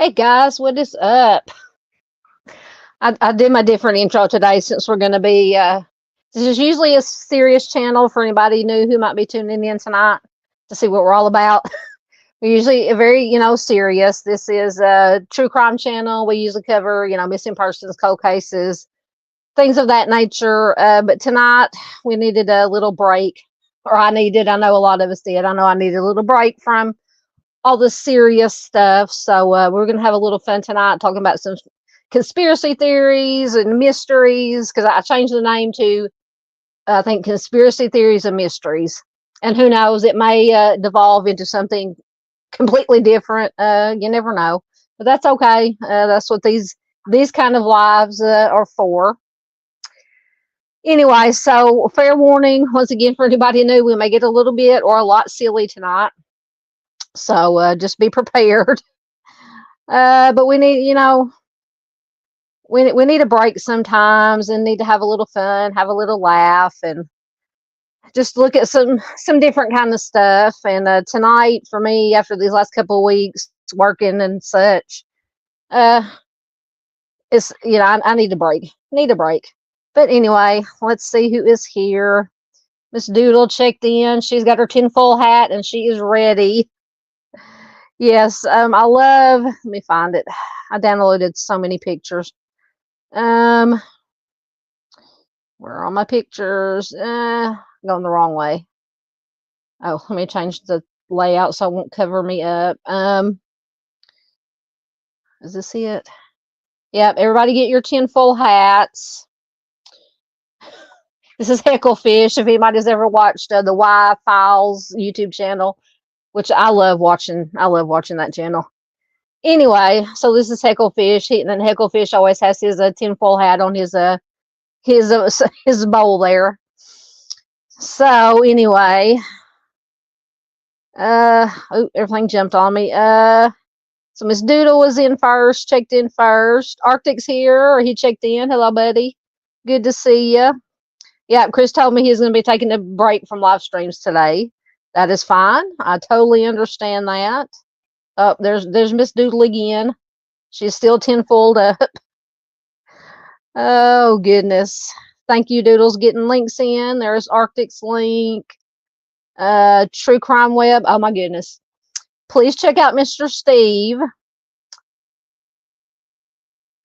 Hey guys, what is up? I did my different intro today since we're going to be. This is usually a serious channel for anybody new who might be tuning in tonight to see what we're all about. We're usually very, serious. This is a true crime channel. We usually cover, missing persons, cold cases, things of that nature. But tonight we needed a little break, or I needed. I know a lot of us did. I know I needed a little break from all the serious stuff. So we're going to have a little fun tonight talking about some conspiracy theories and mysteries, because I changed the name to, I think, Conspiracy Theories and Mysteries. And who knows, it may devolve into something completely different. You never know. But that's okay. That's what these kind of lives are for. Anyway, so fair warning, once again, for anybody new, we may get a little bit or a lot silly tonight. So just be prepared. But we need, we need a break sometimes and need to have a little fun, have a little laugh, and just look at some different kind of stuff. And tonight, for me, after these last couple of weeks working and such, it's I need a break. Need a break. But anyway, let's see who is here. Miss Doodle checked in. She's got her tinfoil hat and she is ready. Yes, I love. Let me find it. I downloaded so many pictures. Where are all my pictures? Going the wrong way. Oh, let me change the layout so it won't cover me up. Is this it? Yep, everybody get your tinfoil hats. This is Hecklefish. If anybody's ever watched the Y Files YouTube channel, which I love watching. I love watching that channel. Anyway, so this is Hecklefish. And then Hecklefish always has his tinfoil hat on his bowl there. So anyway, everything jumped on me. So Miss Doodle was in first, checked in first. Arctic's here. He checked in. Hello, buddy. Good to see you. Yeah, Chris told me he's going to be taking a break from live streams today. That is fine. I totally understand that. Oh, there's Miss Doodle again. She's still tinfoiled up. Oh, goodness. Thank you, Doodles, getting links in. There's Arctic's link. True Crime Web. Oh, my goodness. Please check out Mr. Steve.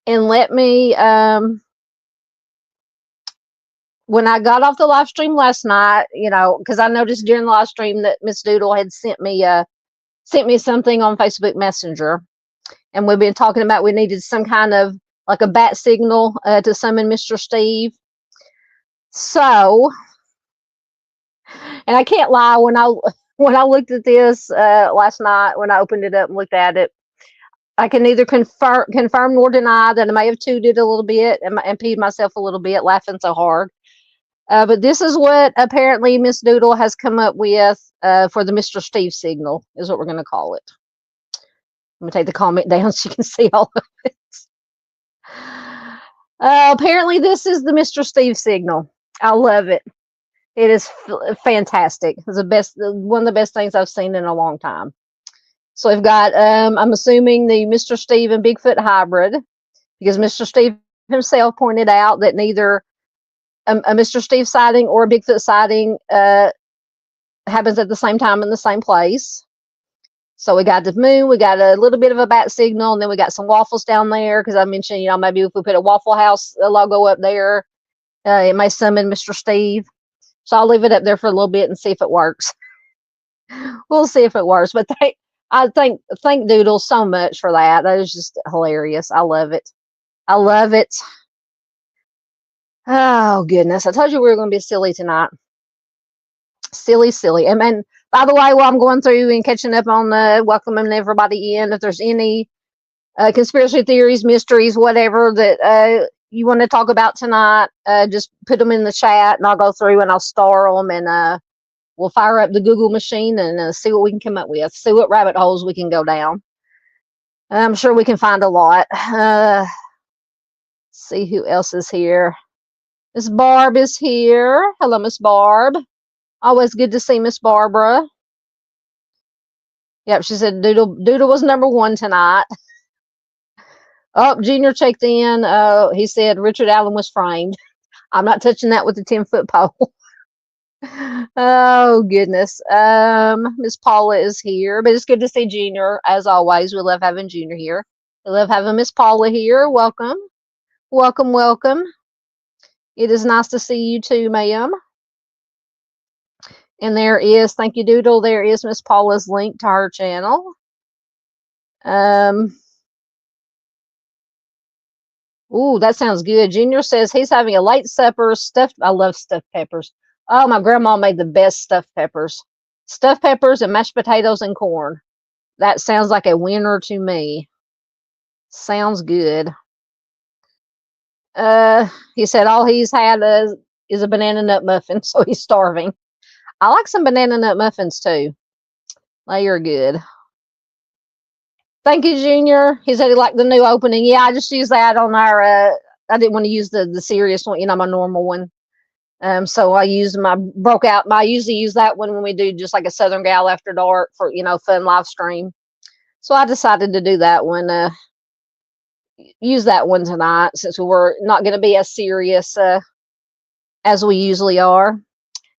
And let me, when I got off the live stream last night, because I noticed during the live stream that Miss Doodle had sent me something on Facebook Messenger. And we've been talking about we needed some kind of like a bat signal to summon Mr. Steve. So, and I can't lie, when I looked at this last night, when I opened it up and looked at it, I can neither confirm nor deny that I may have tooted a little bit and peed myself a little bit laughing so hard. But this is what apparently Miss Doodle has come up with for the Mr. Steve signal, is what we're going to call it. Let me take the comment down so you can see all of it. Apparently, this is the Mr. Steve signal. I love it. It is fantastic. It's one of the best things I've seen in a long time. So we've got, I'm assuming, the Mr. Steve and Bigfoot hybrid, because Mr. Steve himself pointed out that neither a Mr. Steve sighting or a Bigfoot sighting happens at the same time in the same place. So we got the moon, we got a little bit of a bat signal, and then we got some waffles down there, because I mentioned, maybe if we put a Waffle House logo up there, it may summon Mr. Steve. So I'll leave it up there for a little bit and see if it works. We'll see if it works. But I thank Doodle so much for that. That is just hilarious. I love it. I love it. Oh, goodness. I told you we were going to be silly tonight. Silly. And by the way, while I'm going through and catching up on welcoming everybody in, if there's any conspiracy theories, mysteries, whatever that you want to talk about tonight, just put them in the chat and I'll go through and I'll star them, and we'll fire up the Google machine and see what we can come up with, see what rabbit holes we can go down. I'm sure we can find a lot. See who else is here. Miss Barb is here. Hello, Miss Barb. Always good to see Miss Barbara. Yep, she said Doodle was number one tonight. Oh, Junior checked in. He said Richard Allen was framed. I'm not touching that with a 10-foot pole. Oh goodness. Miss Paula is here, but it's good to see Junior as always. We love having Junior here. We love having Miss Paula here. Welcome, welcome, welcome. It is nice to see you too, ma'am. And there is, thank you, Doodle. There is Miss Paula's link to her channel. Ooh, that sounds good. Junior says he's having a late supper. Stuffed. I love stuffed peppers. Oh, my grandma made the best stuffed peppers. Stuffed peppers and mashed potatoes and corn. That sounds like a winner to me. Sounds good. He said all he's had is a banana nut muffin, so he's starving. I like some banana nut muffins too. They are good. Thank you, Junior. He said he liked the new opening. Yeah, I just used that on our. I didn't want to use the serious one, my normal one. So I used broke out. I usually use that one when we do just like a Southern Gal After Dark for fun live stream. So I decided to do that one. Use that one tonight since we were not going to be as serious as we usually are.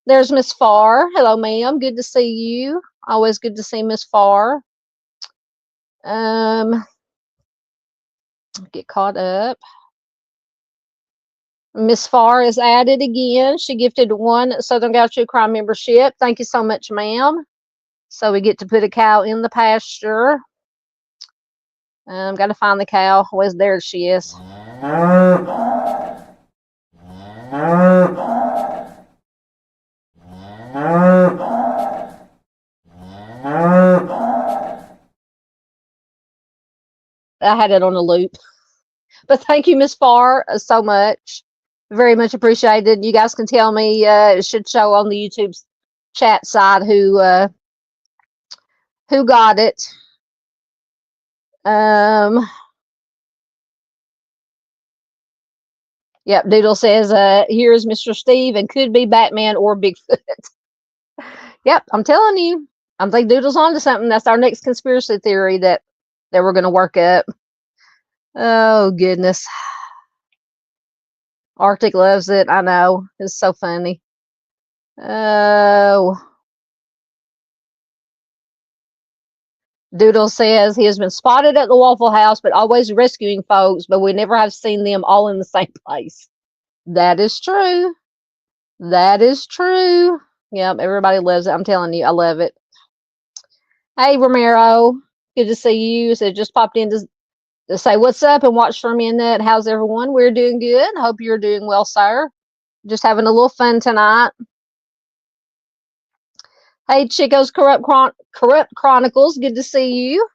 There's Miss Farr. Hello, ma'am. Good to see you. Always good to see Miss Farr. Get caught up. Miss Farr is added again. She gifted one Southern Gal True Crime membership. Thank you so much, ma'am. So we get to put a cow in the pasture. Got to find the cow. Where's there she is. I had it on a loop. But thank you, Miss Farr, so much. Very much appreciated. You guys can tell me. It should show on the YouTube chat side who got it. Yep, Doodle says, here's Mr. Steve and could be Batman or Bigfoot. Yep, I'm telling you. I think Doodle's onto something. That's our next conspiracy theory that we're going to work up. Oh, goodness. Arctic loves it. I know. It's so funny. Oh. Doodle says he has been spotted at the Waffle House, but always rescuing folks, but we never have seen them all in the same place. That is true. That is true. Yep, everybody loves it. I'm telling you, I love it. Hey, Romero. Good to see you. So just popped in to say what's up and watch for a minute. How's everyone? We're doing good. Hope you're doing well, sir. Just having a little fun tonight. Hey, Chico's Corrupt Chronicles. Good to see you.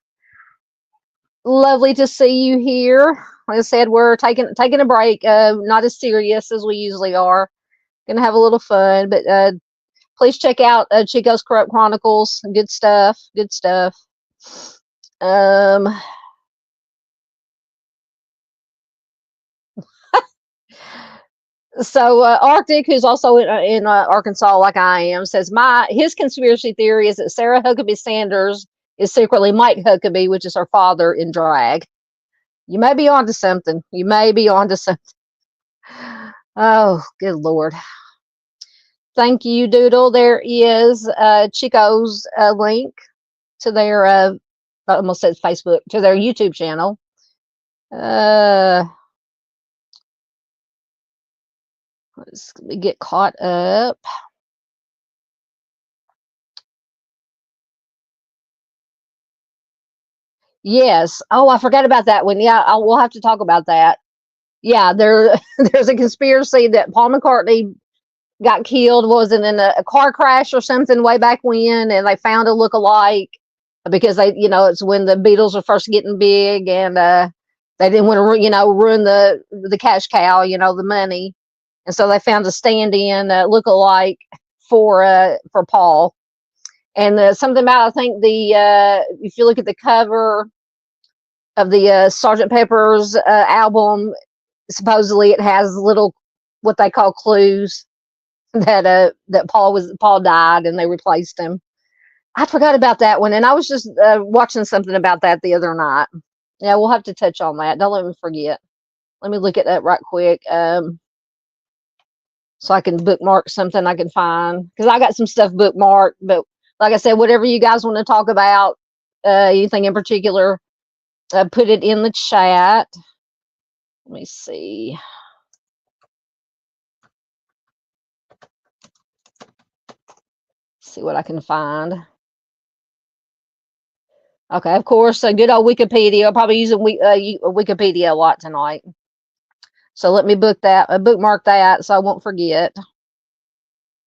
Lovely to see you here. Like I said, we're taking a break. Not as serious as we usually are. Gonna have a little fun, but please check out Chico's Corrupt Chronicles. Good stuff. Good stuff. So Arctic, who's also in Arkansas, like I am, says his conspiracy theory is that Sarah Huckabee Sanders is secretly Mike Huckabee, which is her father in drag. You may be onto something. You may be onto something. Oh, good Lord. Thank you, Doodle. There is Chico's link to their, I almost said Facebook, to their YouTube channel. Let's get caught up. Yes. Oh, I forgot about that one. Yeah, we'll have to talk about that. Yeah, there's a conspiracy that Paul McCartney got killed, wasn't in a car crash or something way back when, and they found a look-alike because it's when the Beatles were first getting big, and they didn't want to ruin the cash cow, the money, and so they found a stand-in look-alike for Paul. And something about, I think if you look at the cover of the Sgt. Pepper's album, supposedly it has little what they call clues that Paul died and they replaced him. I forgot about that one, and I was just watching something about that the other night. Yeah, we'll have to touch on that. Don't let me forget. Let me look at that right quick. So I can bookmark something I can find, because I got some stuff bookmarked. But like I said, whatever you guys want to talk about, anything in particular, put it in the chat. Let me see. See what I can find. Okay, of course, a good old Wikipedia. I'll probably use Wikipedia a lot tonight. So let me bookmark that so I won't forget.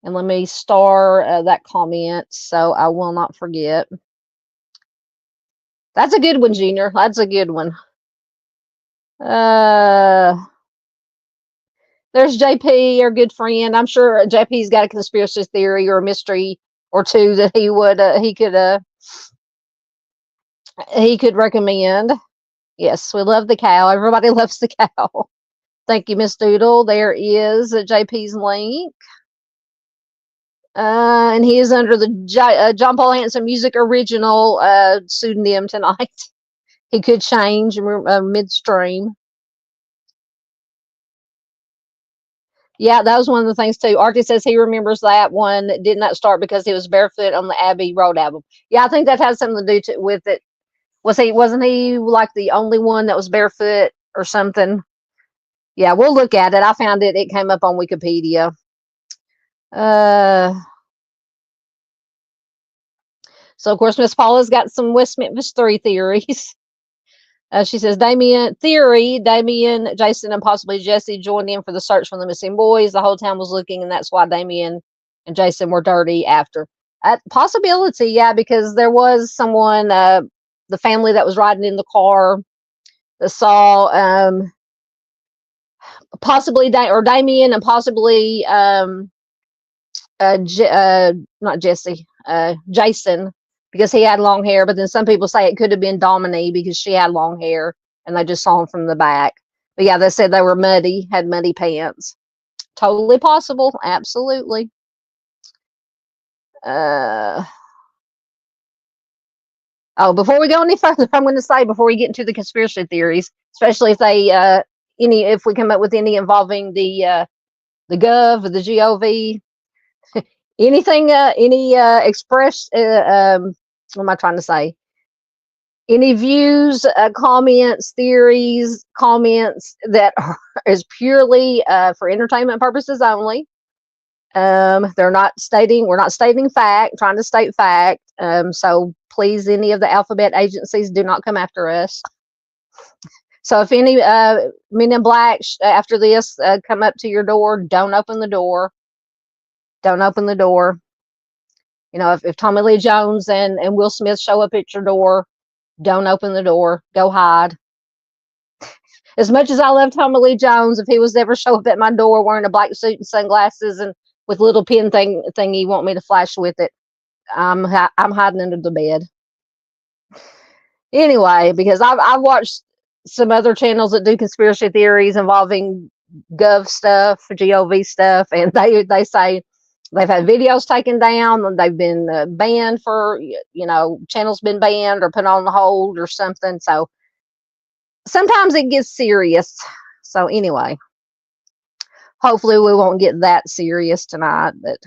And let me star that comment so I will not forget. That's a good one, Junior. That's a good one. There's JP, our good friend. I'm sure JP's got a conspiracy theory or a mystery or two that he could recommend. Yes, we love the cow. Everybody loves the cow. Thank you, Miss Doodle. There is JP's link. And he is under the John Paul Hansen Music Original pseudonym tonight. He could change midstream. Yeah, that was one of the things too. Artie says he remembers that one did not start because he was barefoot on the Abbey Road album. Yeah, I think that has something to do with it. Wasn't he like the only one that was barefoot or something? Yeah, we'll look at it. I found it. It came up on Wikipedia. So of course, Miss Paula's got some West Memphis 3 theories. She says Damien, Jason, and possibly Jesse joined in for the search for the missing boys. The whole town was looking, and that's why Damien and Jason were dirty after. Possibility, yeah, because there was someone, the family that was riding in the car, that saw possibly Damien and possibly not Jesse, Jason, because he had long hair. But then some people say it could have been Dominique because she had long hair and they just saw him from the back. But yeah, they said they were muddy, had muddy pants. Totally possible. Absolutely. Oh, before we go any further, I'm going to say, before we get into the conspiracy theories, especially if if we come up with any involving the Gov or the GOV, anything, express, what am I trying to say? Any views, comments, theories, comments that is purely for entertainment purposes only. We're not stating fact, trying to state fact. So please, any of the alphabet agencies, do not come after us. So if any men in black after this come up to your door, don't open the door. Don't open the door. You know, if Tommy Lee Jones and Will Smith show up at your door, don't open the door. Go hide. As much as I love Tommy Lee Jones, if he was ever show up at my door wearing a black suit and sunglasses and with little pin thing you want me to flash with it, I'm hiding under the bed. Anyway, because I've watched some other channels that do conspiracy theories involving Gov stuff, GOV stuff, and they say they've had videos taken down and they've been banned for, channels been banned or put on hold or something. So sometimes it gets serious. So anyway, hopefully we won't get that serious tonight, but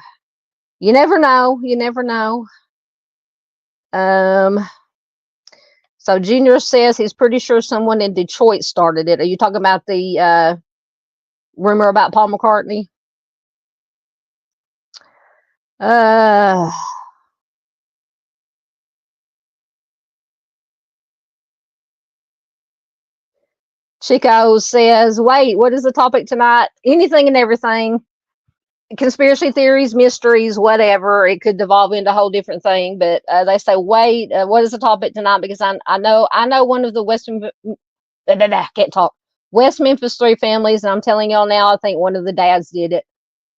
you never know. You never know. So Junior says he's pretty sure someone in Detroit started it. Are you talking about the rumor about Paul McCartney? Chico says, wait, what is the topic tonight? Anything and everything. Conspiracy theories, mysteries, whatever. It could devolve into a whole different thing. But they say, wait, what is the topic tonight? Because I know one of the can't talk. West Memphis 3 families, and I'm telling y'all now, I think one of the dads did it.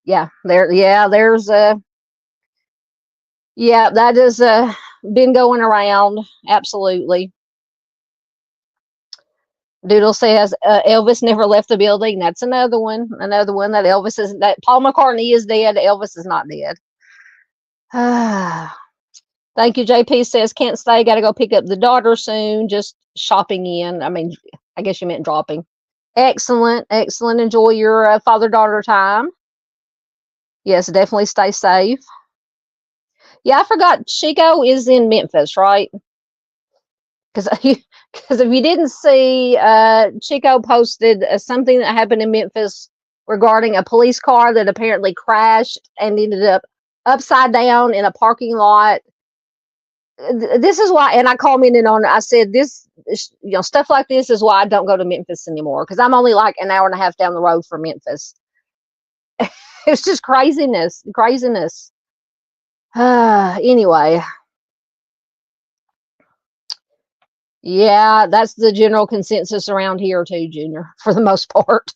Yeah, there's that has been going around. Absolutely. Doodle says Elvis never left the building. That's another one that Elvis is, that Paul McCartney is dead. Elvis is not dead. Thank you. JP says can't stay. Got to go pick up the daughter soon. Just shopping in. I mean, I guess you meant dropping. Excellent, excellent. Enjoy your father-daughter time. Yes, definitely stay safe. Yeah, I forgot Chico is in Memphis, right? Because if you didn't see, Chico posted something that happened in Memphis regarding a police car that apparently crashed and ended up upside down in a parking lot. This is why, and I commented on it. I said, this, stuff like this is why I don't go to Memphis anymore, because I'm only like an hour and a half down the road from Memphis. It's just craziness. Anyway, yeah, that's the general consensus around here too, Junior, for the most part.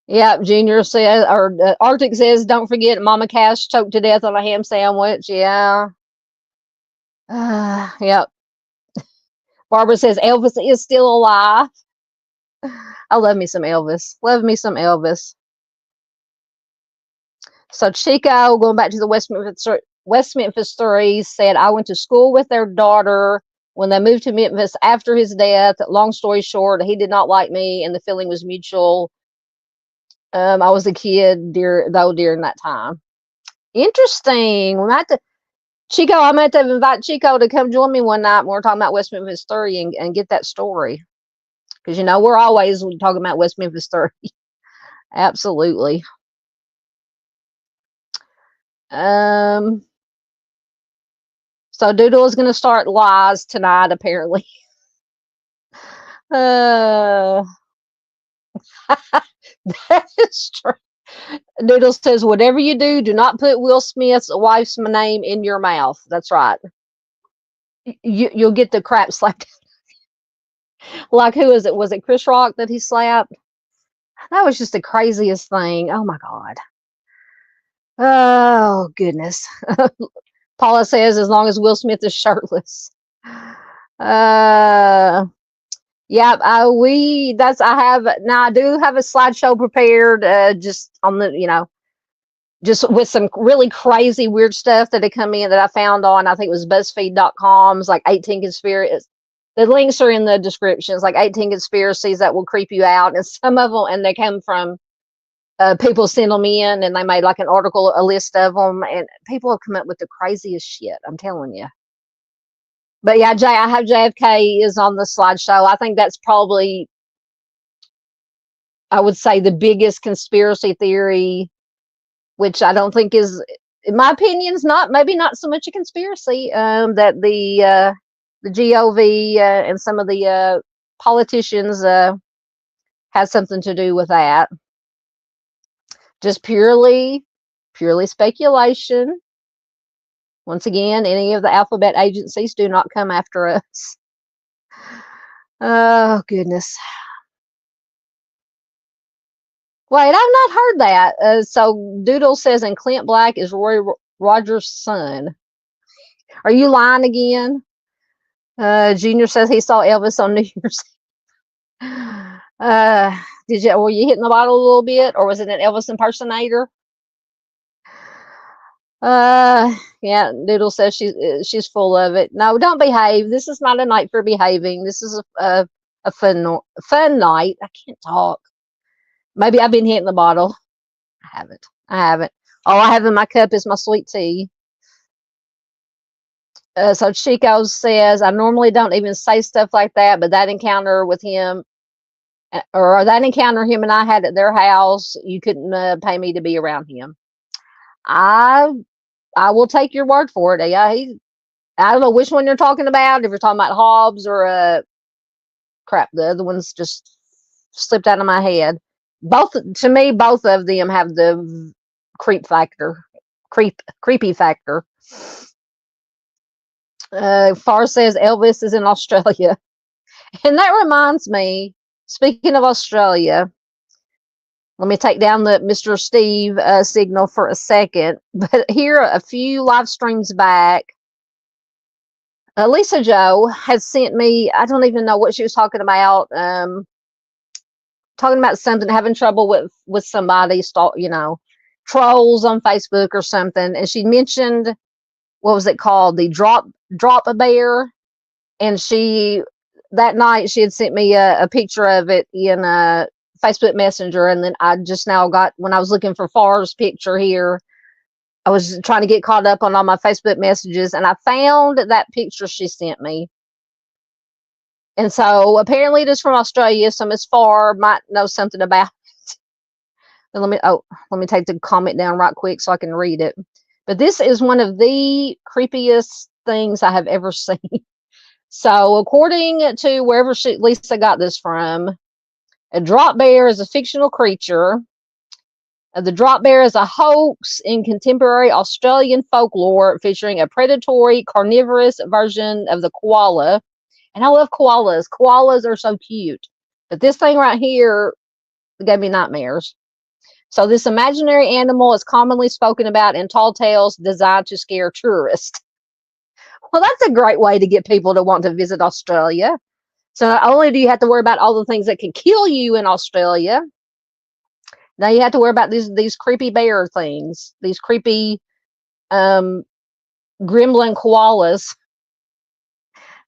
Yeah, Junior says, or Arctic says, don't forget Mama Cash choked to death on a ham sandwich. Yeah. Yep. Barbara says Elvis is still alive. I love me some Elvis. Love me some Elvis. So Chico, going back to the West Memphis Three, said, I went to school with their daughter when they moved to Memphis after his death. Long story short, he did not like me, and the feeling was mutual. I was a kid during that time. Interesting. Chico, I'm going to invite Chico to come join me one night when we're talking about West Memphis 3 and get that story. Because, we're always talking about West Memphis 3. Absolutely. So Doodle is going to start lies tonight, apparently. That is true. Doodle says, whatever you do not put Will Smith's wife's name in your mouth. That's right. You'll get the crap slapped. Like, who is it? Was it Chris Rock that he slapped? That was just the craziest thing. Oh my God. Oh goodness. Paula says, as long as Will Smith is shirtless. Yeah, I do have a slideshow prepared, just on the, just with some really crazy weird stuff that had come in that I found on, I think it was BuzzFeed.com's like 18 conspiracies. The links are in the description. It's like 18 conspiracies that will creep you out. And some of them, and they come from people send them in, and they made like an article, a list of them, and people have come up with the craziest shit. I'm telling you. But yeah, I have JFK is on the slideshow. I think that's probably, I would say, the biggest conspiracy theory, which I don't think is, in my opinion, is maybe not so much a conspiracy, that the GOV and some of the politicians had something to do with that. Just purely speculation. Once again, any of the alphabet agencies do not come after us. Oh, goodness. Wait, I've not heard that. So Doodle says, and Clint Black is Roy Rogers' son. Are you lying again? Junior says he saw Elvis on New Year's. Were you hitting the bottle a little bit, or was it an Elvis impersonator? Yeah, Doodle says she's full of it. No, don't behave. This is not a night for behaving. This is a fun night. I can't talk. Maybe I've been hitting the bottle. I haven't. All I have in my cup is my sweet tea. So Chico says, I normally don't even say stuff like that, but that encounter with him, or that encounter him and I had at their house, you couldn't pay me to be around him. I will take your word for it. Yeah, I don't know which one you're talking about. If you're talking about Hobbs or crap, the other one's just slipped out of my head. To me, both of them have the creepy factor. Far says Elvis is in Australia. And that reminds me, speaking of Australia, let me take down the Mr. Steve signal for a second. But here, a few live streams back, Lisa Joe has sent me, I don't even know what she was talking about. Talking about something, having trouble with somebody, trolls on Facebook or something. And she mentioned, what was it called? The drop a bear. And that night she had sent me a picture of it in Facebook Messenger, and then I just now got, when I was looking for Far's picture here, I was trying to get caught up on all my Facebook messages, and I found that picture she sent me. And so apparently it is from Australia, so Miss Far might know something about it. And let me take the comment down right quick so I can read it. But this is one of the creepiest things I have ever seen. So according to wherever Lisa got this from, a drop bear is a fictional creature. The drop bear is a hoax in contemporary Australian folklore featuring a predatory, carnivorous version of the koala. And I love koalas. Koalas are so cute. But this thing right here gave me nightmares. So this imaginary animal is commonly spoken about in tall tales designed to scare tourists. Well, that's a great way to get people to want to visit Australia. So not only do you have to worry about all the things that can kill you in Australia, now you have to worry about these creepy bear things, these creepy gremlin koalas.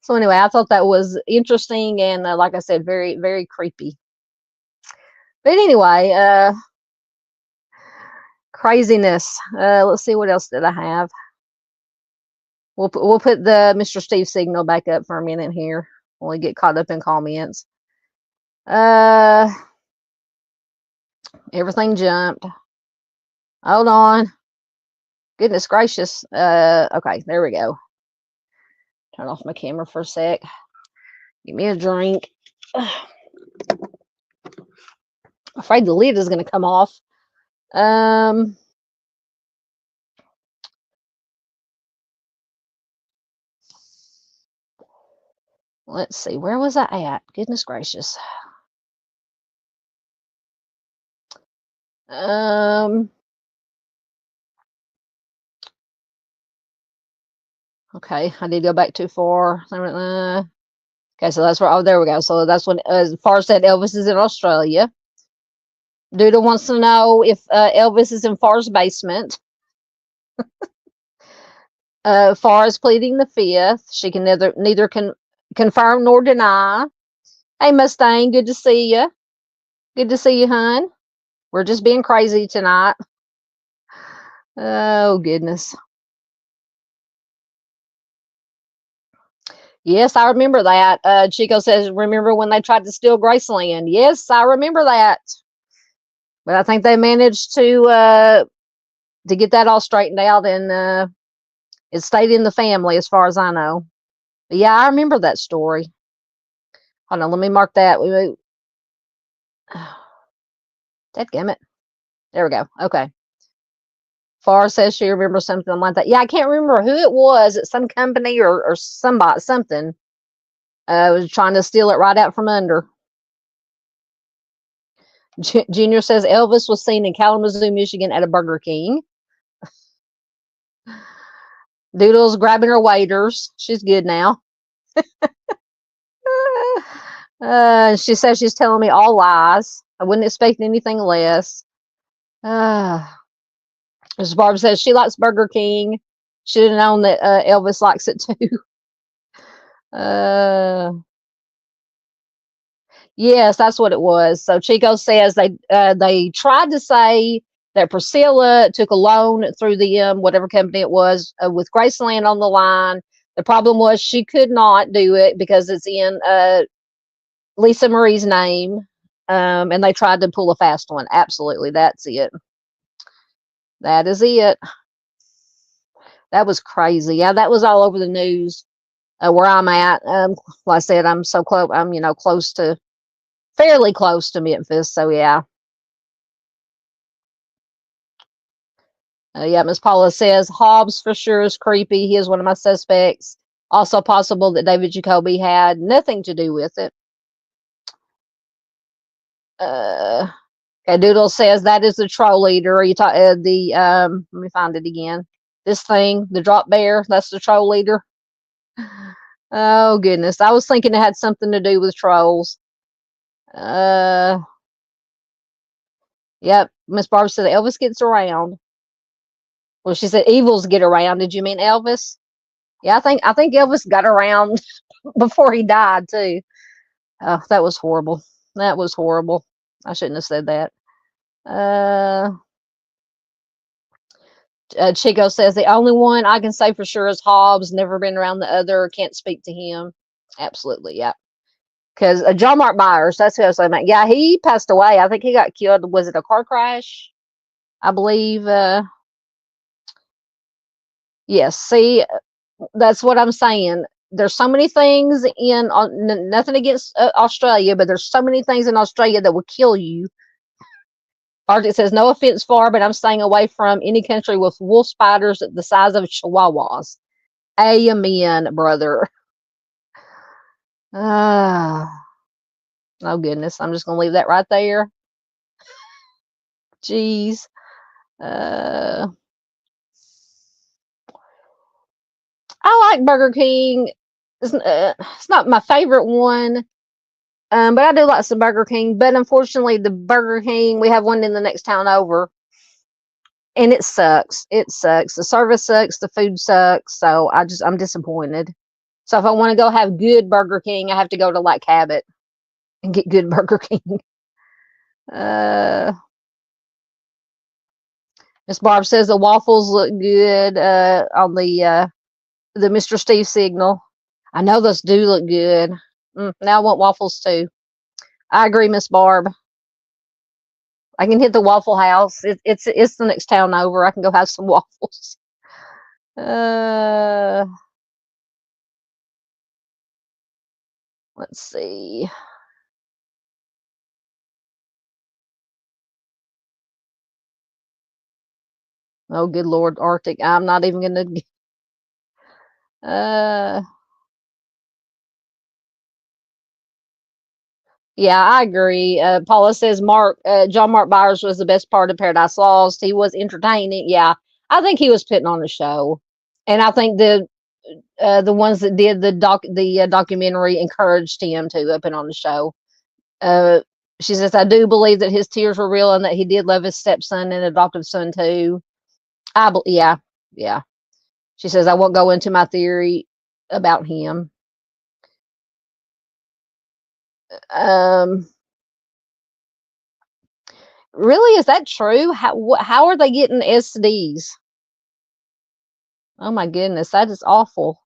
So anyway, I thought that was interesting and, like I said, very, very creepy. But anyway, craziness. Let's see, what else did I have? We'll put the Mr. Steve signal back up for a minute here when we get caught up in comments. Everything jumped. Hold on. Goodness gracious. Okay, there we go. Turn off my camera for a sec. Give me a drink. Afraid the lid is going to come off. Let's see. Where was I at? Goodness gracious. Okay, I did go back too far. Okay, so that's where, oh, there we go. So that's when, as far said, Elvis is in Australia. Doodle wants to know if Elvis is in Far's basement. Far is pleading the fifth. She can neither confirm nor deny. Hey, Mustang, good to see you. Good to see you, hon. We're just being crazy tonight. Oh, goodness. Yes, I remember that. Chico says, remember when they tried to steal Graceland? Yes, I remember that. But I think they managed to get that all straightened out, and it stayed in the family as far as I know. But yeah, I remember that story. Hold on, let me mark that. Dadgummit. There we go. Okay. Far says she remembers something like that. Yeah, I can't remember who it was at some company or somebody, something. Was trying to steal it right out from under. Junior says Elvis was seen in Kalamazoo, Michigan at a Burger King. Doodle's grabbing her waders. She's good now. She says she's telling me all lies. I wouldn't expect anything less. As Barb says, she likes Burger King. Should have known that Elvis likes it too. Yes, that's what it was. So Chico says they tried to say that Priscilla took a loan through the whatever company it was with Graceland on the line. The problem was she could not do it because it's in Lisa Marie's name, and they tried to pull a fast one. Absolutely, that's it. That is it. That was crazy. Yeah, that was all over the news where I'm at. Like I said, I'm so close. I'm fairly close to Memphis. So yeah. Yeah, Miss Paula says Hobbs for sure is creepy. He is one of my suspects. Also possible that David Jacoby had nothing to do with it. Okay, Doodle says that is the troll leader. Are you talking let me find it again. This thing, the drop bear, that's the troll leader. Oh goodness. I was thinking it had something to do with trolls. Yep. Miss Barbara said Elvis gets around. Well, she said evils get around. Did you mean Elvis? Yeah, I think Elvis got around before he died too. Oh, that was horrible. That was horrible. I shouldn't have said that. Chico says the only one I can say for sure is Hobbs. Never been around the other. Can't speak to him. Absolutely, yeah. Because John Mark Myers, that's who I was talking about. Yeah, he passed away. I think he got killed. Was it a car crash? I believe. Yes. See, that's what I'm saying. There's so many things in nothing against Australia, but there's so many things in Australia that will kill you. Arctic says, no offense, far, but I'm staying away from any country with wolf spiders the size of chihuahuas. Amen, brother. Oh goodness, I'm just gonna leave that right there. Jeez. I like Burger King. It's not my favorite one, but I do like some Burger King. But unfortunately, the Burger King, we have one in the next town over, and it sucks. It sucks. The service sucks. The food sucks. So I'm disappointed. So if I want to go have good Burger King, I have to go to like Cabot and get good Burger King. Miss Barb says the waffles look good on the Mr. Steve signal. I know those do look good. Now I want waffles too. I agree, Miss Barb. I can hit the Waffle House. It's the next town over. I can go have some waffles. Let's see. Oh, good Lord, Arctic. I'm not even gonna. Yeah, I agree. Paula says John Mark Byers was the best part of Paradise Lost. He was entertaining. Yeah, I think he was putting on a show, and I think the ones that did the documentary encouraged him to put on the show. She says, I do believe that his tears were real and that he did love his stepson and adoptive son too. Yeah. She says, I won't go into my theory about him. Really, is that true? How are they getting STDs? Oh my goodness, that is awful.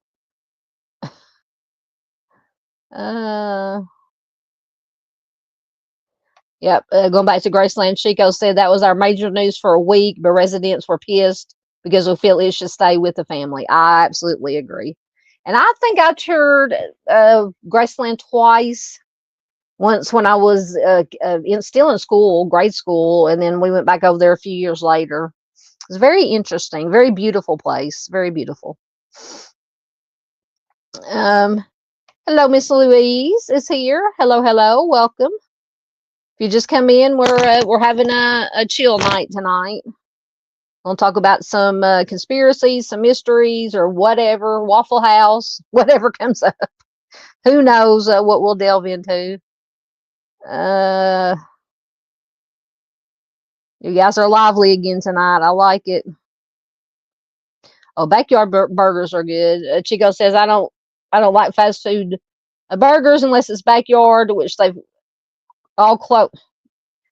Yep. Going back to Graceland, Chico said that was our major news for a week, but residents were pissed because we feel it should stay with the family. I absolutely agree. And I think I toured Graceland twice. Once when I was still in school, grade school, and then we went back over there a few years later. It's very interesting, very beautiful place, very beautiful. Hello, Miss Louise is here. Hello, welcome. If you just come in, we're having a chill night tonight. We'll talk about some conspiracies, some mysteries, or whatever. Waffle House, whatever comes up. Who knows what we'll delve into. You guys are lively again tonight. I like it. Oh, backyard burgers are good. Chico says I don't like fast food burgers unless it's backyard, which they've all closed.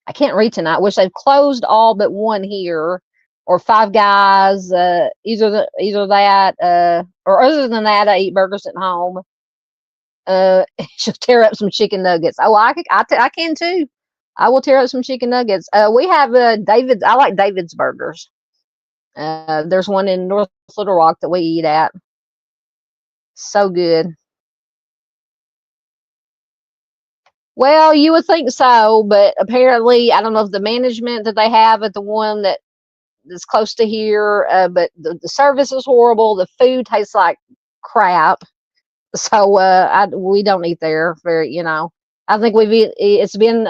I can't read tonight. Which they've closed all but one here, or Five Guys. Either that, or other than that, I eat burgers at home. She'll tear up some chicken nuggets. Oh, I can too. I will tear up some chicken nuggets. We have David's. I like David's burgers. There's one in North Little Rock that we eat at. So good. Well, you would think so, but apparently, I don't know if the management that they have at the one that's close to here, but the service is horrible. The food tastes like crap. So we don't eat there I think it's been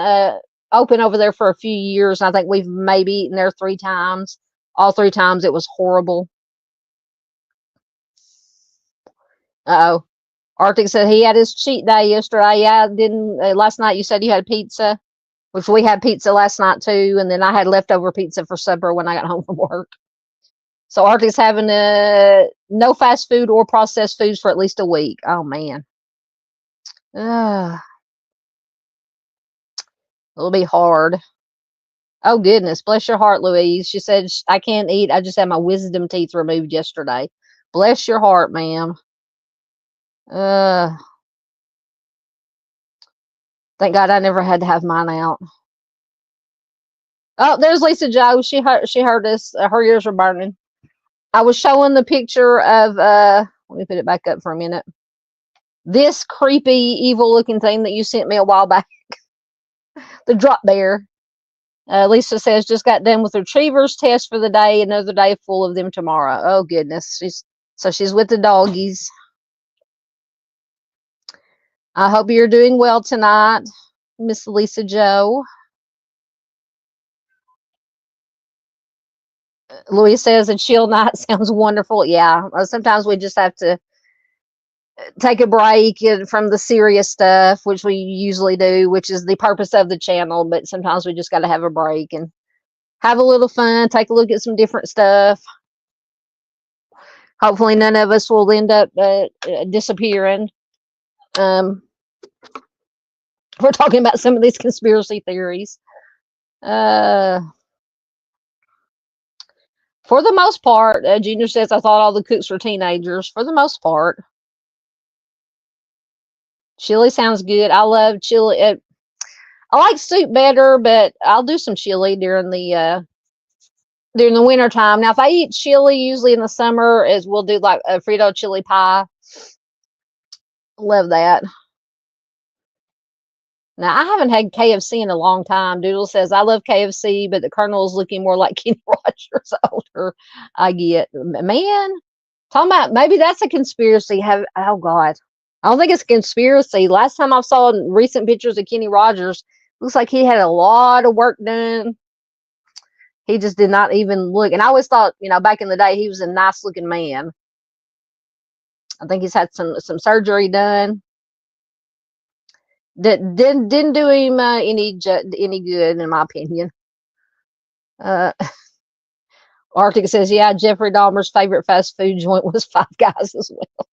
open over there for a few years. And I think we've maybe eaten there 3 times. All 3 times it was horrible. Uh-oh. Arctic said he had his cheat day yesterday. Yeah, didn't last night you said you had pizza, which we had pizza last night too, and then I had leftover pizza for supper when I got home from work. So Arctic's having no fast food or processed foods for at least a week. Oh man. It'll be hard. Oh, goodness. Bless your heart, Louise. She said, I can't eat. I just had my wisdom teeth removed yesterday. Bless your heart, ma'am. Thank God I never had to have mine out. Oh, there's Lisa Joe. She heard us. Her ears were burning. I was showing the picture of, let me put it back up for a minute. This creepy, evil looking thing that you sent me a while back. The drop bear. Lisa says, just got done with retrievers test for the day. Another day full of them tomorrow. Oh, goodness. She's with the doggies. I hope you're doing well tonight, Miss Lisa Joe. Louis says a chill night sounds wonderful. Yeah, sometimes we just have to take a break from the serious stuff, which we usually do, which is the purpose of the channel. But sometimes we just got to have a break and have a little fun, take a look at some different stuff. Hopefully none of us will end up disappearing. We're talking about some of these conspiracy theories. For the most part, Junior says, I thought all the cooks were teenagers. For the most part. Chili sounds good. I love chili. I like soup better, but I'll do some chili during the winter time. Now, if I eat chili, usually in the summer, is we'll do like a Frito chili pie. Love that. Now, I haven't had KFC in a long time. Doodle says, I love KFC, but the Colonel's looking more like Kenny Rogers older. I get. Man, talking about maybe that's a conspiracy. Oh, God. I don't think it's a conspiracy. Last time I saw recent pictures of Kenny Rogers, looks like he had a lot of work done. He just did not even look. And I always thought, back in the day, he was a nice looking man. I think he's had some surgery done. That didn't do him any good, in my opinion. Arctic says, yeah, Jeffrey Dahmer's favorite fast food joint was Five Guys as well.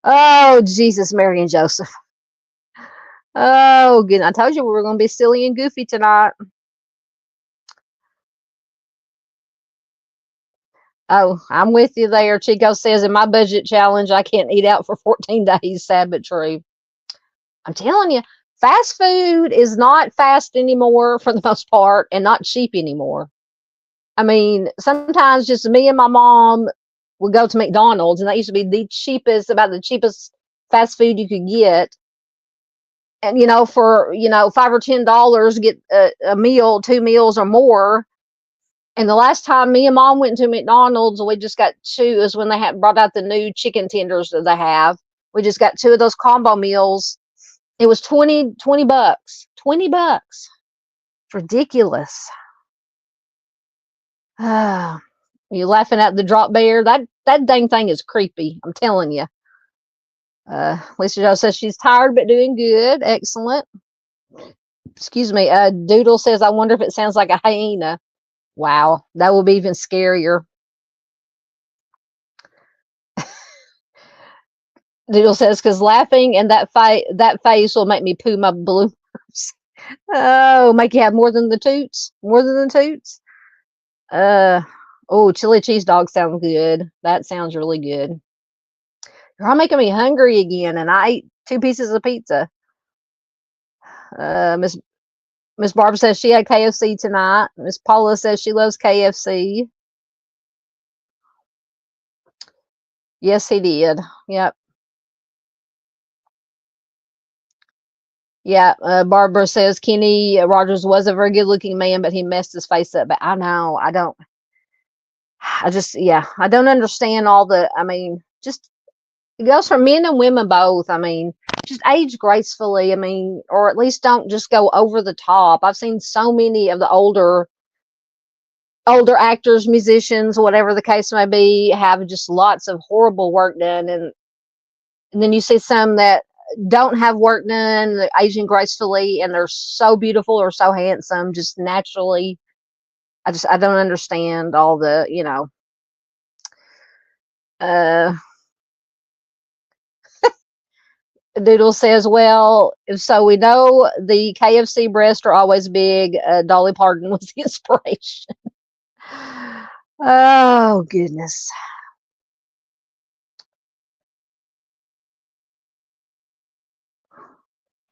Oh, Jesus, Mary and Joseph. Oh, good. I told you we were going to be silly and goofy tonight. Oh, I'm with you there. Chico says, in my budget challenge, I can't eat out for 14 days. Sad but true. I'm telling you, fast food is not fast anymore for the most part and not cheap anymore. I mean, sometimes just me and my mom would go to McDonald's, and that used to be about the cheapest fast food you could get. And, for, $5 or $10, get a meal, 2 meals or more. And the last time me and mom went to McDonald's, we just got 2, is when they had brought out the new chicken tenders that they have. We just got 2 of those combo meals. It was $20. $20. Ridiculous. You laughing at the drop bear? That dang thing is creepy. I'm telling you. Lisa Jo says she's tired but doing good. Excellent. Excuse me. Doodle says, I wonder if it sounds like a hyena. Wow, that will be even scarier. Doodle says, because laughing and that face will make me poo my bloomers. Oh, make you have more than the toots? More than the toots? Oh, chili cheese dog sounds good. That sounds really good. You're all making me hungry again, and I ate 2 pieces of pizza. Miss Barbara says she had KFC tonight. Miss Paula says she loves KFC. Yes, he did. Yep. Yeah, Barbara says Kenny Rogers was a very good-looking man, but he messed his face up. But I know, I don't understand all the, just, it goes for men and women both. Just age gracefully, or at least don't just go over the top. I've seen so many of the older actors, musicians, whatever the case may be, have just lots of horrible work done. And then you see some that don't have work done, aging gracefully, and they're so beautiful or so handsome, just naturally. I don't understand all the, Doodle says, well, so we know the KFC breasts are always big. Dolly Parton was the inspiration. Oh, goodness.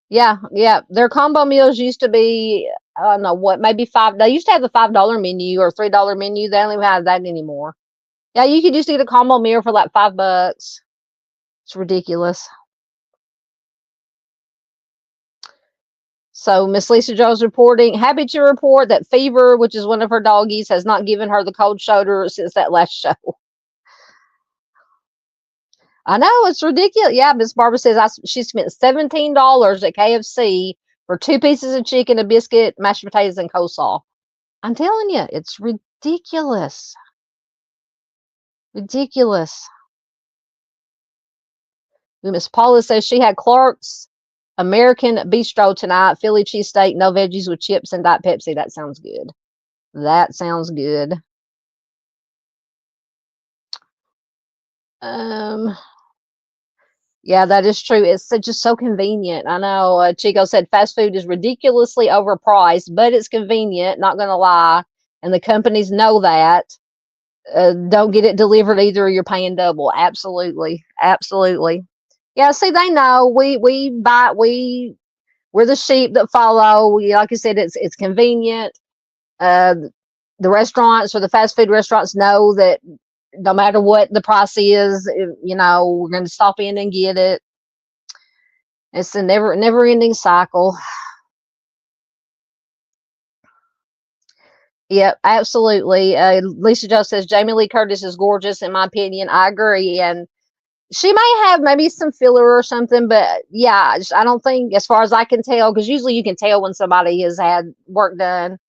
Yeah, yeah. Their combo meals used to be, I don't know what, maybe five. They used to have the $5 menu or $3 menu. They don't even have that anymore. Yeah, you could just get a combo meal for like $5. It's ridiculous. So Miss Lisa Jones reporting, happy to report that Fever, which is one of her doggies, has not given her the cold shoulder since that last show. I know, it's ridiculous. Yeah, Miss Barbara says she spent $17 at KFC for 2 pieces of chicken, a biscuit, mashed potatoes, and coleslaw. I'm telling you, it's ridiculous. Ridiculous. Miss Paula says she had Clark's American Bistro tonight, Philly cheesesteak, no veggies with chips and Diet Pepsi. That sounds good. That sounds good. Yeah, that is true. It's just so convenient. I know. Chico said fast food is ridiculously overpriced, but it's convenient. Not gonna lie, and the companies know that. Don't get it delivered either. You're paying double. Absolutely, absolutely. Yeah. See, they know we're the sheep that follow. Like you said, it's convenient. Uh, the restaurants or the fast food restaurants know that no matter what the price is, we're going to stop in and get it. It's a never ending cycle. Yep, absolutely. Lisa Joe says Jamie Lee Curtis is gorgeous, in my opinion. I agree, and she may have maybe some filler or something, but yeah, I don't think, as far as I can tell, because usually you can tell when somebody has had work done.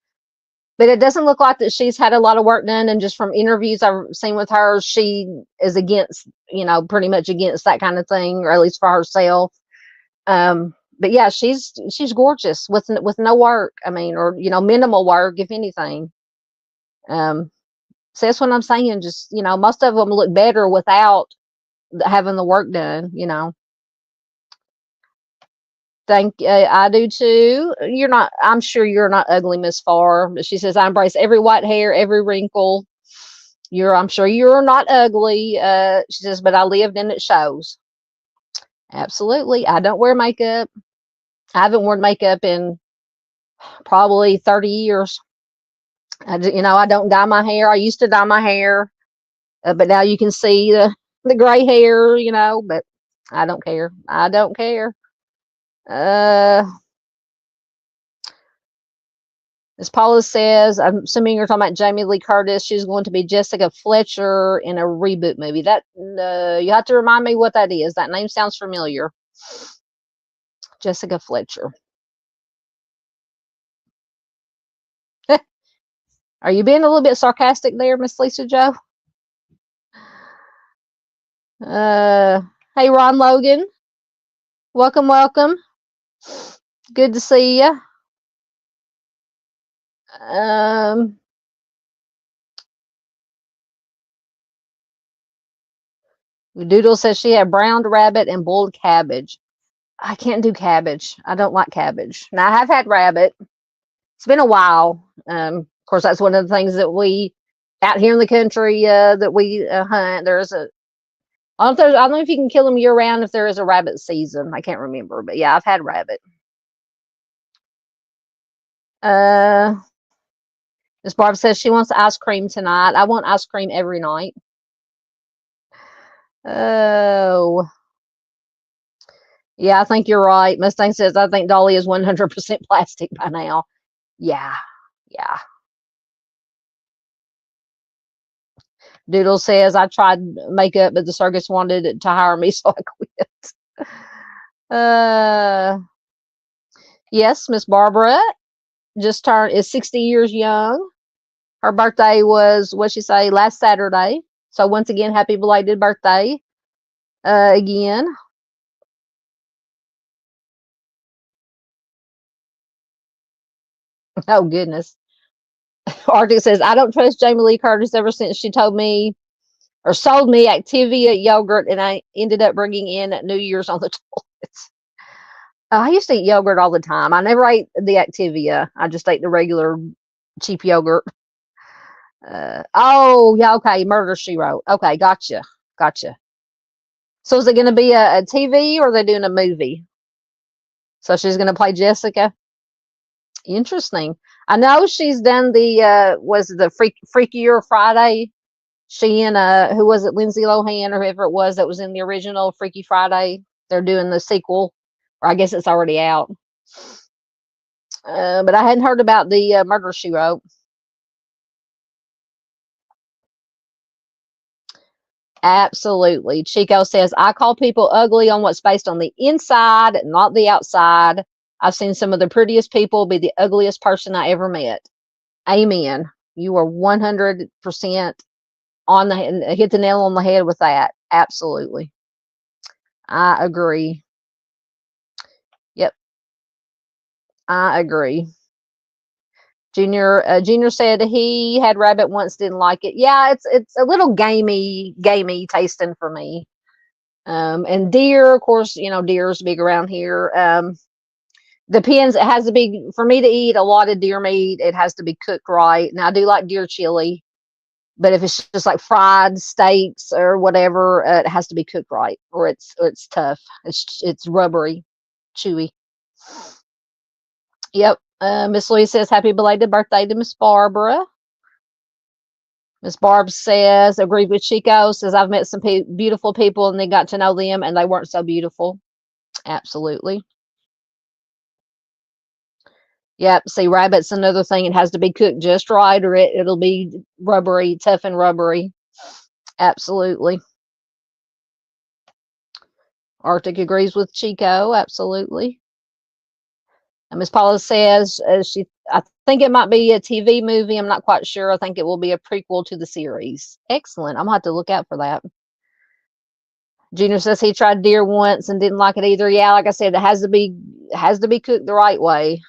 But it doesn't look like that she's had a lot of work done, and just from interviews I've seen with her, she is against, pretty much against that kind of thing, or at least for herself. But yeah, she's gorgeous with no work. I mean, or minimal work, if anything. So that's what I'm saying. Just most of them look better without having the work done. I do too. You're not. I'm sure you're not ugly, Miss Farr. But she says I embrace every white hair, every wrinkle. I'm sure you're not ugly. She says, but I lived and it shows. Absolutely. I don't wear makeup. I haven't worn makeup in probably 30 years. I don't dye my hair. I used to dye my hair, but now you can see the gray hair. But I don't care. I don't care. As Paula says, I'm assuming you're talking about Jamie Lee Curtis. She's going to be Jessica Fletcher in a reboot movie. That you have to remind me what that is. That name sounds familiar. Jessica Fletcher. Are you being a little bit sarcastic there, Miss Lisa Joe? Hey, Ron Logan. Welcome, welcome. Good to see you. Doodle says she had browned rabbit and boiled cabbage. I can't do cabbage. I don't like cabbage. Now, I have had rabbit. It's been a while. Of course, that's one of the things that we out here in the country that we hunt. I don't know if you can kill them year round if there is a rabbit season. I can't remember, but yeah, I've had rabbit. Miss Barb says she wants ice cream tonight. I want ice cream every night. Oh, yeah, I think you're right. Mustang says I think Dolly is 100% plastic by now. Yeah, yeah. Doodle says I tried makeup, but the circus wanted to hire me, so I quit. Yes, Miss Barbara is 60 years young. Her birthday was, what'd she say, last Saturday. So once again, happy belated birthday. Again. Oh, goodness. Arctic says, I don't trust Jamie Lee Curtis ever since she told me or sold me Activia yogurt, and I ended up bringing in New Year's on the toilet. I used to eat yogurt all the time. I never ate the Activia. I just ate the regular cheap yogurt. Oh, yeah, okay. Murder, She Wrote. Okay, gotcha. Gotcha. So is it going to be a TV or are they doing a movie? So she's going to play Jessica. Interesting. I know she's done the was the Freakier Friday. She and who was it, Lindsay Lohan or whoever it was that was in the original Freaky Friday. They're doing the sequel, or I guess it's already out. But I hadn't heard about the Murder, She Wrote. Absolutely. Chico says, I call people ugly on what's based on the inside, not the outside. I've seen some of the prettiest people be the ugliest person I ever met. Amen. You are 100% on the hit the nail on the head with that. Absolutely. I agree. Yep. I agree. Junior said he had rabbit once, didn't like it. Yeah, it's a little gamey tasting for me. And deer, of course, deer's big around here. Depends. It has to be, for me to eat a lot of deer meat, it has to be cooked right. Now I do like deer chili, but if it's just like fried steaks or whatever, it has to be cooked right, or it's tough. It's rubbery, chewy. Yep. Miss Louise says, happy belated birthday to Miss Barbara. Miss Barb says, agreed with Chico, says, I've met some beautiful people and they got to know them and they weren't so beautiful. Absolutely. Yep. See, rabbit's another thing. It has to be cooked just right or it'll be rubbery, tough and rubbery. Absolutely. Arctic agrees with Chico. Absolutely. And Miss Paula says I think it might be a TV movie. I'm not quite sure. I think it will be a prequel to the series. Excellent. I'm gonna have to look out for that. Junior says he tried deer once and didn't like it either. Yeah, like I said, it has to be cooked the right way.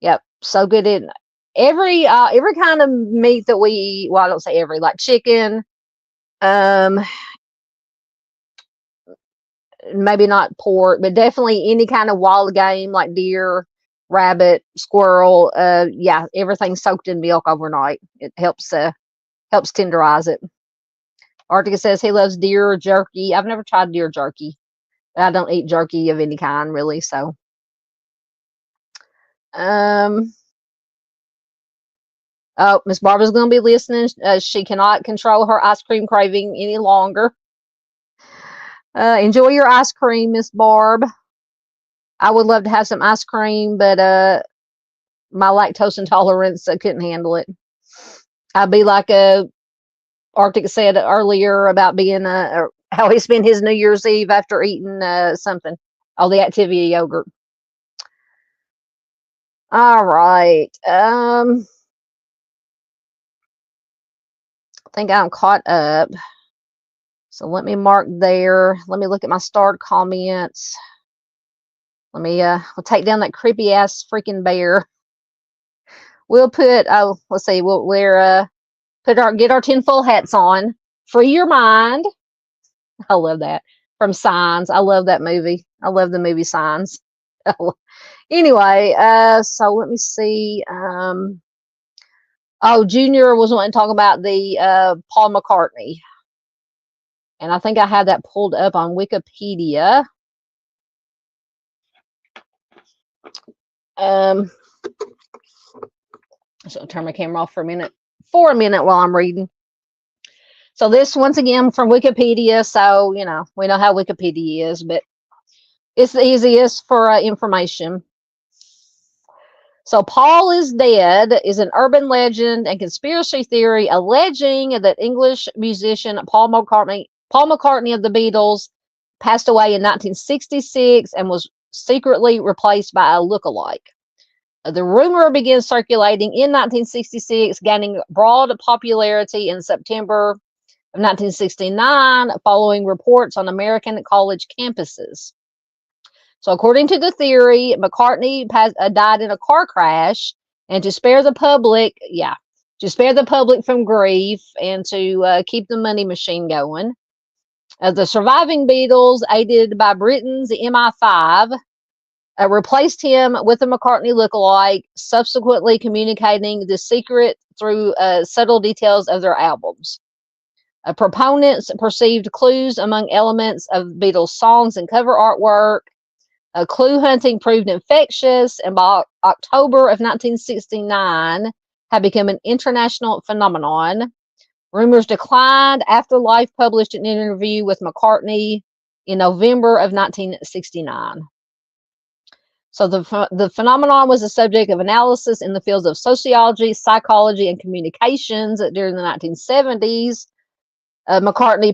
Yep, so good in every kind of meat that we eat. Well, I don't say every, like chicken. Maybe not pork, but definitely any kind of wild game like deer, rabbit, squirrel. Yeah, everything's soaked in milk overnight. It helps tenderize it. Arctica says he loves deer jerky. I've never tried deer jerky. I don't eat jerky of any kind really. So, oh, Miss Barbara's going to be listening. She cannot control her ice cream craving any longer. Enjoy your ice cream, Miss Barb. I would love to have some ice cream, but my lactose intolerance, I couldn't handle it. I'd be like Arctic said earlier about being how he spent his New Year's Eve after eating something. Oh, the Activia yogurt. All right. I think I'm caught up. So let me mark there. Let me look at my starred comments. Let me we'll take down that creepy ass freaking bear. We'll put let's see, we're get our tinfoil hats on. Free your mind. I love that. From Signs. I love that movie. I love the movie Signs. Anyway, so let me see. Junior was wanting to talk about the Paul McCartney. And I think I had that pulled up on Wikipedia. So I'll turn my camera off for a minute while I'm reading. So this, once again, from Wikipedia. So, we know how Wikipedia is, but it's the easiest for information. So Paul is Dead is an urban legend and conspiracy theory alleging that English musician Paul McCartney of the Beatles passed away in 1966 and was secretly replaced by a lookalike. The rumor began circulating in 1966, gaining broad popularity in September of 1969 following reports on American college campuses. So according to the theory, McCartney died in a car crash, and to spare the public from grief and to keep the money machine going, The surviving Beatles, aided by Britain's MI5, replaced him with a McCartney lookalike, subsequently communicating the secret through subtle details of their albums. Proponents perceived clues among elements of Beatles songs and cover artwork. Clue hunting proved infectious, and by October of 1969 had become an international phenomenon. Rumors declined after Life published an interview with McCartney in November of 1969. So the phenomenon was the subject of analysis in the fields of sociology, psychology, and communications during the 1970s. McCartney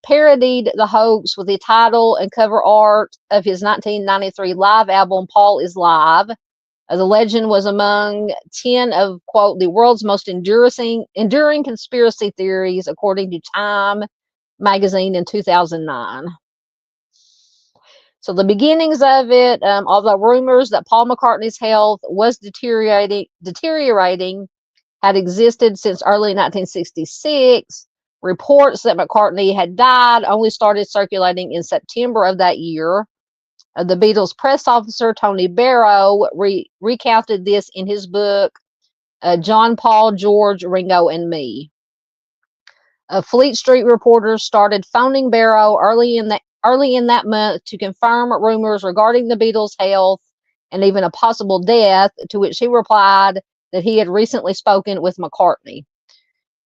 parodied the hoax with the title and cover art of his 1993 live album, Paul is Live. The legend was among 10 of, quote, the world's most enduring conspiracy theories, according to Time magazine in 2009. So the beginnings of it, although rumors that Paul McCartney's health was deteriorating had existed since early 1966, reports that McCartney had died only started circulating in September of that year. The Beatles press officer, Tony Barrow, recounted this in his book, John, Paul, George, Ringo, and Me. Fleet Street reporters started phoning Barrow early in that month to confirm rumors regarding the Beatles' health and even a possible death, to which he replied that he had recently spoken with McCartney.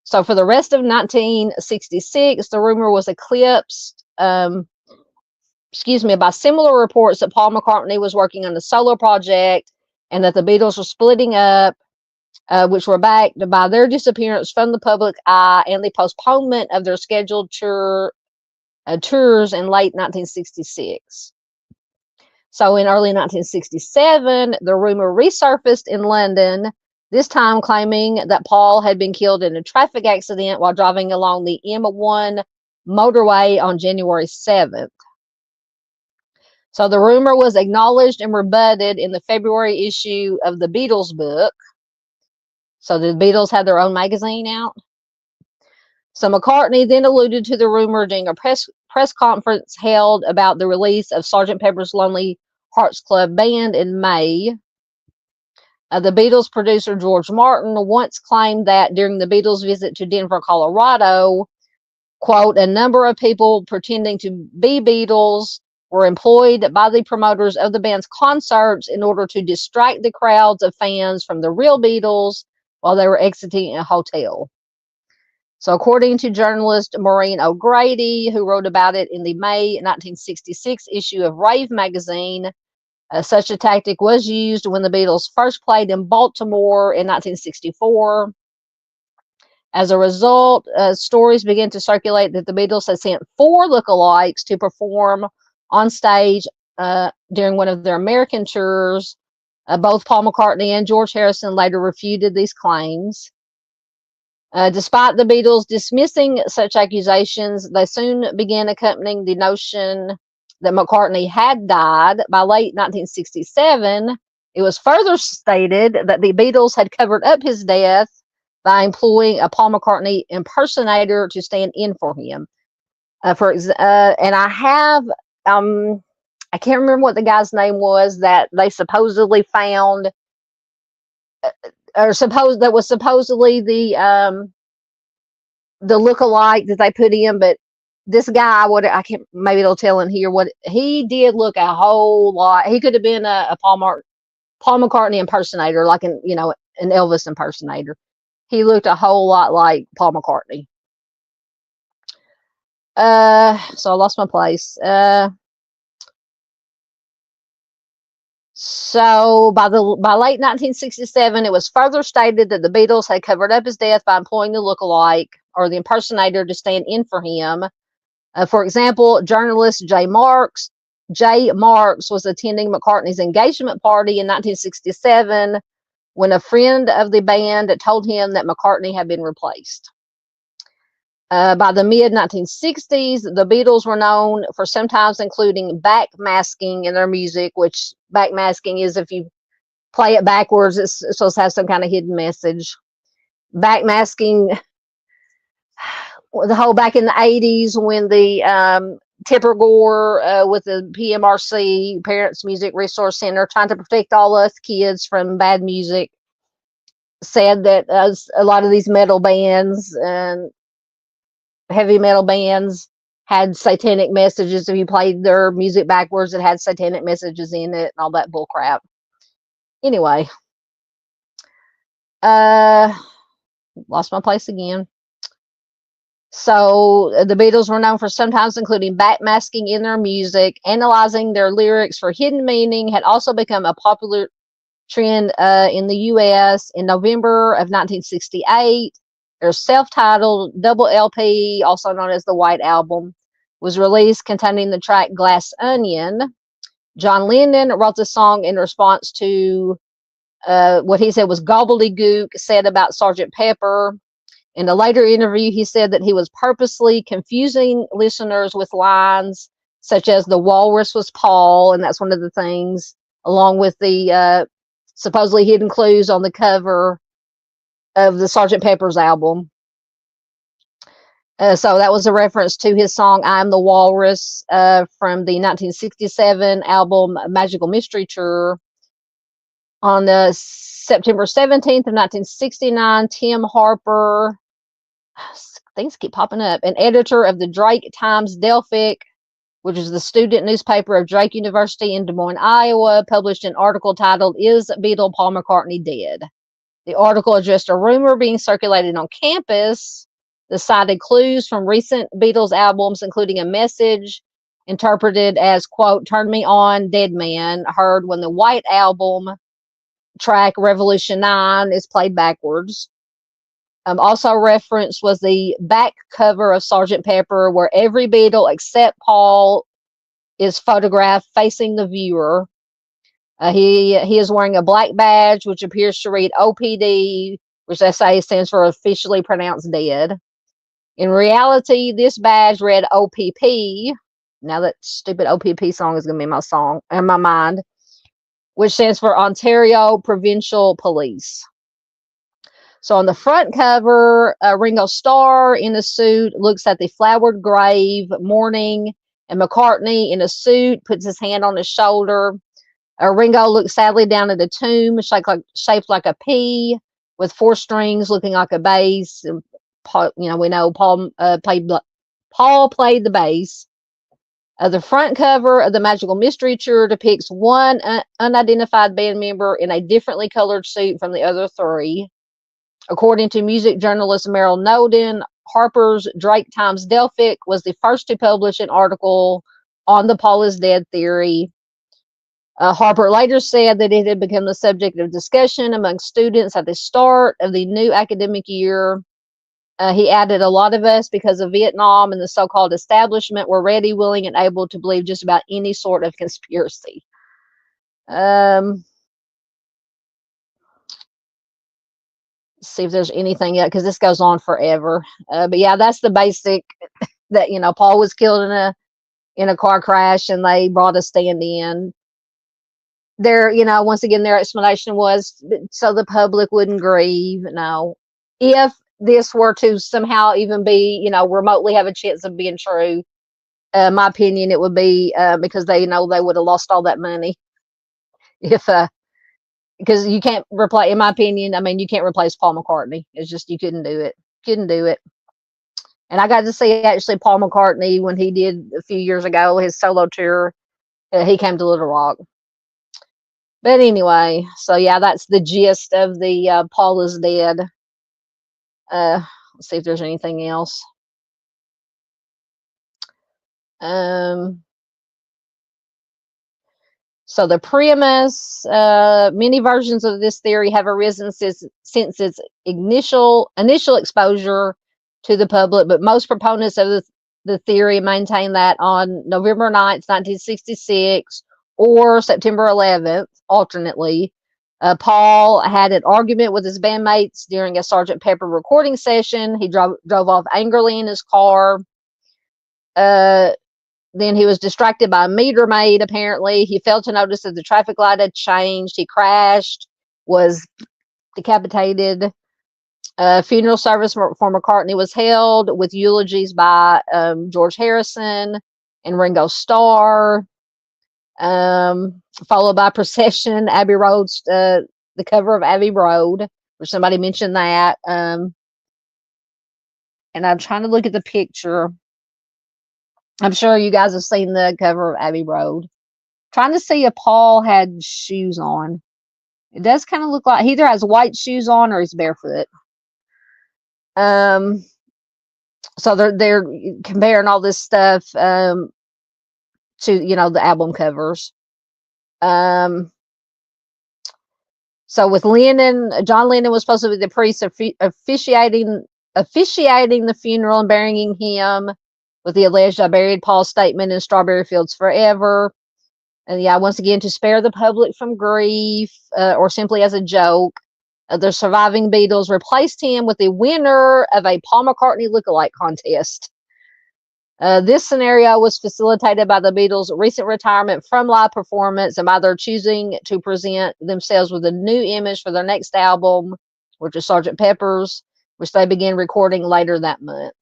So for the rest of 1966, the rumor was eclipsed by similar reports that Paul McCartney was working on a solo project and that the Beatles were splitting up, which were backed by their disappearance from the public eye and the postponement of their scheduled tours in late 1966. So in early 1967, the rumor resurfaced in London, this time claiming that Paul had been killed in a traffic accident while driving along the M1 motorway on January 7th. So the rumor was acknowledged and rebutted in the February issue of the Beatles book. So the Beatles had their own magazine out. So McCartney then alluded to the rumor during a press conference held about the release of Sgt. Pepper's Lonely Hearts Club Band in May. The Beatles producer George Martin once claimed that during the Beatles' visit to Denver, Colorado, quote, a number of people pretending to be Beatles were employed by the promoters of the band's concerts in order to distract the crowds of fans from the real Beatles while they were exiting a hotel. So according to journalist Maureen O'Grady, who wrote about it in the May 1966 issue of Rave magazine, such a tactic was used when the Beatles first played in Baltimore in 1964. As a result, stories began to circulate that the Beatles had sent 4 lookalikes to perform on stage during one of their American tours. Both Paul McCartney and George Harrison later refuted these claims. Despite the Beatles dismissing such accusations, they soon began accompanying the notion that McCartney had died. By late 1967, it was further stated that the Beatles had covered up his death by employing a Paul McCartney impersonator to stand in for him. And I have, I can't remember what the guy's name was that they supposedly found, that was supposedly the lookalike that they put in, but this guy, I can't, maybe they'll tell in here what he did look a whole lot. He could have been a Paul McCartney impersonator, like an Elvis impersonator. He looked a whole lot like Paul McCartney. So I lost my place. So by late 1967, it was further stated that the Beatles had covered up his death by employing the lookalike or the impersonator to stand in for him. For example, journalist Jay Marks was attending McCartney's engagement party in 1967 when a friend of the band told him that McCartney had been replaced. By the mid-1960s, the Beatles were known for sometimes including backmasking in their music, which backmasking is if you play it backwards, it's supposed to have some kind of hidden message. Backmasking the whole back in the 80s when the Tipper Gore with the PMRC, Parents Music Resource Center, trying to protect all us kids from bad music, said that a lot of these metal bands and heavy metal bands had satanic messages. If you played their music backwards, it had satanic messages in it and all that bull crap. Anyway, lost my place again. So the Beatles were known for sometimes including backmasking in their music. Analyzing their lyrics for hidden meaning had also become a popular trend in the U.S. In November of 1968. Their self-titled double LP, also known as the White Album, was released, containing the track Glass Onion. John Lennon wrote the song in response to what he said was gobbledygook said about Sgt. Pepper. In a later interview, he said that he was purposely confusing listeners with lines such as the walrus was Paul, and that's one of the things, along with the supposedly hidden clues on the cover of the Sgt. Pepper's album. So that was a reference to his song I'm the Walrus from the 1967 album Magical Mystery Tour. On the September 17th of 1969, Tim Harper, things keep popping up, an editor of the Drake Times-Delphic, which is the student newspaper of Drake University in Des Moines, Iowa, published an article titled, Is Beatle Paul McCartney Dead? The article addressed a rumor being circulated on campus that cited clues from recent Beatles albums, including a message interpreted as, quote, turn me on, dead man, heard when the White Album track Revolution 9 is played backwards. Also referenced was the back cover of Sgt. Pepper, where every Beatle except Paul is photographed facing the viewer. He is wearing a black badge, which appears to read OPD, which they say stands for officially pronounced dead. In reality, this badge read OPP. Now that stupid OPP song is going to be my song in my mind, which stands for Ontario Provincial Police. So on the front cover, Ringo Starr in a suit looks at the flowered grave, mourning, and McCartney in a suit puts his hand on his shoulder. Ringo looks sadly down at a tomb shaped like a P with four strings looking like a bass. Paul, we know Paul played the bass. The front cover of the Magical Mystery Tour depicts one unidentified band member in a differently colored suit from the other three. According to music journalist Merrill Noden, Harper's Drake Times-Delphic was the first to publish an article on the Paul is dead theory. Harper later said that it had become the subject of discussion among students at the start of the new academic year. He added, a lot of us, because of Vietnam and the so-called establishment, were ready, willing, and able to believe just about any sort of conspiracy. See if there's anything else, because this goes on forever. But yeah, that's the basic, that, Paul was killed in a car crash and they brought a stand-in. Once again, their explanation was so the public wouldn't grieve. No, if this were to somehow even be, remotely have a chance of being true, my opinion, it would be because they know they would have lost all that money. Because you can't replace, in my opinion, you can't replace Paul McCartney. It's just, you couldn't do it. And I got to see actually Paul McCartney when he did a few years ago, his solo tour. He came to Little Rock. But anyway, so yeah, that's the gist of the Paul is dead. Let's see if there's anything else. So the premise, many versions of this theory have arisen since its initial exposure to the public, but most proponents of the theory maintain that on November 9th, 1966, or September 11th, alternately, Paul had an argument with his bandmates during a Sgt. Pepper recording session. He drove off angrily in his car. Then he was distracted by a meter maid, apparently. He failed to notice that the traffic light had changed. He crashed, was decapitated. A funeral service for McCartney was held with eulogies by George Harrison and Ringo Starr, followed by procession, Abbey Road's, the cover of Abbey Road, where somebody mentioned that. And I'm trying to look at the picture. I'm sure you guys have seen the cover of Abbey Road. Trying to see if Paul had shoes on. It does kind of look like he either has white shoes on or he's barefoot. So they're comparing all this stuff to the album covers. So with Lennon, John Lennon was supposed to be the priest officiating the funeral and burying him, with the alleged "I buried Paul's" statement in Strawberry Fields Forever. And yeah, once again, to spare the public from grief, or simply as a joke, the surviving Beatles replaced him with the winner of a Paul McCartney lookalike contest. This scenario was facilitated by the Beatles' recent retirement from live performance and by their choosing to present themselves with a new image for their next album, which is Sgt. Pepper's, which they began recording later that month.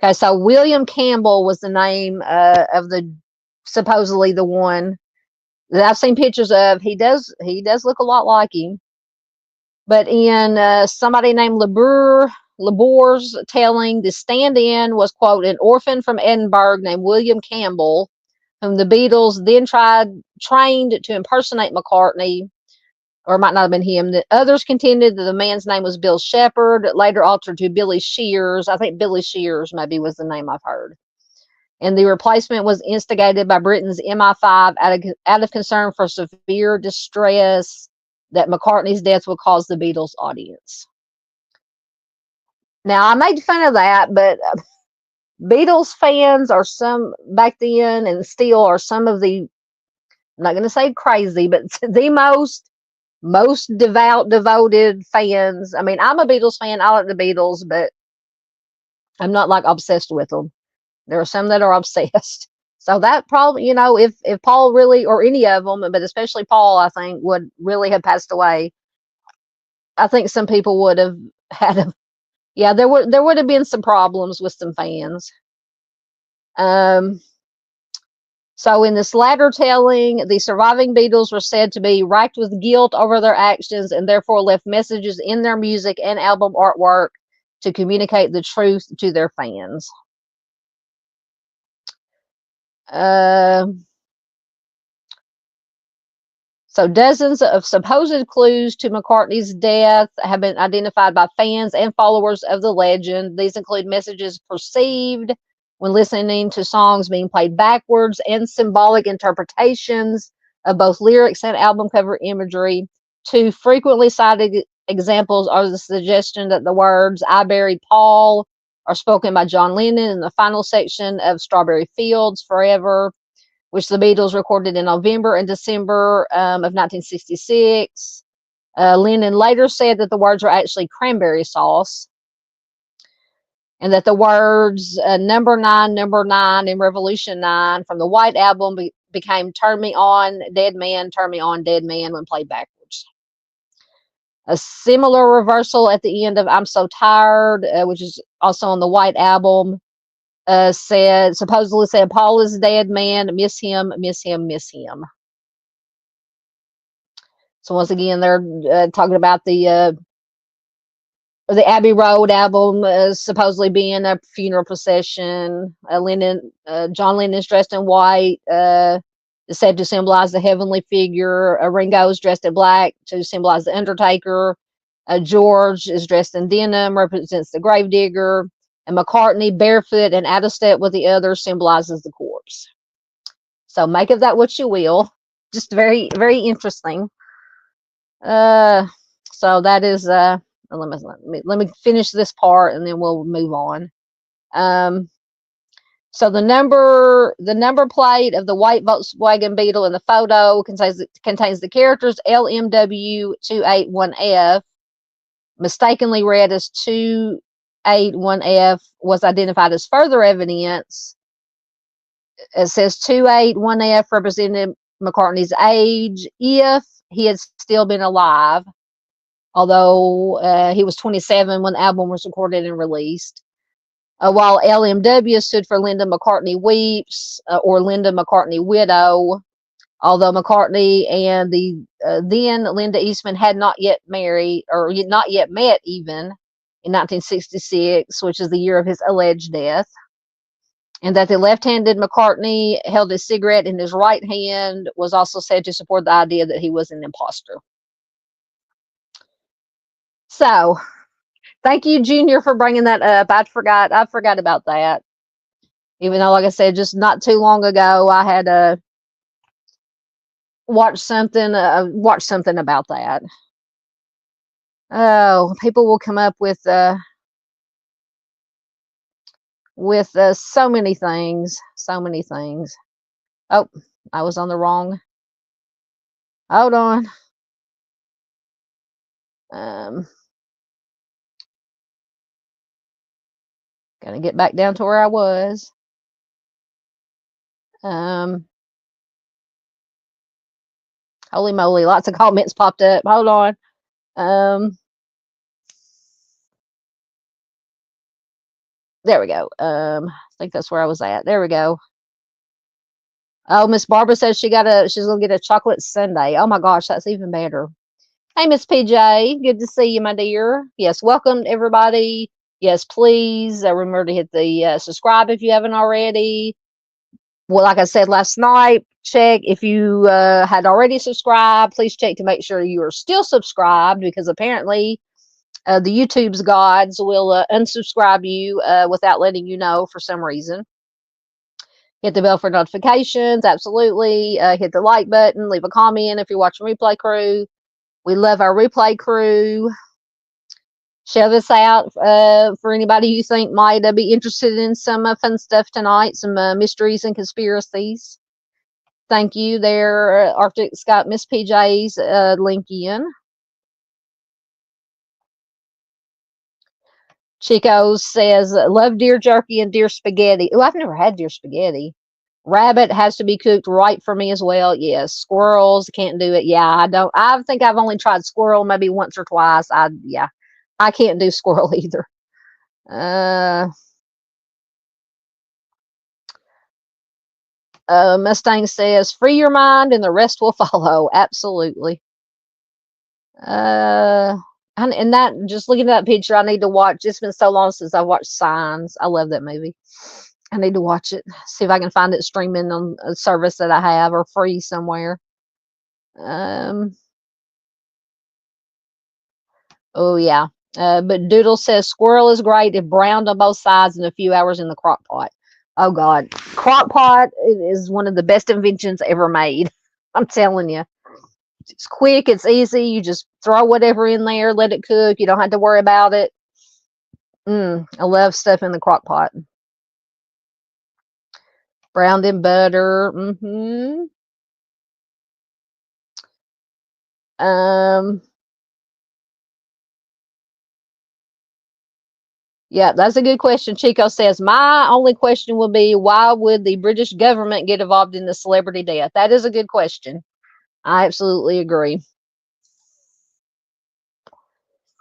Okay, so William Campbell was the name of the supposedly the one that I've seen pictures of. He does look a lot like him. But in somebody named Labour's telling, the stand-in was, quote, an orphan from Edinburgh named William Campbell, whom the Beatles then trained to impersonate McCartney, or it might not have been him. The others contended that the man's name was Bill Shepherd, later altered to Billy Shears. I think Billy Shears maybe was the name I've heard. And the replacement was instigated by Britain's MI5 out of concern for severe distress that McCartney's death would cause the Beatles audience. Now, I made fun of that, but Beatles fans are some, back then and still are some of the, I'm not going to say crazy, but the most devoted fans. I mean, I'm a Beatles fan. I like the Beatles, but I'm not like obsessed with them. There are some that are obsessed. So that probably, if Paul really, or any of them, but especially Paul, I think would really have passed away, I think some people would have had there would have been some problems with some fans. So in this latter telling, the surviving Beatles were said to be racked with guilt over their actions and therefore left messages in their music and album artwork to communicate the truth to their fans. So dozens of supposed clues to McCartney's death have been identified by fans and followers of the legend. These include messages perceived when listening to songs being played backwards and symbolic interpretations of both lyrics and album cover imagery. Two frequently cited examples are the suggestion that the words "I buried Paul" are spoken by John Lennon in the final section of Strawberry Fields Forever, which the Beatles recorded in November and December of 1966. Lennon later said that the words were actually cranberry sauce, and that the words number 9 in Revolution 9 from the White Album became "Turn Me On, Dead Man, Turn Me On, Dead Man" when played backwards. A similar reversal at the end of "I'm So Tired," which is also on the White Album, supposedly said, "Paul is a dead man, miss him, miss him, miss him." So once again, they're talking about the Abbey Road album supposedly being a funeral procession. John Lennon's dressed in white, is said to symbolize the heavenly figure. Ringo's dressed in black to symbolize the Undertaker. George is dressed in denim, represents the gravedigger. And McCartney, barefoot and out of step with the others, symbolizes the corpse. So make of that what you will. Just very, very interesting. So that is let me finish this part and then we'll move on. So the number plate of the white Volkswagen Beetle in the photo contains the characters LMW281F, mistakenly read as 281F, was identified as further evidence. It says 281F McCartney's age if he had still been alive, although he was 27 when the album was recorded and released. While LMW stood for Linda McCartney Weeps, or Linda McCartney Widow, although McCartney and the then Linda Eastman had not yet married, or not yet met even, in 1966, which is the year of his alleged death. And that the left-handed McCartney held a cigarette in his right hand was also said to support the idea that he was an imposter. So, thank you, Junior, for bringing that up. I forgot about that. Even though, like I said, just not too long ago, I had watched something about that. Oh, people will come up with so many things. Oh, I was on the wrong. Hold on. Gonna get back down to where I was. Holy moly, lots of comments popped up. Hold on. There we go. I think that's where I was at. There we go. Oh, Miss Barbara says she's gonna get a chocolate sundae. Oh my gosh, that's even better. Hey, Miss PJ, good to see you, my dear. Yes, welcome everybody. Yes, please remember to hit the subscribe if you haven't already. Well, like I said last night, check if you had already subscribed. Please check to make sure you are still subscribed, because apparently the YouTube's gods will unsubscribe you without letting you know for some reason. Hit the bell for notifications. Absolutely. Hit the like button. Leave a comment if you're watching Replay Crew. We love our Replay Crew. Share this out for anybody you think might be interested in some fun stuff tonight, some mysteries and conspiracies. Thank you there, Arctic Scott, Miss PJ's link in. Chico says, love deer jerky and deer spaghetti. Oh, I've never had deer spaghetti. Rabbit has to be cooked right for me as well. Yes. Squirrels, can't do it. Yeah, I don't. I think I've only tried squirrel maybe once or twice. I can't do squirrel either. Mustang says, free your mind and the rest will follow. Absolutely. And that, just looking at that picture, I need to watch. It's been so long since I watched Signs. I love that movie. I need to watch it. See if I can find it streaming on a service that I have or free somewhere. Oh yeah. But Doodle says squirrel is great if browned on both sides in a few hours in the crock pot. Oh God, crock pot is one of the best inventions ever made. I'm telling you. It's quick, it's easy. You just throw whatever in there, let it cook. You don't have to worry about it. I love stuff in the crock pot. Browned in butter. Yeah, that's a good question. Chico says, my only question would be, why would the British government get involved in the celebrity death? That is a good question. I absolutely agree.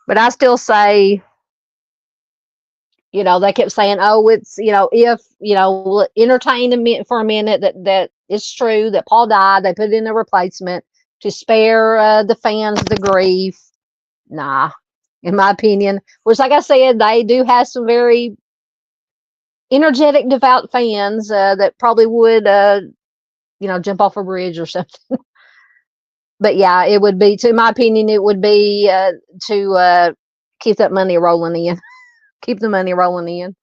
But I still say, they kept saying, oh, it's, if, entertain for a minute that it's true that Paul died, they put in a replacement to spare the fans the grief. Nah, in my opinion, which, like I said, they do have some very energetic, devout fans that probably would, jump off a bridge or something. But yeah, it would be, to my opinion, it would be to keep that money rolling in. Keep the money rolling in.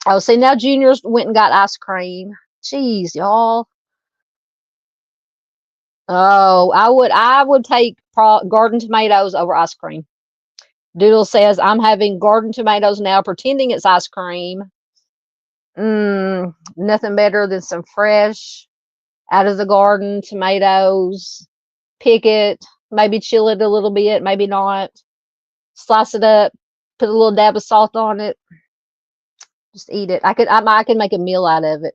Oh, see, now Junior's went and got ice cream. Jeez, y'all. Oh, I would take garden tomatoes over ice cream. Doodle says, I'm having garden tomatoes now, pretending it's ice cream. Nothing better than some fresh, out of the garden tomatoes. Pick it, maybe chill it a little bit, maybe not. Slice it up, put a little dab of salt on it. Just eat it. I could make a meal out of it.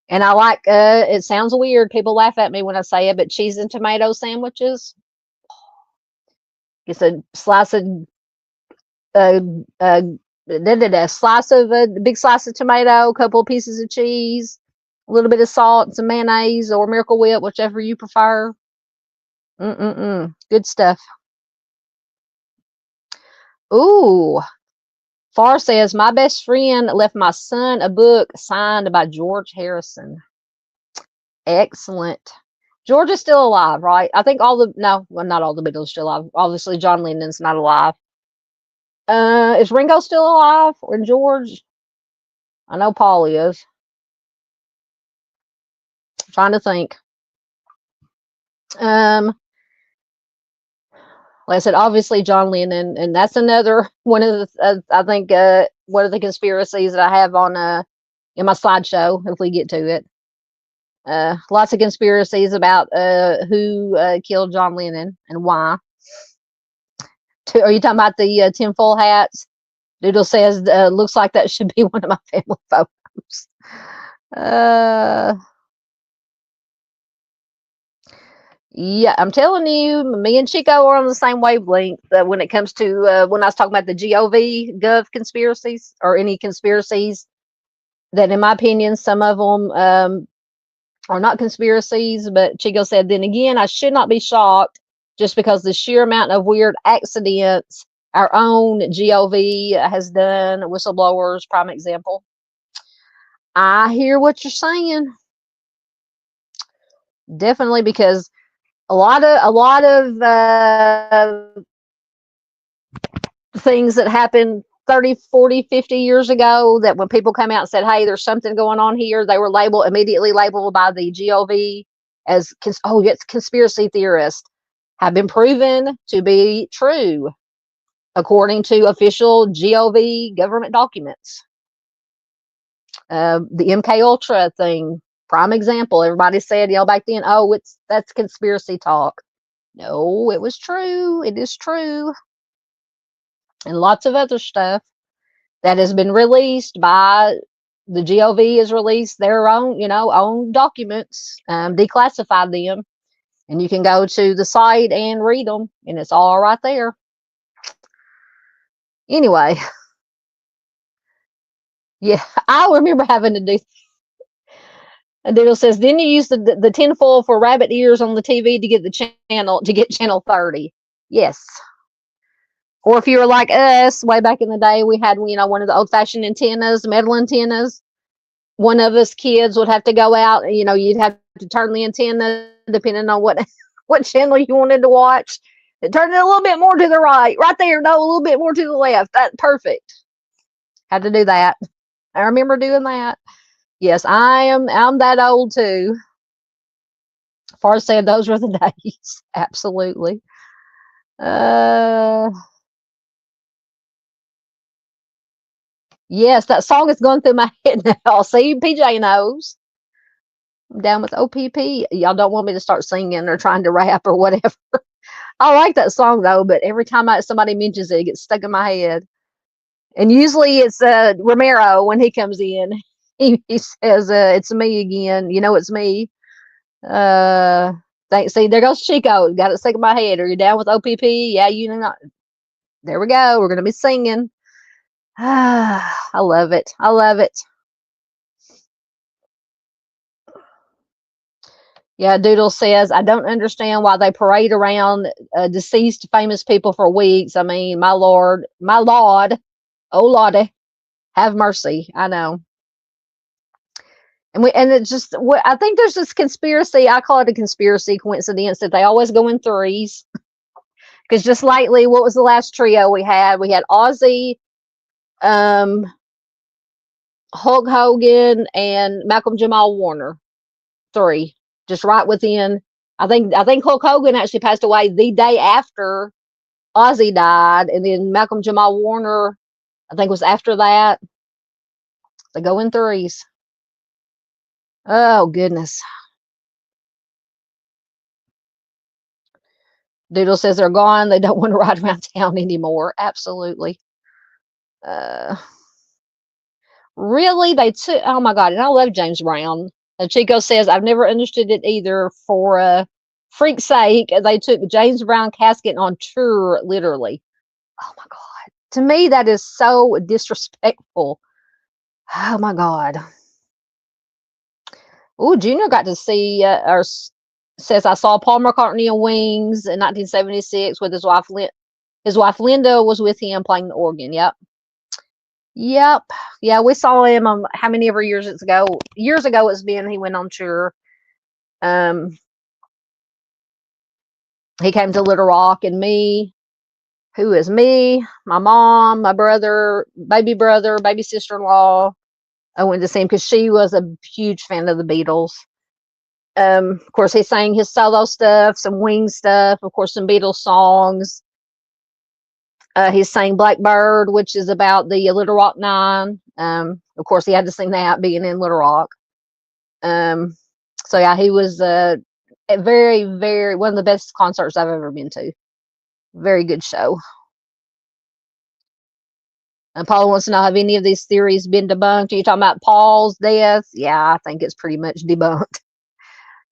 And I like, it sounds weird. People laugh at me when I say it, but cheese and tomato sandwiches. It's a slice of, uh, uh, slice of a big slice of tomato, a couple of pieces of cheese, a little bit of salt, some mayonnaise or Miracle Whip, whichever you prefer. Good stuff. Ooh, Far says, my best friend left my son a book signed by George Harrison. Excellent. George is still alive, right? I think no, well, not all the Beatles are still alive. Obviously, John Lennon's not alive. Is Ringo still alive? Or George? I know Paul is. I'm trying to think. Like I said, obviously John Lennon, and that's another one of the, I think, one of the conspiracies that I have on in my slideshow, if we get to it. Lots of conspiracies about who killed John Lennon and why. Are you talking about the tinfoil hats? Doodle says, looks like that should be one of my family photos. Yeah, I'm telling you, me and Chico are on the same wavelength when it comes to when I was talking about the Gov conspiracies, or any conspiracies that, in my opinion, some of them are not conspiracies. But Chico said, then again, I should not be shocked just because the sheer amount of weird accidents our own Gov has done. Whistleblowers, prime example. I hear what you're saying. Definitely, because a lot of things that happened 30, 40, 50 years ago, that when people come out and said, hey, there's something going on here, they were immediately labeled by the Gov as, oh, it's conspiracy theorists, have been proven to be true, according to official Gov government documents. The MK Ultra thing, prime example. Everybody said, back then, oh, that's conspiracy talk. No, it was true. It is true. And lots of other stuff that has been released by the Gov has released their own, own documents, declassified them, and you can go to the site and read them, and it's all right there. Anyway, yeah, I remember having to do. And Diddle says, then you use the tinfoil for rabbit ears on the TV to get channel 30. Yes. Or if you were like us, way back in the day, we had, one of the old-fashioned antennas, metal antennas. One of us kids would have to go out, you'd have to turn the antenna depending on what channel you wanted to watch. Turn it a little bit more to the right there. No, a little bit more to the left. That's perfect. Had to do that. I remember doing that. Yes, I'm that old too. Far said those were the days. Absolutely. Yes, that song is going through my head now. See, PJ knows. I'm down with OPP. Y'all don't want me to start singing or trying to rap or whatever. I like that song though, but every time somebody mentions it, it gets stuck in my head. And usually it's Romero when he comes in. He says, it's me again. It's me. See, there goes Chico. Got it stuck in my head. Are you down with OPP? Yeah, there we go. We're going to be singing. I love it. I love it. Yeah, Doodle says, I don't understand why they parade around deceased famous people for weeks. I mean, my Lord, oh Lordy, have mercy. I know. And it's just, I think there's this conspiracy, I call it a conspiracy coincidence, that they always go in threes. Because just lately, what was the last trio we had? We had Ozzy, Hulk Hogan, and Malcolm Jamal Warner. 3. Just right within. I think Hulk Hogan actually passed away the day after Ozzy died, and then Malcolm Jamal Warner, I think, was after that. They go in threes. Oh goodness. Doodle says they're gone. They don't want to ride around town anymore. Absolutely. Really, they took. Oh my God! And I love James Brown. Chico says, I've never understood it either. For freak's sake, they took James Brown casket on tour, literally. Oh my God. To me, that is so disrespectful. Oh my God. Oh, Junior got to see, or says, I saw Paul McCartney in Wings in 1976 with his wife. His wife Linda was with him playing the organ. Yep. Yep. Yeah, we saw him how many ever years ago. Years ago it's been, he went on tour. He came to Little Rock, and me, who is me, my mom, my brother, baby sister-in-law. I went to see him because she was a huge fan of the Beatles. Of course, he sang his solo stuff, some Wing stuff, of course, some Beatles songs. He sang Blackbird, which is about the Little Rock Nine. Of course, he had to sing that being in Little Rock. So yeah, he was a very, very, one of the best concerts I've ever been to. Very good show. And Paul wants to know, have any of these theories been debunked? Are you talking about Paul's death? Yeah, I think it's pretty much debunked.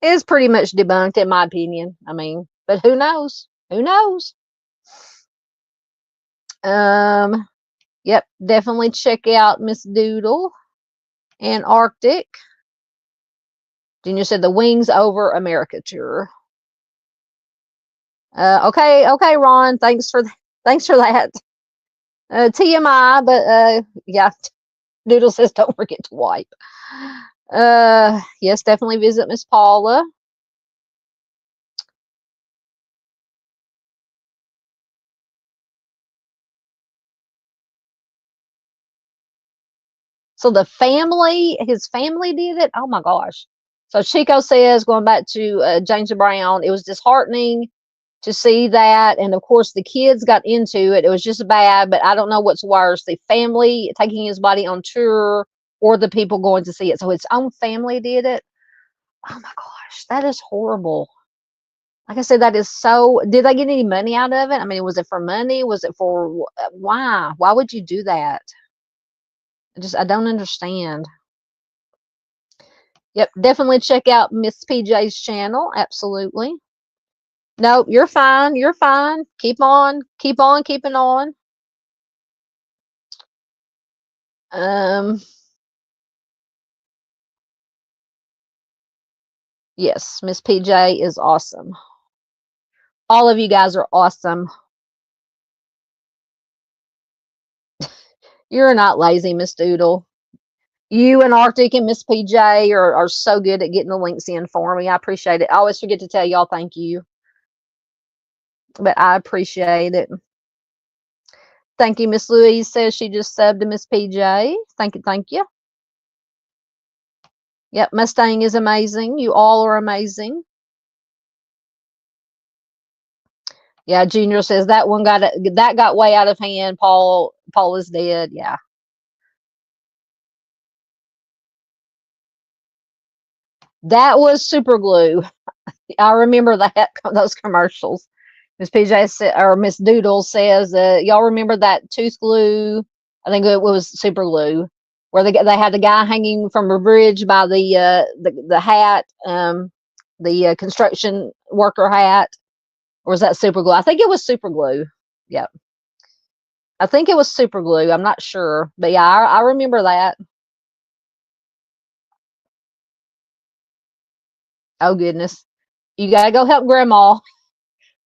It's pretty much debunked, in my opinion. I mean, but who knows? Who knows? Yep, definitely check out Miss Doodle and Arctic. Junior said the Wings Over America tour. Okay, Ron. Thanks for that. TMI, but yeah. Doodle says don't forget to wipe. Yes, definitely visit Miss Paula. So his family did it. Oh my gosh. So Chico says, going back to James Brown, it was disheartening to see that, and of course the kids got into it. It was just bad, but I don't know what's worse, the family taking his body on tour or the people going to see it. So his own family did it. Oh my gosh, that is horrible. Like I said, that is so. Did they get any money out of it? I mean, was it for money? Was it for why? Why would you do that? I don't understand. Yep, definitely check out Miss PJ's channel. Absolutely. Nope, you're fine. You're fine. Keep on keeping on. Yes, Miss PJ is awesome. All of you guys are awesome. You're not lazy, Miss Doodle. You and Arctic and Miss PJ are so good at getting the links in for me. I appreciate it. I always forget to tell y'all thank you, but I appreciate it. Thank you. Miss Louise says she just subbed to Miss PJ. Thank you. Thank you. Yep, Mustang is amazing. You all are amazing. Yeah, Junior says that one got way out of hand. Paul is dead. Yeah. That was super glue. I remember those commercials. Miss PJ said, or Miss Doodle says, y'all remember that tooth glue? I think it was super glue, where they had the guy hanging from a bridge by the hat, the construction worker hat. Or was that super glue? I think it was super glue. Yep. I think it was super glue. I'm not sure, but yeah, I remember that. Oh goodness, you gotta go help Grandma.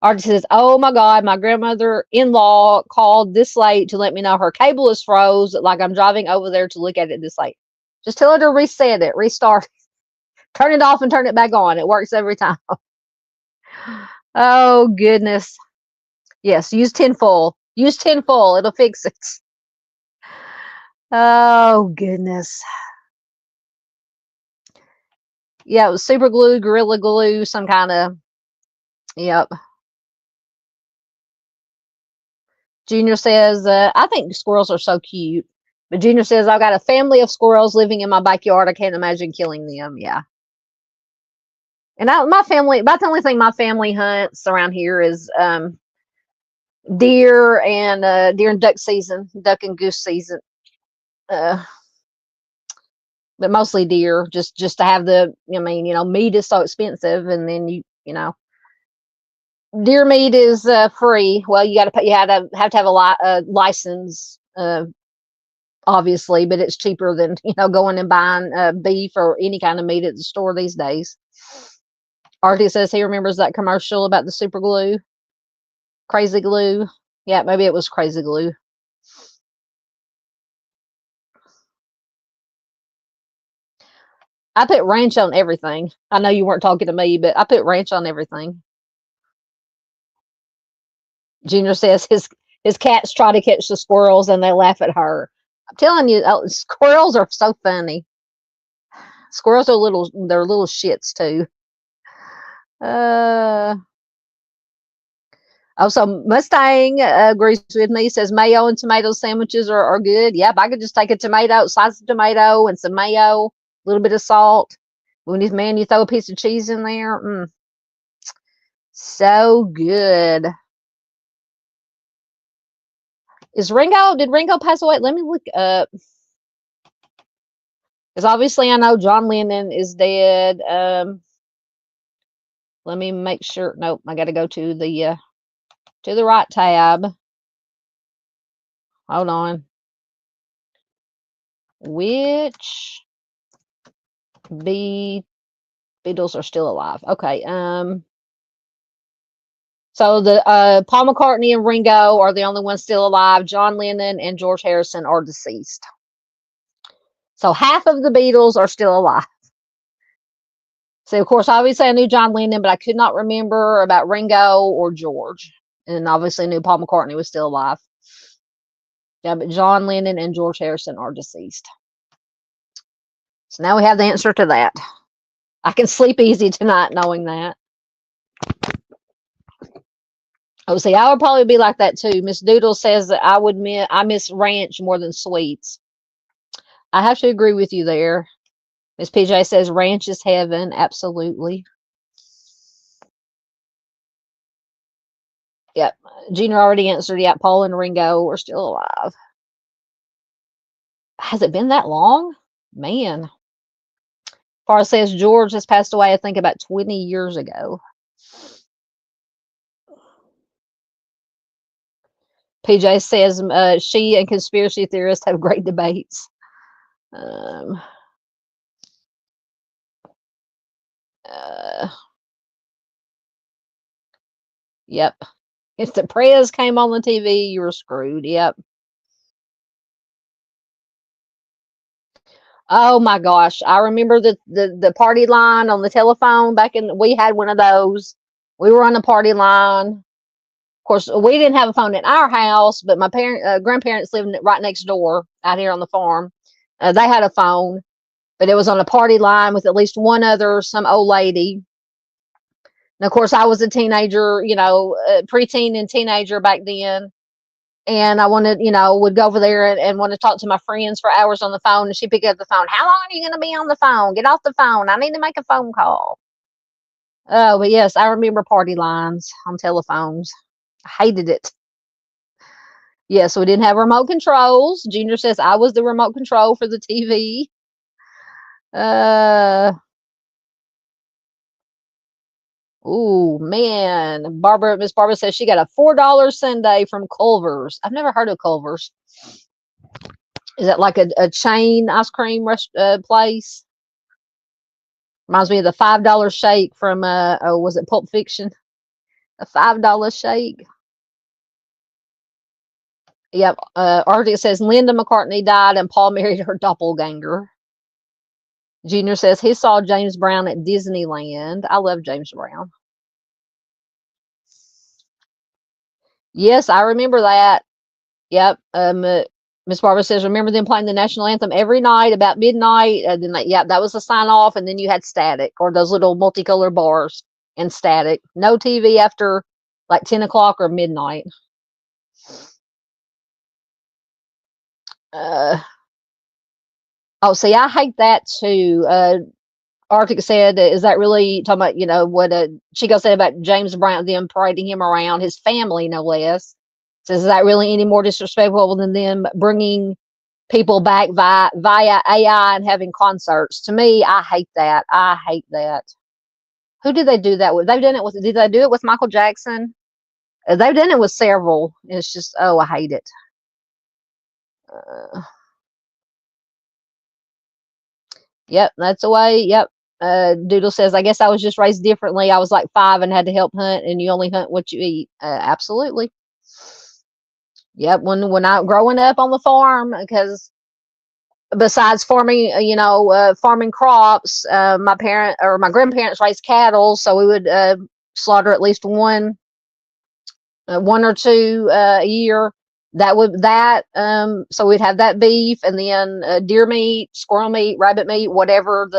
Artie says, "Oh my God, my grandmother-in-law called this late to let me know her cable is froze. Like I'm driving over there to look at it this late. Just tell her to reset it, restart, turn it off, and turn it back on. It works every time." Oh goodness. Yes, use tinfoil. Use tinfoil. It'll fix it. Oh goodness. Yeah, it was super glue, gorilla glue, some kind of. Yep. Junior says, I think squirrels are so cute. But Junior says, I've got a family of squirrels living in my backyard. I can't imagine killing them. Yeah. And my family, about the only thing my family hunts around here is deer and duck and goose season. Uh, but mostly deer, just to have the, I mean, meat is so expensive, and then deer meat is free. Well, you got to pay, you have to have a license, obviously, but it's cheaper than going and buying beef or any kind of meat at the store these days. Artie says he remembers that commercial about the super glue, crazy glue. Yeah, maybe it was crazy glue. I put ranch on everything. I know you weren't talking to me, but I put ranch on everything. Junior says his cats try to catch the squirrels and they laugh at her. I'm telling you, squirrels are so funny. Squirrels are they're little shits too. Also, Mustang agrees with me. Says mayo and tomato sandwiches are good. Yep, I could just take a tomato, slice of tomato, and some mayo, a little bit of salt. When you throw a piece of cheese in there, so good. Did Ringo pass away? Let me look up. Because obviously I know John Lennon is dead. Let me make sure. Nope, I got to go to the right tab. Hold on. Which Beatles are still alive? Okay. So the Paul McCartney and Ringo are the only ones still alive. John Lennon and George Harrison are deceased. So half of the Beatles are still alive. So, of course, obviously I knew John Lennon, but I could not remember about Ringo or George. And obviously I knew Paul McCartney was still alive. Yeah, but John Lennon and George Harrison are deceased. So now we have the answer to that. I can sleep easy tonight knowing that. Oh, see, I would probably be like that too. Miss Doodle says that I miss ranch more than sweets. I have to agree with you there. Miss PJ says ranch is heaven. Absolutely. Yep. Gina already answered. Yep. Paul and Ringo are still alive. Has it been that long? Man. Far says George has passed away, I think, about 20 years ago. PJ says she and conspiracy theorists have great debates. Yep. If the prayers came on the TV, you were screwed. Yep. Oh my gosh. I remember the party line on the telephone we had one of those. We were on the party line. Of course, we didn't have a phone in our house, but my grandparents lived right next door out here on the farm. They had a phone, but it was on a party line with at least some old lady. And of course, I was a teenager, preteen and teenager back then. And I wanted, would go over there and want to talk to my friends for hours on the phone. And she'd pick up the phone. How long are you going to be on the phone? Get off the phone. I need to make a phone call. Oh, but yes, I remember party lines on telephones. I hated it. Yes, we didn't have remote controls. Junior says I was the remote control for the TV. Oh man, Miss Barbara says she got a $4 sundae from Culver's. I've never heard of Culver's. Is that like a chain ice cream place? Reminds me of the $5 shake from was it Pulp Fiction? A $5 shake. Yep. Arctic says Linda McCartney died and Paul married her doppelganger. Junior says he saw James Brown at Disneyland. I love James Brown. Yes, I remember that. Yep. Miss Barbara says, remember them playing the national anthem every night about midnight? That was the sign off, and then you had static or those little multicolored bars and static. No TV after like 10 o'clock or midnight. See, I hate that too. Arctic said, is that really talking about, what Chico said about James Brown, them parading him around, his family, no less. Says, is that really any more disrespectful than them bringing people back via AI and having concerts. To me, I hate that. I hate that. Who did they do that with? They've done it with. Did they do it with Michael Jackson? They've done it with several. It's just, oh, I hate it. Yep, that's the way. Yep. Doodle says, I guess I was just raised differently. I was like 5 and had to help hunt, and you only hunt what you eat. Absolutely. Yep. When I growing up on the farm, because besides farming, farming crops, my grandparents raised cattle, so we would slaughter at least one or two a year. So we'd have that beef, and then deer meat, squirrel meat, rabbit meat, whatever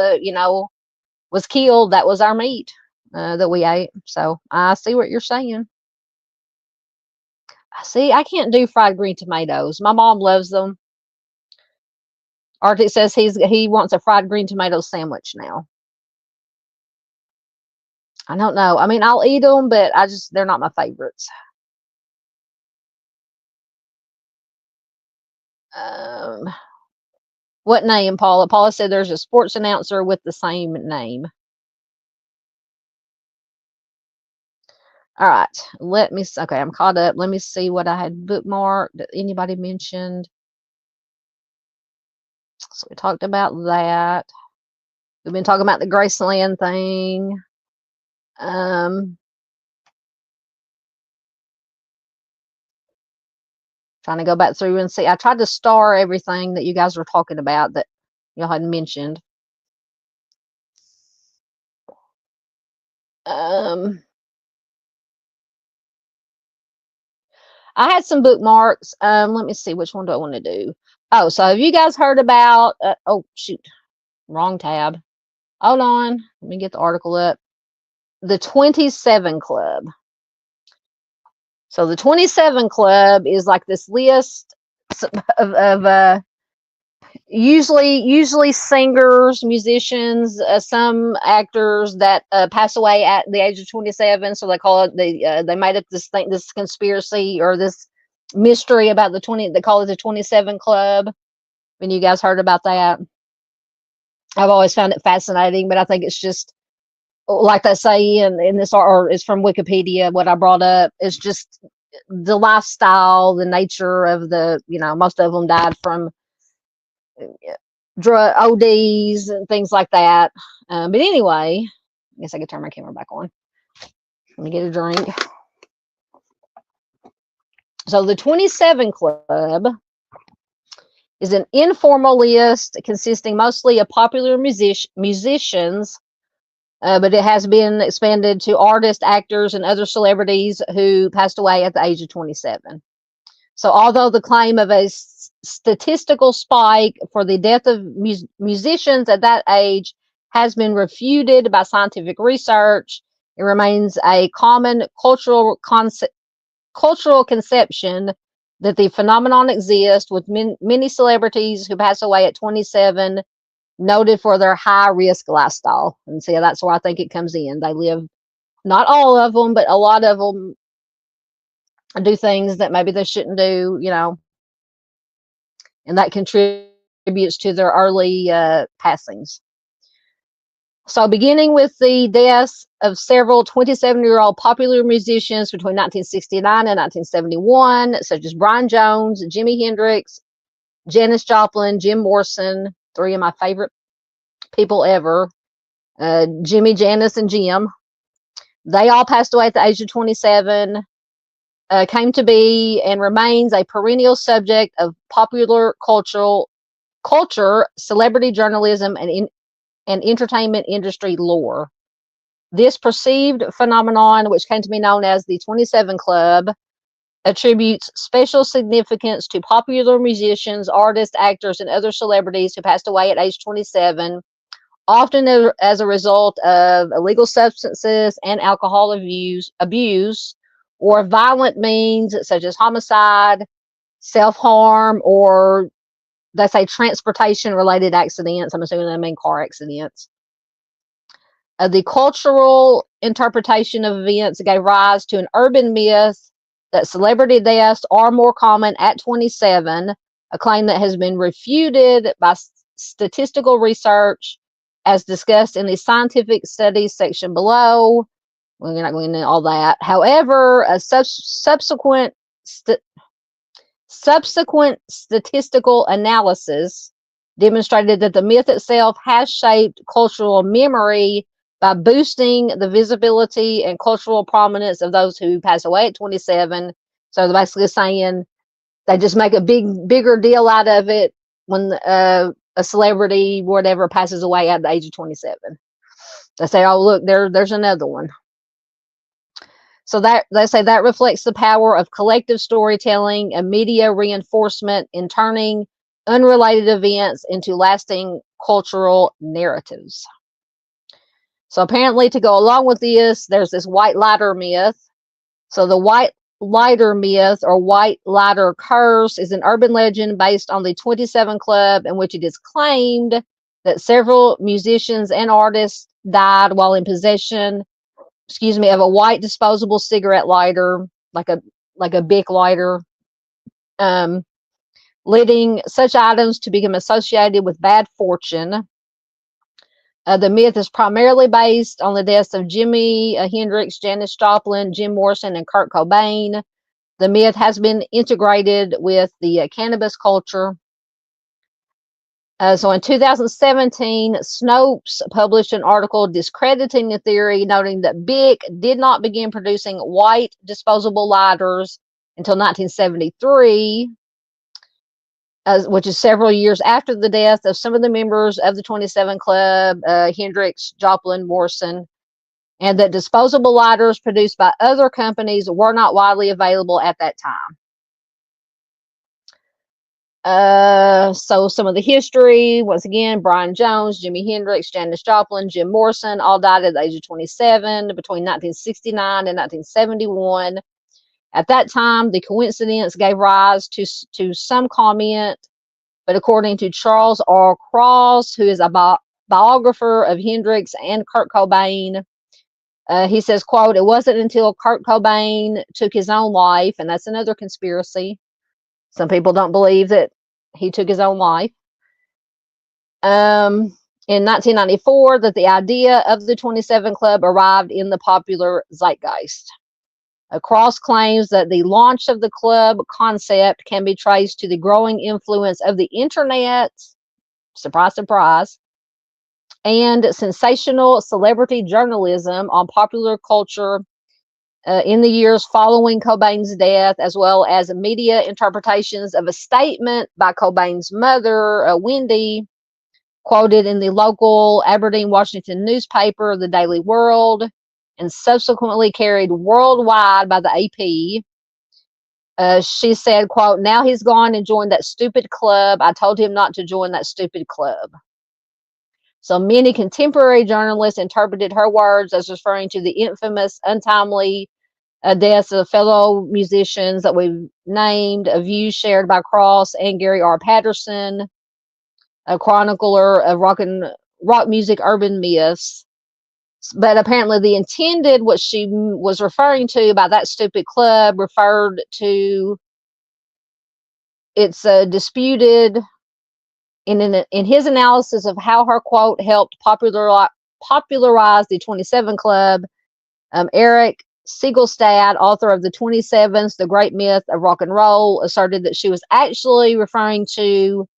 was killed. That was our meat that we ate. So I see what you're saying. See, I can't do fried green tomatoes. My mom loves them. Arctic says he wants a fried green tomato sandwich now. I don't know. I mean, I'll eat them, but they're not my favorites. What name, Paula? Paula said there's a sports announcer with the same name. All right, okay, I'm caught up. Let me see what I had bookmarked that anybody mentioned. So we talked about that. We've been talking about the Graceland thing. Trying to go back through and see. I tried to star everything that you guys were talking about that y'all had mentioned. I had some bookmarks. Let me see, which one do I want to do? Oh, so have you guys heard about? Oh shoot, wrong tab. Hold on, let me get the article up. The 27 Club. So the 27 Club is like this list of usually singers, musicians, some actors that pass away at the age of 27. So they call it they made up this conspiracy or this mystery about the 20. They call it the 27 Club. When you guys heard about that, I've always found it fascinating, but I think it's just like they say in this, or it's from Wikipedia. What I brought up is just the lifestyle, the nature of most of them died from drug ODs and things like that. But anyway, I guess I could turn my camera back on. Let me get a drink. So the 27 Club is an informal list consisting mostly of popular musicians, but it has been expanded to artists, actors, and other celebrities who passed away at the age of 27. So although the claim of a statistical spike for the death of musicians at that age has been refuted by scientific research, it remains a common cultural conception that the phenomenon exists, with many celebrities who pass away at 27 noted for their high-risk lifestyle. And see, that's where I think it comes in. They live, not all of them, but a lot of them do things that maybe they shouldn't do, and that contributes to their early passings. So beginning with the deaths of several 27-year-old popular musicians between 1969 and 1971, such as Brian Jones, Jimi Hendrix, Janis Joplin, Jim Morrison, 3 of my favorite people ever, Jimmy, Janis, and Jim. They all passed away at the age of 27, came to be and remains a perennial subject of popular culture, celebrity journalism, and entertainment industry lore. This perceived phenomenon, which came to be known as the 27 Club, attributes special significance to popular musicians, artists, actors, and other celebrities who passed away at age 27, often as a result of illegal substances and alcohol abuse, or violent means such as homicide, self-harm, or they say transportation-related accidents. I'm assuming they mean car accidents. The cultural interpretation of events gave rise to an urban myth that celebrity deaths are more common at 27 a claim that has been refuted by statistical research as discussed in the scientific studies section below. We're not going into all that. However, a subsequent statistical analysis demonstrated that the myth itself has shaped cultural memory by boosting the visibility and cultural prominence of those who pass away at 27. So they're basically saying they just make a bigger deal out of it when a celebrity, whatever, passes away at the age of 27. They say, oh, look, there's another one. So that they say that reflects the power of collective storytelling and media reinforcement in turning unrelated events into lasting cultural narratives. So apparently, to go along with this, there's this white lighter myth. So the white lighter myth or white lighter curse is an urban legend based on the 27 Club, in which it is claimed that several musicians and artists died while in possession, of a white disposable cigarette lighter, like a Bic lighter, leading such items to become associated with bad fortune. The myth is primarily based on the deaths of Jimi Hendrix, Janis Joplin, Jim Morrison, and Kurt Cobain. The myth has been integrated with the cannabis culture. So in 2017, Snopes published an article discrediting the theory, noting that Bic did not begin producing white disposable lighters until 1973, which is several years after the death of some of the members of the 27 Club, Hendrix, Joplin, Morrison, and that disposable lighters produced by other companies were not widely available at that time. So some of the history, once again, Brian Jones, Jimi Hendrix, Janis Joplin, Jim Morrison, all died at the age of 27 between 1969 and 1971. At that time, the coincidence gave rise to some comment, but according to Charles R. Cross, who is a biographer of Hendrix and Kurt Cobain, he says, quote, "It wasn't until Kurt Cobain took his own life," and that's another conspiracy. Some people don't believe that he took his own life. In 1994, that the idea of the 27 Club arrived in the popular zeitgeist. Cross claims that the launch of the club concept can be traced to the growing influence of the internet, surprise, surprise, and sensational celebrity journalism on popular culture in the years following Cobain's death, as well as media interpretations of a statement by Cobain's mother, Wendy, quoted in the local Aberdeen, Washington newspaper, The Daily World, and subsequently carried worldwide by the AP. She said, quote, "Now he's gone and joined that stupid club. I told him not to join that stupid club." So many contemporary journalists interpreted her words as referring to the infamous, untimely deaths of fellow musicians that we've named, a view shared by Cross and Gary R. Patterson, a chronicler of rock music urban myths. But apparently the intended, what she was referring to by that stupid club, referred to, it's disputed in his analysis of how her quote helped popularize the 27 Club. Eric Siegelstad, author of the 27s, The Great Myth of Rock and Roll, asserted that she was actually referring to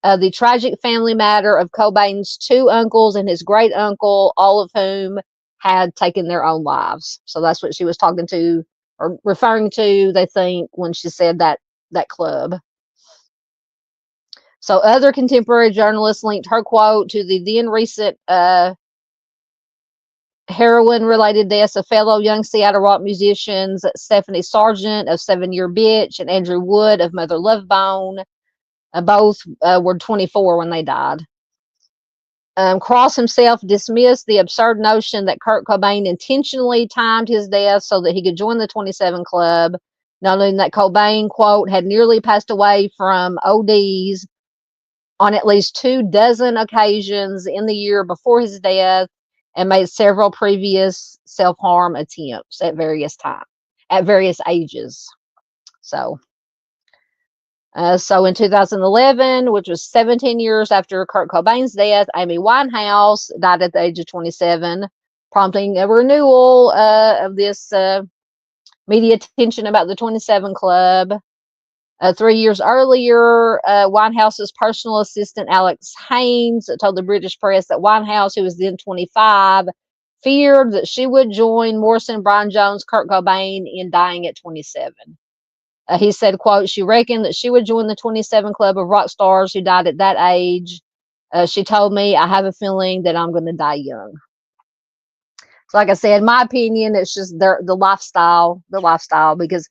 the tragic family matter of Cobain's two uncles and his great uncle, all of whom had taken their own lives. So that's what she was talking to or referring to, they think, when she said that club. So other contemporary journalists linked her quote to the then recent heroin-related deaths of fellow young Seattle rock musicians, Stephanie Sargent of 7 Year Bitch and Andrew Wood of Mother Love Bone. Both were 24 when they died. Cross himself dismissed the absurd notion that Kurt Cobain intentionally timed his death so that he could join the 27 Club, noting that Cobain, quote, had nearly passed away from ODs on at least 24 occasions in the year before his death and made several previous self-harm attempts at various ages. So So in 2011, which was 17 years after Kurt Cobain's death, Amy Winehouse died at the age of 27, prompting a renewal of this media attention about the 27 Club. 3 years earlier, Winehouse's personal assistant, Alex Haynes, told the British press that Winehouse, who was then 25, feared that she would join Morrison, Brian Jones, Kurt Cobain in dying at 27. He said, quote, she reckoned that she would join the 27 Club of rock stars who died at that age. She told me, I have a feeling that I'm going to die young. So like I said, in my opinion, it's just the lifestyle, because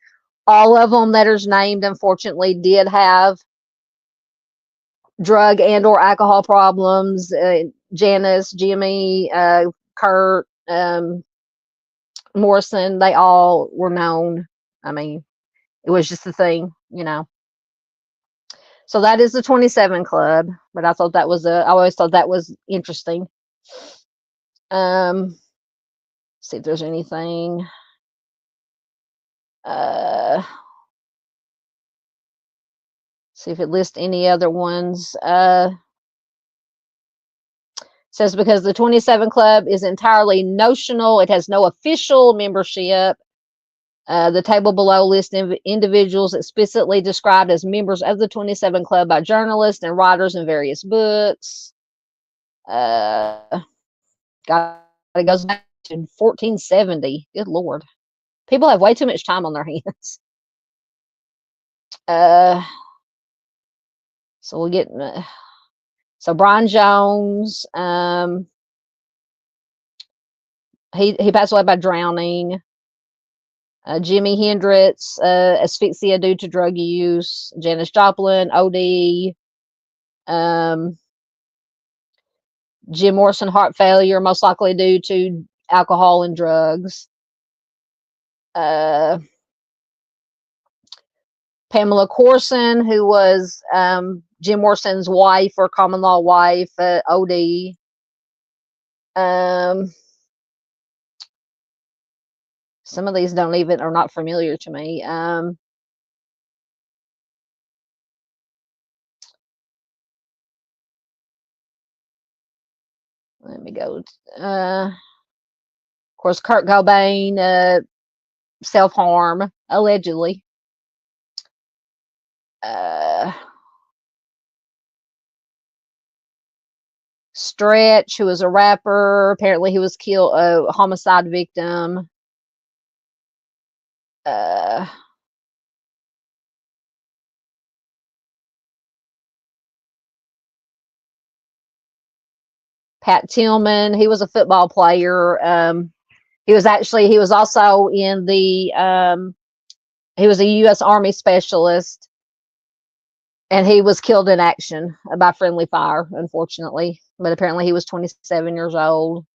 all of them that are named, unfortunately, did have drug and or alcohol problems. Janice, Jimmy, Kurt, Morrison, they all were known. I mean, it was just a thing, you know. So that is the 27 Club, but I always thought that was interesting. See if there's anything. See if it lists any other ones. Says because the 27 Club is entirely notional, it has no official membership. The table below lists individuals explicitly described as members of the 27 Club by journalists and writers in various books. God, it goes back to 1470. Good Lord. People have way too much time on their hands. So we'll get... So Brian Jones, he passed away by drowning. Jimi Hendrix, asphyxia due to drug use. Janis Joplin, OD. Jim Morrison, heart failure, most likely due to alcohol and drugs. Pamela Corson, who was Jim Morrison's wife or common law wife, OD. Some of these are not familiar to me. Let me go. Of course, Kurt Cobain, self-harm, allegedly. Stretch, who was a rapper, apparently he was killed, a homicide victim. Pat Tillman, he was a football player. He was also in the, he was a U.S. Army specialist, and he was killed in action by friendly fire, unfortunately. But apparently he was 27 years old.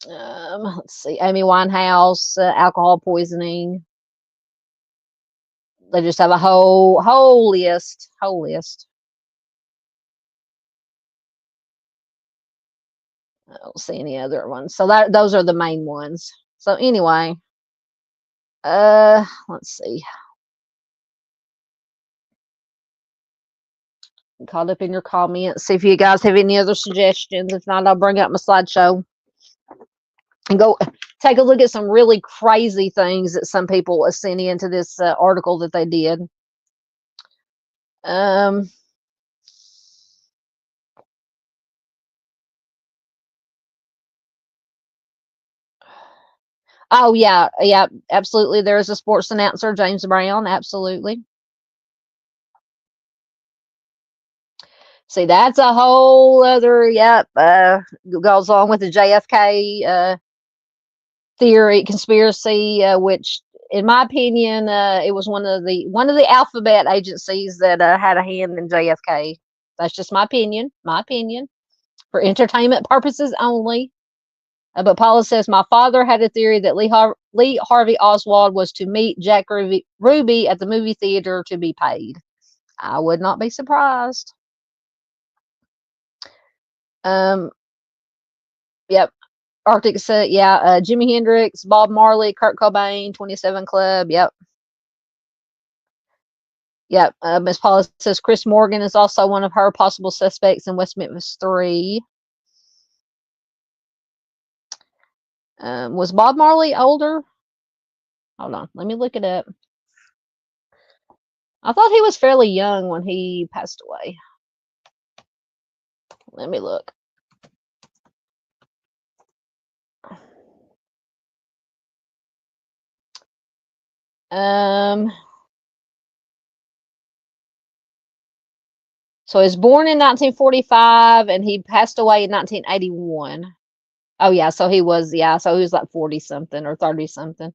Let's see, Amy Winehouse, alcohol poisoning. They just have a whole list. I don't see any other ones. So those are the main ones. So anyway, let's see. Caught up in your comments. See if you guys have any other suggestions. If not, I'll bring up my slideshow and go take a look at some really crazy things that some people are sending into this article that they did. Oh yeah, absolutely. There is a sports announcer, James Brown, absolutely. See, that's a whole other, goes along with the JFK theory, conspiracy, which, in my opinion, it was one of the alphabet agencies that had a hand in JFK. That's just my opinion, for entertainment purposes only. But Paula says, my father had a theory that Lee Harvey Oswald was to meet Jack Ruby at the movie theater to be paid. I would not be surprised. Yep. Arctic said, Jimi Hendrix, Bob Marley, Kurt Cobain, 27 Club. Yep. Yep. Miss Paula says Chris Morgan is also one of her possible suspects in West Memphis 3. Was Bob Marley older? Hold on, let me look it up. I thought he was fairly young when he passed away. Let me look. So he was born in 1945 and he passed away in 1981. Oh yeah, so he was like 40 something or 30 something.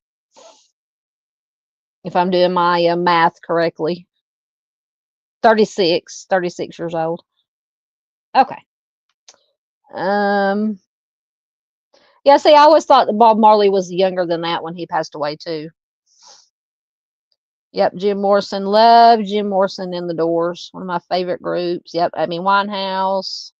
If I'm doing my math correctly. 36 years old. Okay. Yeah, see, I always thought that Bob Marley was younger than that when he passed away too. Yep, Jim Morrison. Love Jim Morrison in the Doors. One of my favorite groups. Yep, Amy Winehouse.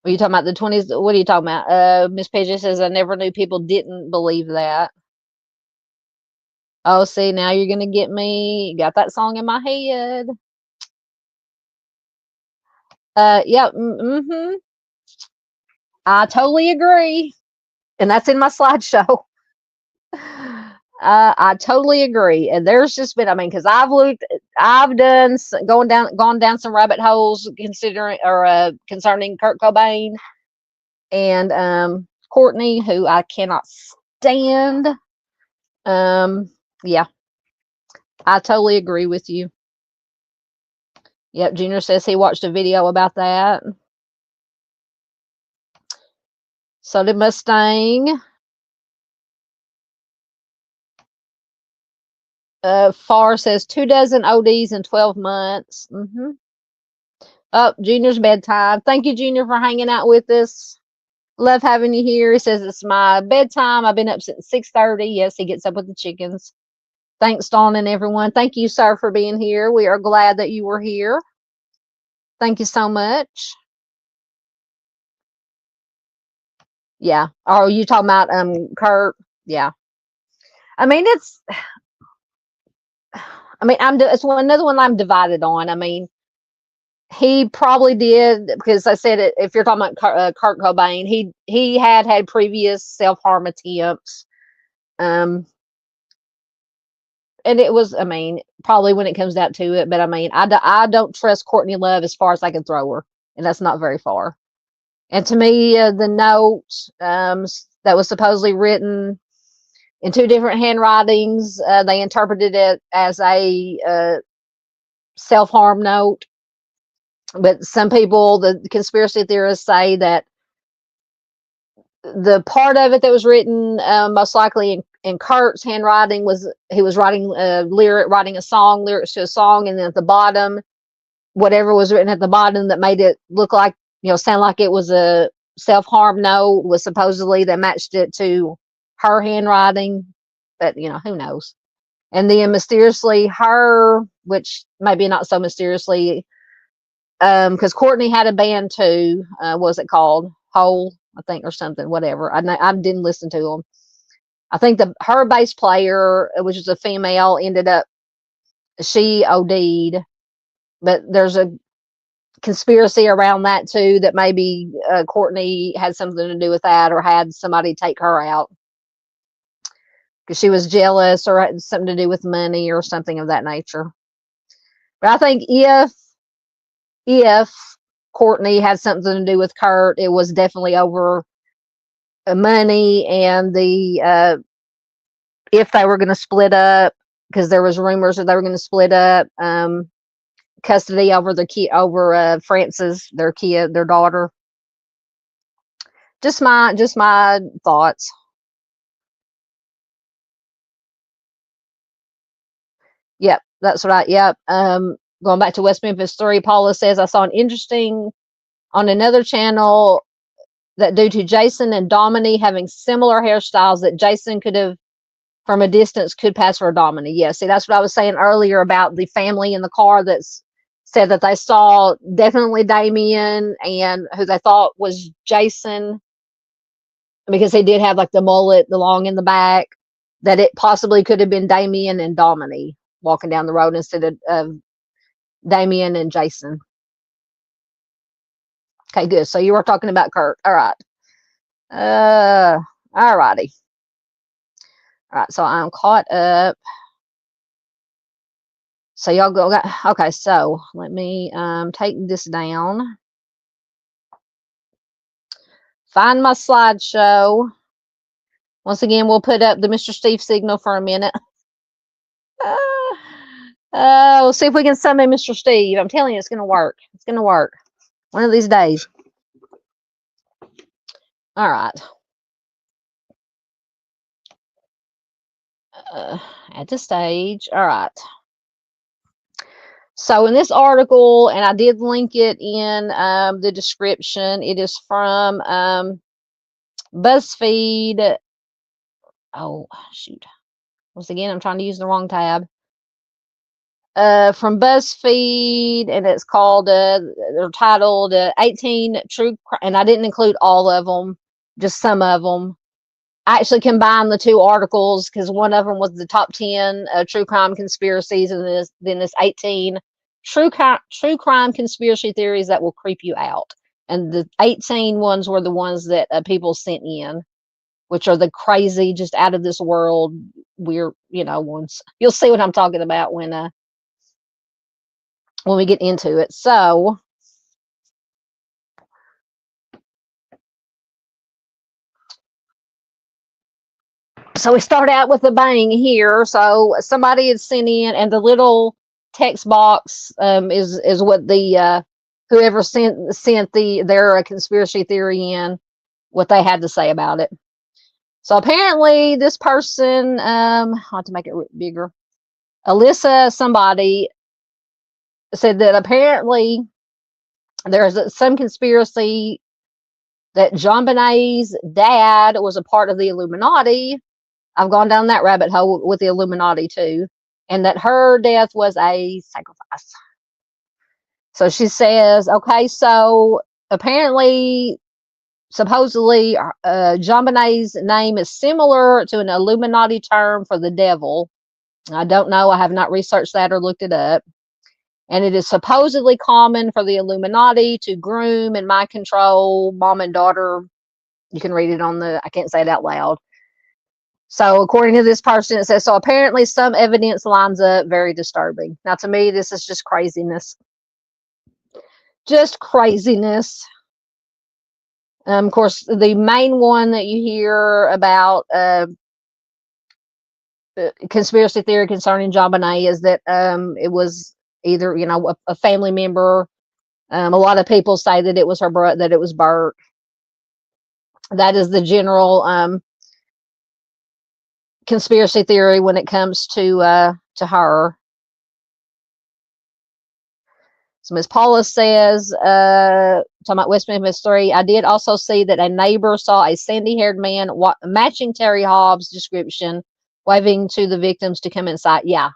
Are you talking about the 20s? What are you talking about? Miss Page says, I never knew people didn't believe that. Oh, see, now you're going to get me. Got that song in my head. Yep. I totally agree. And that's in my slideshow. I totally agree. And there's just been, I mean, because I've gone down some rabbit holes concerning Kurt Cobain and Courtney, who I cannot stand. Yeah, I totally agree with you. Yep, Junior says he watched a video about that. So did Mustang. Far says 24 ODs in 12 months. Oh, Junior's bedtime. Thank you, Junior, for hanging out with us. Love having you here. He says it's my bedtime. I've been up since 6:30. Yes, he gets up with the chickens. Thanks, Dawn and everyone. Thank you, sir, for being here. We are glad that you were here. Thank you so much. Yeah. Oh, you talking about Kurt? Yeah. I mean, it's another one I'm divided on. I mean, he probably did because I said it. If you're talking about Kurt Cobain, he had previous self-harm attempts, and it was, I mean, probably when it comes down to it. But I mean, I don't trust Courtney Love as far as I can throw her, and that's not very far. And to me, the note that was supposedly written in 2 different handwritings, they interpreted it as a self-harm note. But some people, the conspiracy theorists, say that the part of it that was written most likely in Kurt's handwriting was he was writing writing lyrics to a song, and then at the bottom, whatever was written at the bottom that made it look like, sound like it was a self-harm note was supposedly they matched it to her handwriting, but who knows. And then mysteriously her, which maybe not so mysteriously, because Courtney had a band too. What was it called? Hole, I think, or something. Whatever. I didn't listen to them. I think her bass player, which is a female, she OD'd. But there's a conspiracy around that too, that maybe Courtney had something to do with that, or had somebody take her out because she was jealous, or had something to do with money or something of that nature. But I think if Courtney had something to do with Kurt, it was definitely over money, and if they were going to split up, because there was rumors that they were going to split up custody over Frances, their daughter. Just my thoughts. Yep, that's right. Yep. Going back to West Memphis 3, Paula says, I saw an interesting on another channel that due to Jason and Domini having similar hairstyles, that Jason could have, from a distance, could pass for a Domini. Yeah, see, that's what I was saying earlier about the family in the car that's said that they saw definitely Damien, and who they thought was Jason, because he did have like the mullet, the long in the back. that it possibly could have been Damien and Dominique walking down the road instead of Damien and Jason. Okay, good. So you were talking about Kurt. All right. All righty. All right. So I'm caught up. So y'all go. Okay. So let me take this down. Find my slideshow. Once again, we'll put up the Mr. Steve signal for a minute. We'll see if we can summon Mr. Steve. I'm telling you, it's going to work. It's going to work. One of these days. All right. At the stage. All right. So in this article, and I did link it in the description, it is from BuzzFeed. Oh, shoot. Once again, I'm trying to use the wrong tab. From BuzzFeed, and it's called, they're titled 18 True Crime, and I didn't include all of them, just some of them. I actually combined the two articles because one of them was the top 10 true crime conspiracies, and then this 18 true crime conspiracy theories that will creep you out. And the 18 ones were the ones that people sent in, which are the crazy, just out of this world, weird, ones. You'll see what I'm talking about when we get into it. So we start out with a bang here. So somebody had sent in, and the little text box is what the whoever sent their conspiracy theory in, what they had to say about it. So apparently this person, I'll have to make it bigger. Alyssa, somebody said that apparently there's some conspiracy that JonBenét's dad was a part of the Illuminati. I've gone down that rabbit hole with the Illuminati too, and that her death was a sacrifice. So she says, okay, so apparently, supposedly, JonBenét's name is similar to an Illuminati term for the devil. I don't know. I have not researched that or looked it up. And it is supposedly common for the Illuminati to groom and mind control mom and daughter. You can read it on I can't say it out loud. So according to this person, it says, so apparently some evidence lines up. Very disturbing. Now, to me, this is just craziness. Just craziness. Of course, the main one that you hear about conspiracy theory concerning JonBenét is that it was either, a family member. A lot of people say that it was her brother, that it was Bert. That is the general conspiracy theory when it comes to her. So Ms. Paula says, talking about West Memphis 3, I did also see that a neighbor saw a sandy-haired man matching Terry Hobbs' description, waving to the victims to come inside. Yeah,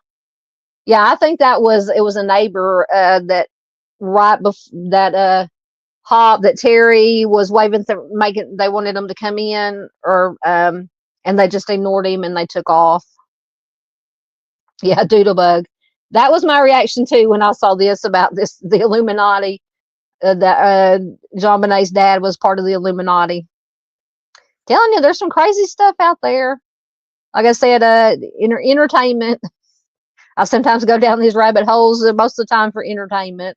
I think it was a neighbor that right before that that Terry was waving, they wanted him to come in, or and they just ignored him and they took off. Yeah, doodlebug. That was my reaction too when I saw this about the Illuminati. That JonBenét's dad was part of the Illuminati. Telling you, there's some crazy stuff out there. Like I said, entertainment. I sometimes go down these rabbit holes most of the time for entertainment.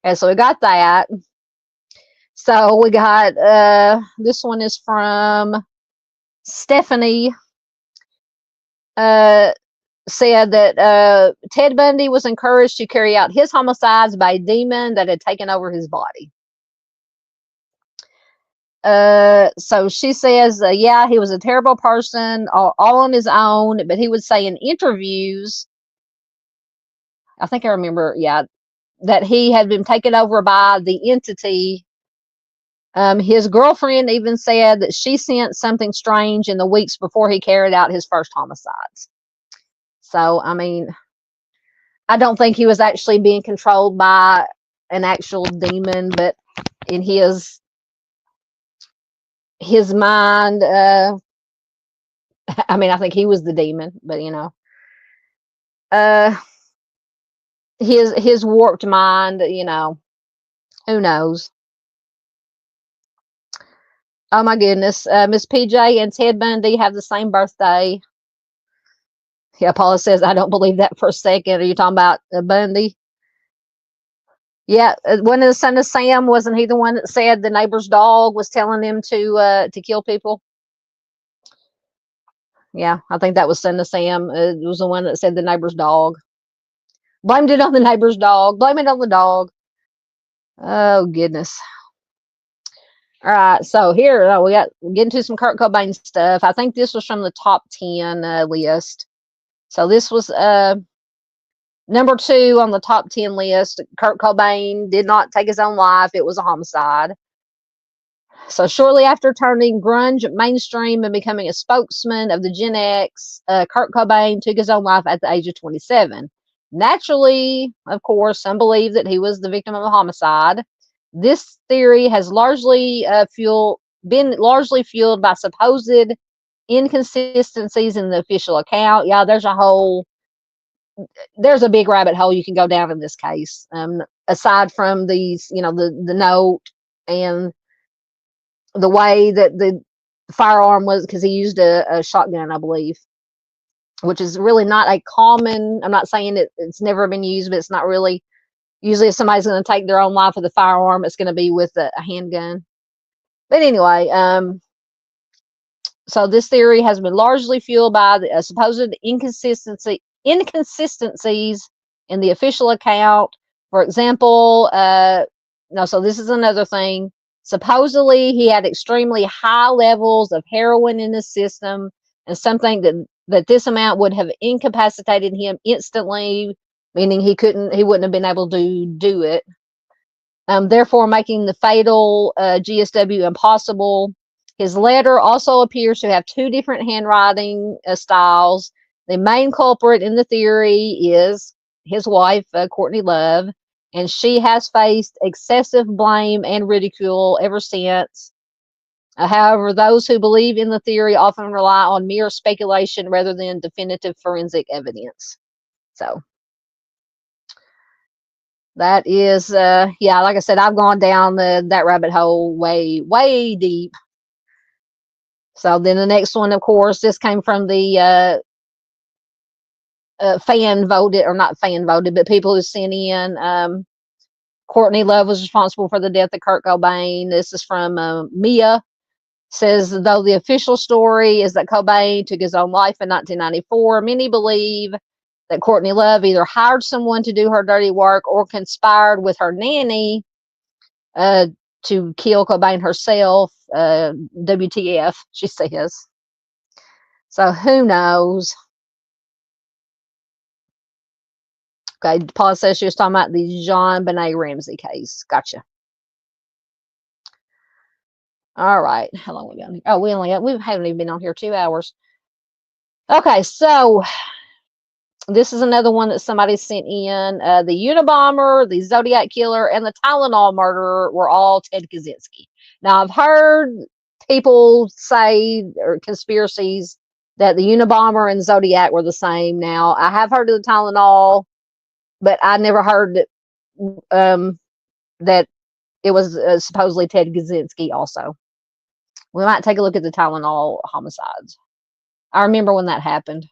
And so we got that. So we got this one is from Stephanie. Said that Ted Bundy was encouraged to carry out his homicides by a demon that had taken over his body. So she says, yeah, he was a terrible person, all on his own, but he would say in interviews, I think I remember, yeah, that he had been taken over by the entity. His girlfriend even said that she sensed something strange in the weeks before he carried out his first homicides. So, I mean, I don't think he was actually being controlled by an actual demon, but in his mind, I mean, I think he was the demon, but uh, his warped mind, who knows? Oh my goodness, Miss PJ and Ted Bundy have the same birthday. Yeah, Paula says I don't believe that for a second. Are you talking about Bundy? Yeah, one of the son of Sam, wasn't he the one that said the neighbor's dog was telling him to kill people? Yeah, I think that was son of Sam. It was the one that said the neighbor's dog. Blamed it on the neighbor's dog. Blame it on the dog. Oh goodness. All right, so here we got getting to some Kurt Cobain stuff. I think this was from the top 10 list. So this was number 2 on the top 10 list. Kurt Cobain did not take his own life. It was a homicide. So shortly after turning grunge mainstream and becoming a spokesman of the Gen X, Kurt Cobain took his own life at the age of 27. Naturally, of course, some believe that he was the victim of a homicide. This theory has been largely fueled by supposed inconsistencies in the official account. Yeah, there's a big rabbit hole you can go down in this case. Aside from these, the note and the way that the firearm was, because he used a shotgun, I believe, which is really not a common. I'm not saying it's never been used, but it's not really. Usually, if somebody's going to take their own life with a firearm, it's going to be with a handgun. But anyway, so this theory has been largely fueled by the supposed inconsistencies in the official account. For example, no, so this is another thing. Supposedly, he had extremely high levels of heroin in his system, and something that this amount would have incapacitated him instantly, meaning he wouldn't have been able to do it. Therefore, making the fatal GSW impossible. His letter also appears to have 2 different handwriting styles. The main culprit in the theory is his wife, Courtney Love, and she has faced excessive blame and ridicule ever since. However, those who believe in the theory often rely on mere speculation rather than definitive forensic evidence. So that is, yeah, like I said, I've gone down that rabbit hole way, way deep. So then the next one, of course, this came from the fan voted, or not fan voted, but people who sent in. Courtney Love was responsible for the death of Kurt Cobain. This is from Mia. Says, though the official story is that Cobain took his own life in 1994, many believe that Courtney Love either hired someone to do her dirty work or conspired with her nanny to kill Cobain herself. WTF, she says. So who knows? Okay, Paula says she was talking about the JonBenet Ramsey case. Gotcha. All right, how long we got here? Oh, we haven't even been on here 2 hours. Okay, so this is another one that somebody sent in. The Unabomber, the Zodiac Killer, and the Tylenol murderer were all Ted Kaczynski. Now, I've heard people say, or conspiracies, that the Unabomber and Zodiac were the same. Now, I have heard of the Tylenol, but I never heard that it was supposedly Ted Kaczynski also. We might take a look at the Tylenol homicides. I remember when that happened.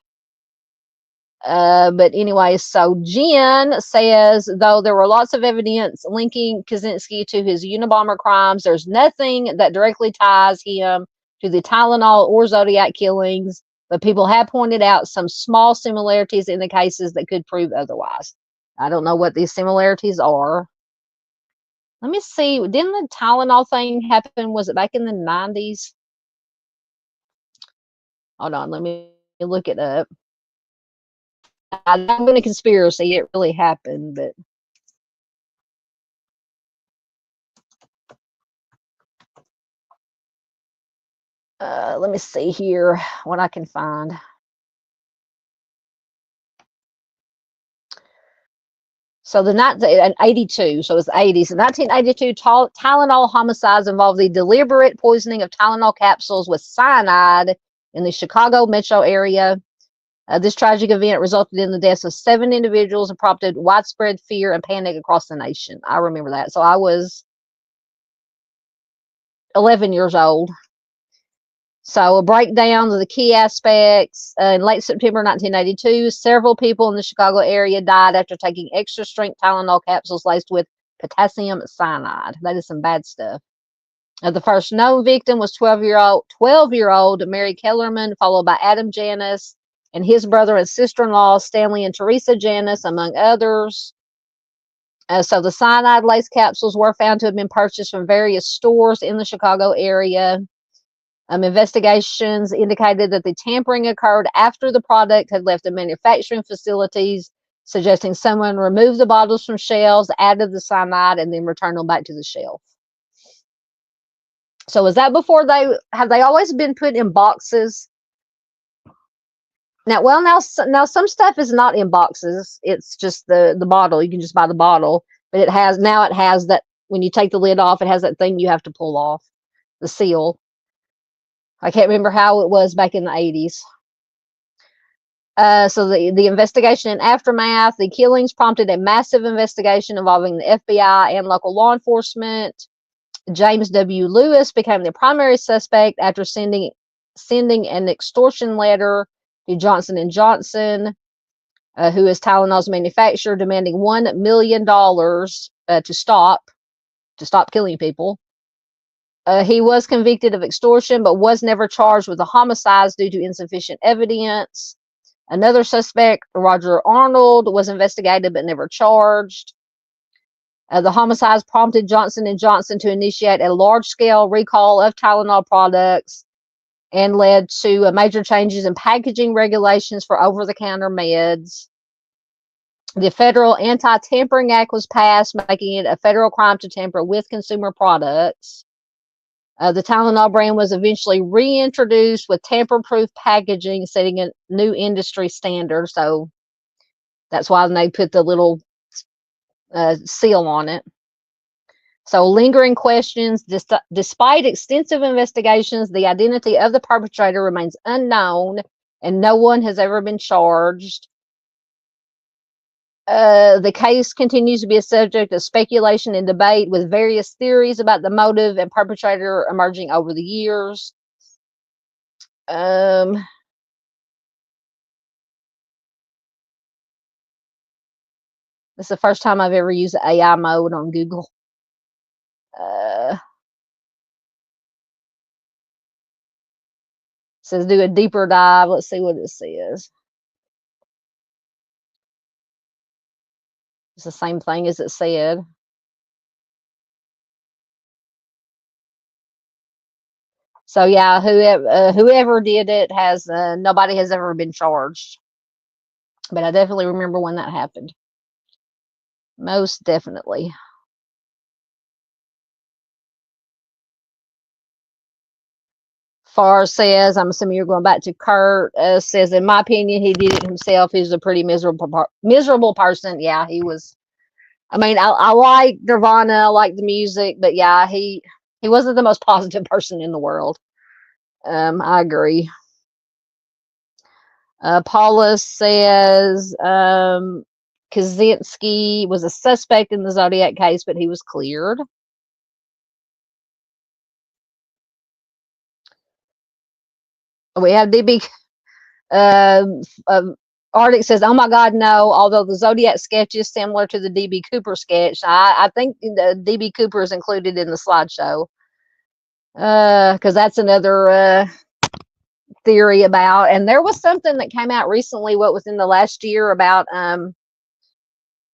But anyway, so Jen says, though there were lots of evidence linking Kaczynski to his Unabomber crimes, there's nothing that directly ties him to the Tylenol or Zodiac killings, but people have pointed out some small similarities in the cases that could prove otherwise. I don't know what these similarities are. Let me see. Didn't the Tylenol thing happen? Was it back in the 90s? Hold on. Let me look it up. I've been a conspiracy. It really happened, but let me see here what I can find. So the 1982, so it's the 80s. The 1982 Tylenol homicides involved the deliberate poisoning of Tylenol capsules with cyanide in the Chicago metro area. This tragic event resulted in the deaths of 7 individuals and prompted widespread fear and panic across the nation. I remember that. So I was 11 years old. So a breakdown of the key aspects. In late September 1982, several people in the Chicago area died after taking extra strength Tylenol capsules laced with potassium cyanide. That is some bad stuff. The first known victim was 12-year-old Mary Kellerman, followed by Adam Janus and his brother and sister-in-law, Stanley and Teresa Janus, among others. So the cyanide-laced capsules were found to have been purchased from various stores in the Chicago area. Investigations indicated that the tampering occurred after the product had left the manufacturing facilities, suggesting someone removed the bottles from shelves, added the cyanide, and then returned them back to the shelf. So was that before have they always been put in boxes? Now some stuff is not in boxes. It's just the bottle. You can just buy the bottle, but it has that when you take the lid off, it has that thing you have to pull off, the seal. I can't remember how it was back in the 80s. So the investigation and aftermath, the killings prompted a massive investigation involving the FBI and local law enforcement. James W. Lewis became the primary suspect after sending an extortion letter to Johnson & Johnson, who is Tylenol's manufacturer, demanding $1 million to stop killing people. He was convicted of extortion, but was never charged with the homicides due to insufficient evidence. Another suspect, Roger Arnold, was investigated but never charged. The homicides prompted Johnson & Johnson to initiate a large-scale recall of Tylenol products and led to major changes in packaging regulations for over-the-counter meds. The Federal Anti-Tampering Act was passed, making it a federal crime to tamper with consumer products. The Tylenol brand was eventually reintroduced with tamper-proof packaging, setting a new industry standard. So that's why they put the little seal on it. So lingering questions. Despite extensive investigations, the identity of the perpetrator remains unknown, and no one has ever been charged. The case continues to be a subject of speculation and debate, with various theories about the motive and perpetrator emerging over the years. This is the first time I've ever used the AI mode on Google. Says do a deeper dive. Let's see what it says. It's the same thing as it said. So yeah, whoever did it has nobody has ever been charged. But I definitely remember when that happened. Most definitely. Farr says, I'm assuming you're going back to Kurt, says, in my opinion, he did it himself. He was a pretty miserable person. Yeah, he was. I mean, I like Nirvana, I like the music, but yeah, he wasn't the most positive person in the world. I agree. Paula says, Kaczynski was a suspect in the Zodiac case, but he was cleared. We have DB. Arctic says, oh my God, no. Although the Zodiac sketch is similar to the DB Cooper sketch, I think the DB Cooper is included in the slideshow. Because that's another theory about, and there was something that came out recently, what was in the last year, about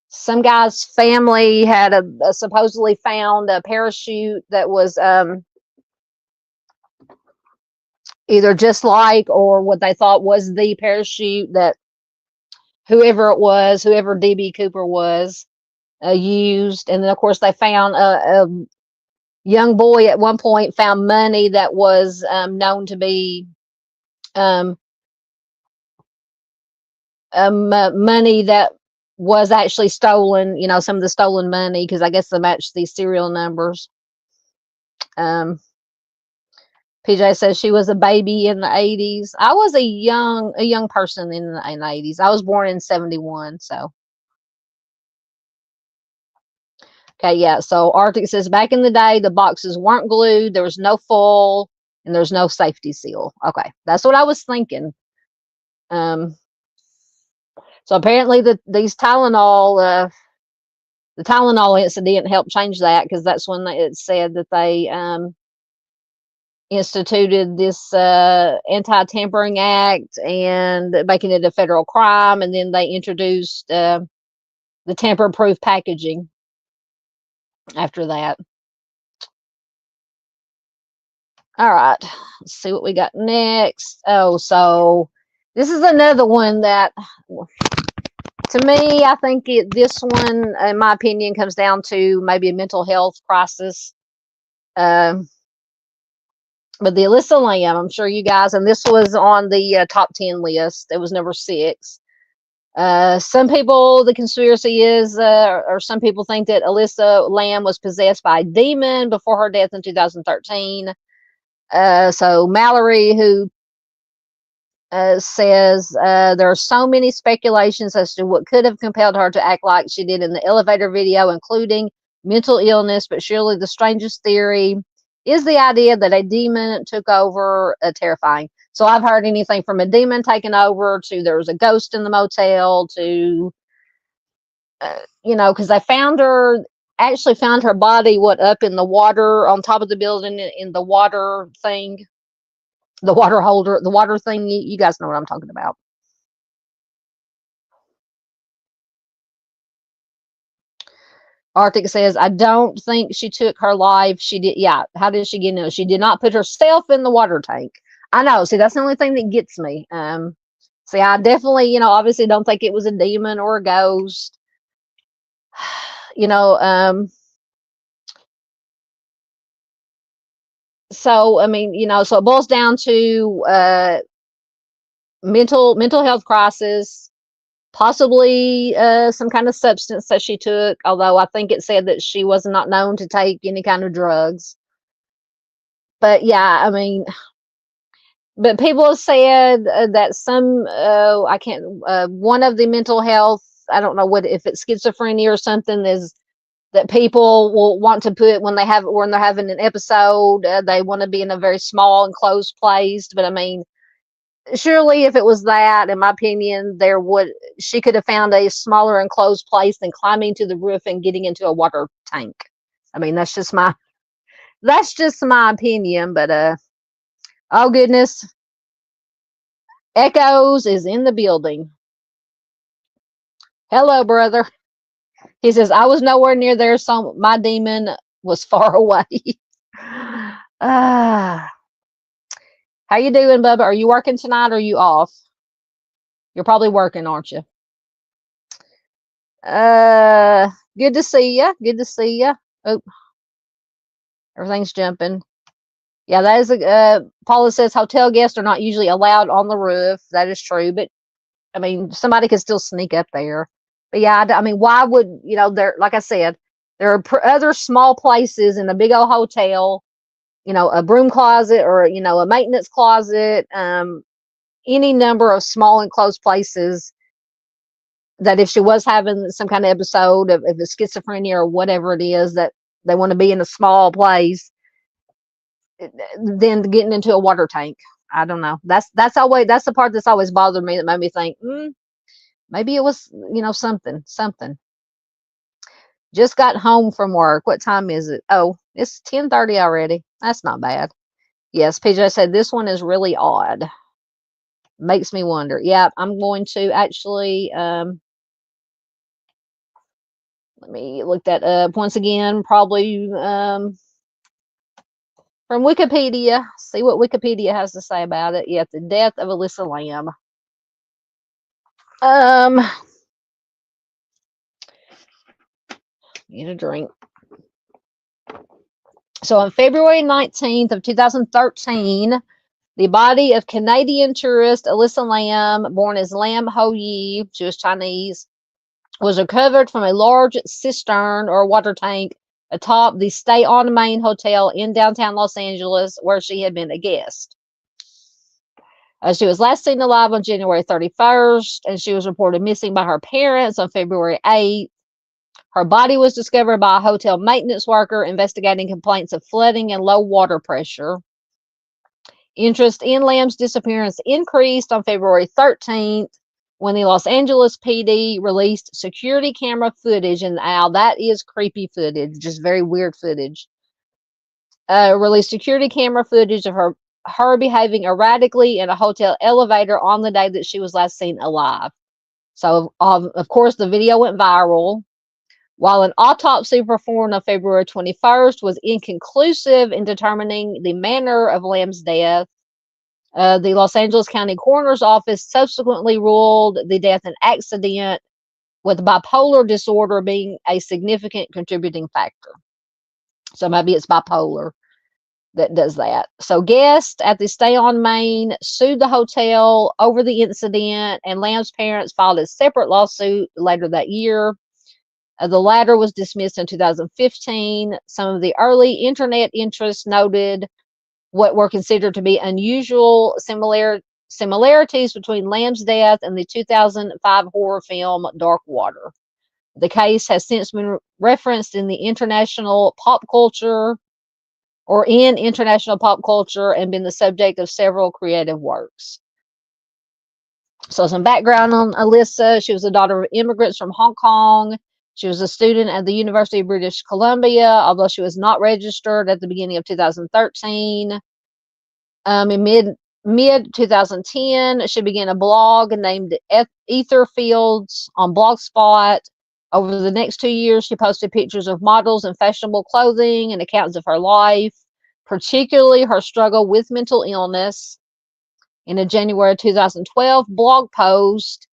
some guy's family had supposedly found a parachute that was either just like or what they thought was the parachute that whoever DB Cooper was, used. And then of course they found a young boy at one point found money that was known to be money that was actually stolen, some of the stolen money, because I guess they matched these serial numbers. PJ says she was a baby in the 80s. I was a young person in the 80s. I was born in 71, so. Okay, yeah. So Arctic says back in the day, the boxes weren't glued. There was no foil and there's no safety seal. Okay, that's what I was thinking. So apparently these Tylenol, the Tylenol incident helped change that, because that's when it said that they instituted this anti-tampering act and making it a federal crime, and then they introduced the tamper-proof packaging after that. All right, let's see what we got next. Oh, so this is another one that, to me, I think this one, in my opinion, comes down to maybe a mental health crisis. But the Alyssa Lamb, I'm sure you guys, and this was on the top 10 list. It was number 6. Some people, the conspiracy is, or some people think that Alyssa Lamb was possessed by a demon before her death in 2013. So Mallory, who says there are so many speculations as to what could have compelled her to act like she did in the elevator video, including mental illness, but surely the strangest theory is the idea that a demon took over. Terrifying. So I've heard anything from a demon taking over to there was a ghost in the motel to, because they actually found her body, up in the water on top of the building, in the water thing, the water holder, the water thing. You guys know what I'm talking about. Arctic says, I don't think she took her life. She did. Yeah. How did she get in? She did not put herself in the water tank. I know. See, that's the only thing that gets me. See, I definitely, obviously don't think it was a demon or a ghost. So, I mean, so it boils down to mental health crisis, possibly some kind of substance that she took, although I think it said that she was not known to take any kind of drugs. But yeah, I mean, but people have said that I can't, one of the mental health, I don't know if it's schizophrenia or something, is that people will want to put when they're having an episode, they want to be in a very small enclosed place. But I mean, surely if it was that, in my opinion, she could have found a smaller enclosed place than climbing to the roof and getting into a water tank. I mean, that's just my opinion. But oh goodness, Echoes is in the building. Hello, brother. He says, I was nowhere near there, so my demon was far away. How you doing, Bubba? Are you working tonight or are you off? You're probably working, aren't you? Good to see you. Good to see you. Oh, everything's jumping. Yeah, that is Paula says hotel guests are not usually allowed on the roof. That is true, but I mean, somebody could still sneak up there. But yeah, I mean, why would, there, like I said, there are other small places in a big old hotel, a broom closet or, a maintenance closet, any number of small enclosed places that if she was having some kind of episode of schizophrenia or whatever it is, that they want to be in a small place, then getting into a water tank. I don't know. That's the part that's always bothered me, that made me think, maybe it was, something. Just got home from work. What time is it? Oh, it's 10:30 already. That's not bad. Yes, PJ said this one is really odd. Makes me wonder. Yeah, I'm going to actually let me look that up once again, probably from Wikipedia. See what Wikipedia has to say about it. Yeah, the death of Alyssa Lamb. Need a drink. So on February 19th of 2013, the body of Canadian tourist Alyssa Lamb, born as Lam Ho Yi, she was Chinese, was recovered from a large cistern or water tank atop the Stay on Main Hotel in downtown Los Angeles, where she had been a guest. She was last seen alive on January 31st, and she was reported missing by her parents on February 8th. Her body was discovered by a hotel maintenance worker investigating complaints of flooding and low water pressure. Interest in Lamb's disappearance increased on February 13th when the Los Angeles PD released security camera footage, and that is creepy footage, just very weird footage. Released security camera footage of her behaving erratically in a hotel elevator on the day that she was last seen alive. So, of course, the video went viral. While an autopsy performed on February 21st was inconclusive in determining the manner of Lamb's death, the Los Angeles County Coroner's Office subsequently ruled the death an accident, with bipolar disorder being a significant contributing factor. So maybe it's bipolar that does that. So guests at the Stay on Main sued the hotel over the incident, and Lamb's parents filed a separate lawsuit later that year. The latter was dismissed in 2015. Some of the early internet interests noted what were considered to be unusual similarities between Lamb's death and the 2005 horror film Dark Water. The case has since been referenced in international pop culture and been the subject of several creative works. So some background on Alyssa. She was the daughter of immigrants from Hong Kong. She was a student at the University of British Columbia, although she was not registered at the beginning of 2013. In mid 2010, she began a blog named Ether Fields on Blogspot. Over the next 2 years, she posted pictures of models and fashionable clothing and accounts of her life, particularly her struggle with mental illness. In a January 2012 blog post,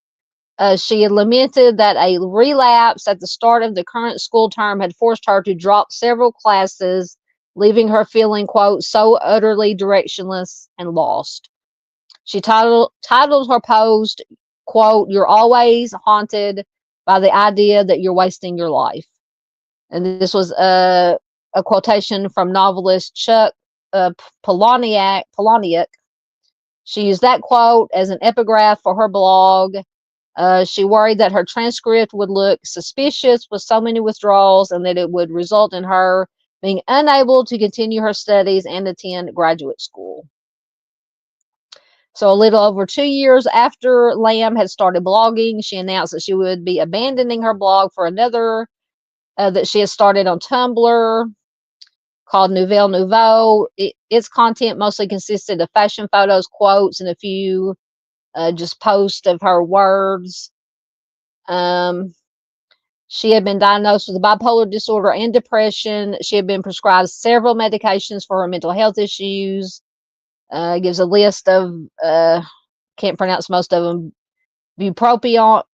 she had lamented that a relapse at the start of the current school term had forced her to drop several classes, leaving her feeling, quote, so utterly directionless and lost. She titled her post, quote, "You're always haunted by the idea that you're wasting your life." And this was a quotation from novelist Chuck Palahniuk. She used that quote as an epigraph for her blog. She worried that her transcript would look suspicious with so many withdrawals and that it would result in her being unable to continue her studies and attend graduate school. So a little over 2 years after Lamb had started blogging, she announced that she would be abandoning her blog for another that she had started on Tumblr called Nouvelle Nouveau. Its content mostly consisted of fashion photos, quotes, and a few just posts of her words. She had been diagnosed with bipolar disorder and depression. She had been prescribed several medications for her mental health issues. Gives a list of, can't pronounce most of them, bupropion,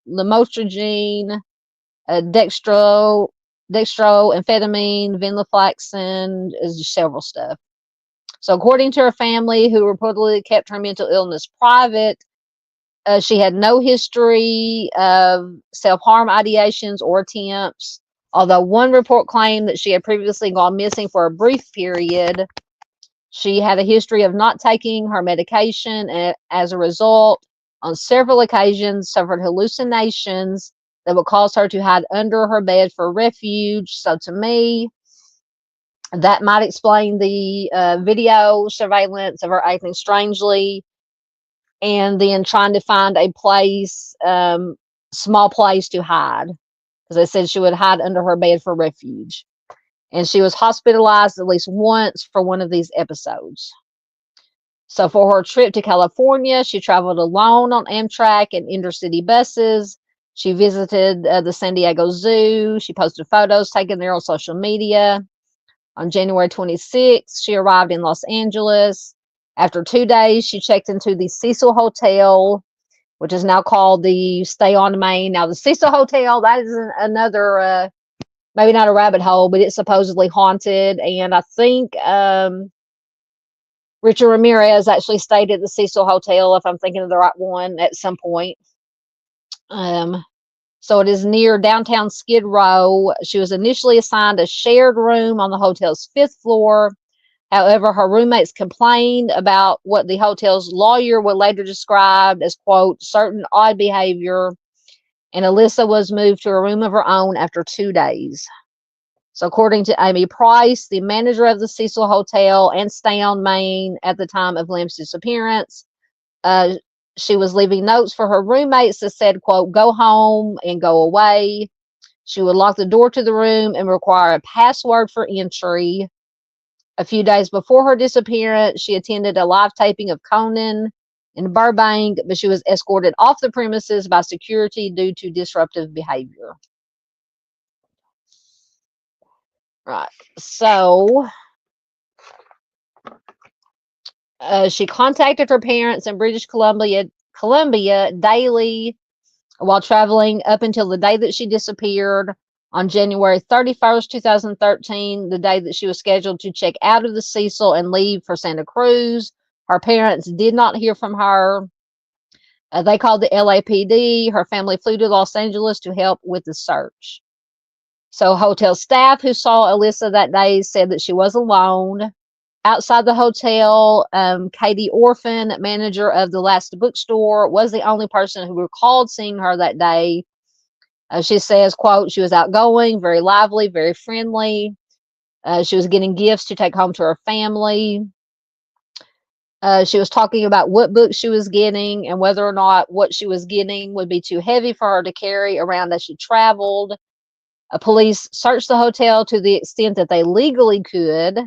lamotrigine, dextroamphetamine, venlafaxine, several stuff. So according to her family, who reportedly kept her mental illness private, she had no history of self-harm ideations or attempts, although one report claimed that she had previously gone missing for a brief period. She had a history of not taking her medication, and as a result, on several occasions, suffered hallucinations that would cause her to hide under her bed for refuge. So to me, that might explain the video surveillance of her acting strangely, and then trying to find a place, small place to hide, because they said she would hide under her bed for refuge. And she was hospitalized at least once for one of these episodes. So for her trip to California, she traveled alone on Amtrak and intercity buses. She visited the San Diego Zoo. She posted photos taken there on social media. On January 26th, she arrived in Los Angeles. After 2 days, she checked into the Cecil Hotel, which is now called the Stay on Main. Now, the Cecil Hotel, that is another, maybe not a rabbit hole, but it's supposedly haunted. And I think Richard Ramirez actually stayed at the Cecil Hotel, if I'm thinking of the right one, at some point. So it is near downtown Skid Row. She was initially assigned a shared room on the hotel's 5th floor. However, her roommates complained about what the hotel's lawyer would later describe as, quote, certain odd behavior, and Alyssa was moved to a room of her own after 2 days. So according to Amy Price, the manager of the Cecil Hotel and stay on Main at the time of Lam's disappearance, she was leaving notes for her roommates that said, quote, go home and go away. She would lock the door to the room and require a password for entry. A few days before her disappearance, she attended a live taping of Conan in Burbank, but she was escorted off the premises by security due to disruptive behavior. Right. So she contacted her parents in British Columbia daily while traveling up until the day that she disappeared on January 31st, 2013, the day that she was scheduled to check out of the Cecil and leave for Santa Cruz. Her parents did not hear from her. They called the LAPD. Her family flew to Los Angeles to help with the search. So hotel staff who saw Alyssa that day said that she was alone. Outside the hotel, Katie Orphan, manager of the Last Bookstore, was the only person who recalled seeing her that day. She says, quote, she was outgoing, very lively, very friendly. She was getting gifts to take home to her family. She was talking about what books she was getting and whether or not what she was getting would be too heavy for her to carry around as she traveled. Police searched the hotel to the extent that they legally could.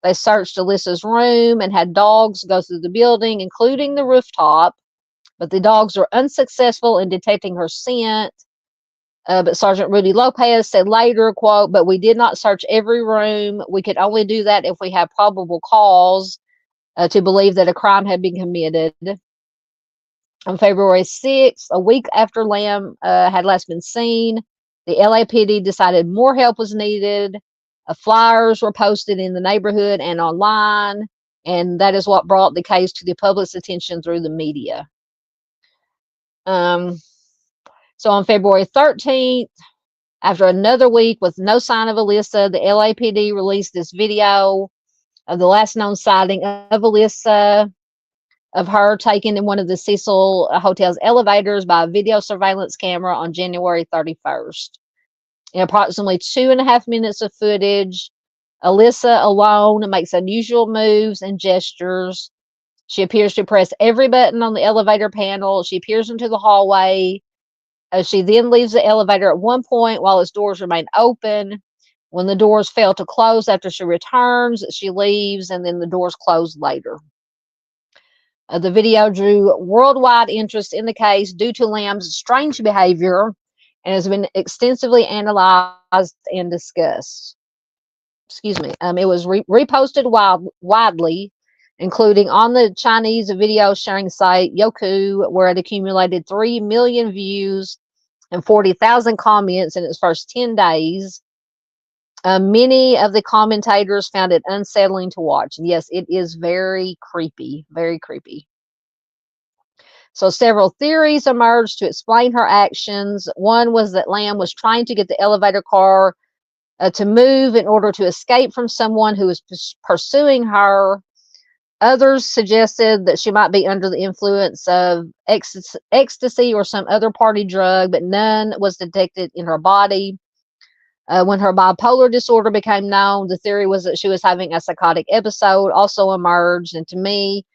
They searched Alyssa's room and had dogs go through the building, including the rooftop, but the dogs were unsuccessful in detecting her scent. But Sergeant Rudy Lopez said later, quote, but we did not search every room. We could only do that if we have probable cause to believe that a crime had been committed. On February 6th, a week after Lamb had last been seen, the LAPD decided more help was needed. Flyers were posted in the neighborhood and online, and that is what brought the case to the public's attention through the media. So on February 13th, after another week with no sign of Alyssa, the LAPD released this video of the last known sighting of Alyssa, of her taken in one of the Cecil Hotel's elevators by a video surveillance camera on January 31st. In approximately 2.5 minutes of footage, Alyssa alone makes unusual moves and gestures. She appears to press every button on the elevator panel. She appears into the hallway. She then leaves the elevator at one point while its doors remain open. When the doors fail to close after she returns, she leaves, and then the doors close later. The video drew worldwide interest in the case due to Lamb's strange behavior and has been extensively analyzed and discussed. Excuse me. It was reposted widely, including on the Chinese video sharing site Youku, where it accumulated 3 million views and 40,000 comments in its first 10 days. Many of the commentators found it unsettling to watch. And yes, it is very creepy, very creepy. So several theories emerged to explain her actions. One was that Lamb was trying to get the elevator car to move in order to escape from someone who was pursuing her. Others suggested that she might be under the influence of ecstasy or some other party drug, but none was detected in her body. When her bipolar disorder became known, the theory was that she was having a psychotic episode also emerged. And to me,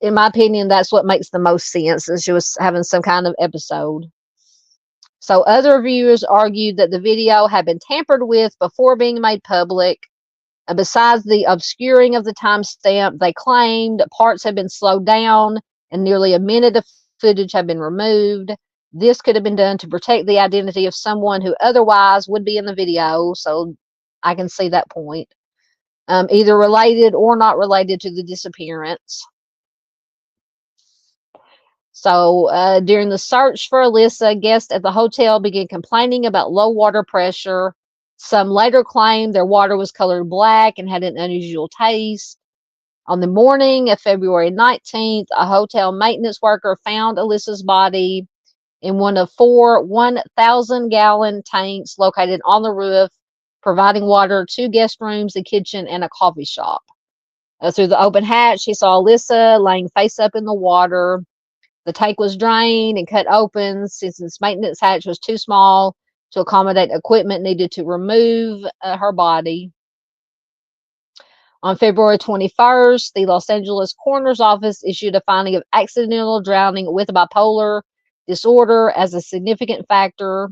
in my opinion, that's what makes the most sense, is she was having some kind of episode. So other viewers argued that the video had been tampered with before being made public. Besides the obscuring of the timestamp, they claimed parts had been slowed down and nearly a minute of footage had been removed. This could have been done to protect the identity of someone who otherwise would be in the video, so I can see that point. Either related or not related to the disappearance. So during the search for Alyssa, guests at the hotel began complaining about low water pressure. Some later claimed their water was colored black and had an unusual taste. On the morning of February 19th, a hotel maintenance worker found Alyssa's body in one of 4 1,000-gallon tanks located on the roof, providing water to guest rooms, a kitchen, and a coffee shop. Through the open hatch, he saw Alyssa laying face up in the water. The tank was drained and cut open since its maintenance hatch was too small to accommodate equipment needed to remove her body. On February 21st, the Los Angeles Coroner's Office issued a finding of accidental drowning with bipolar disorder as a significant factor.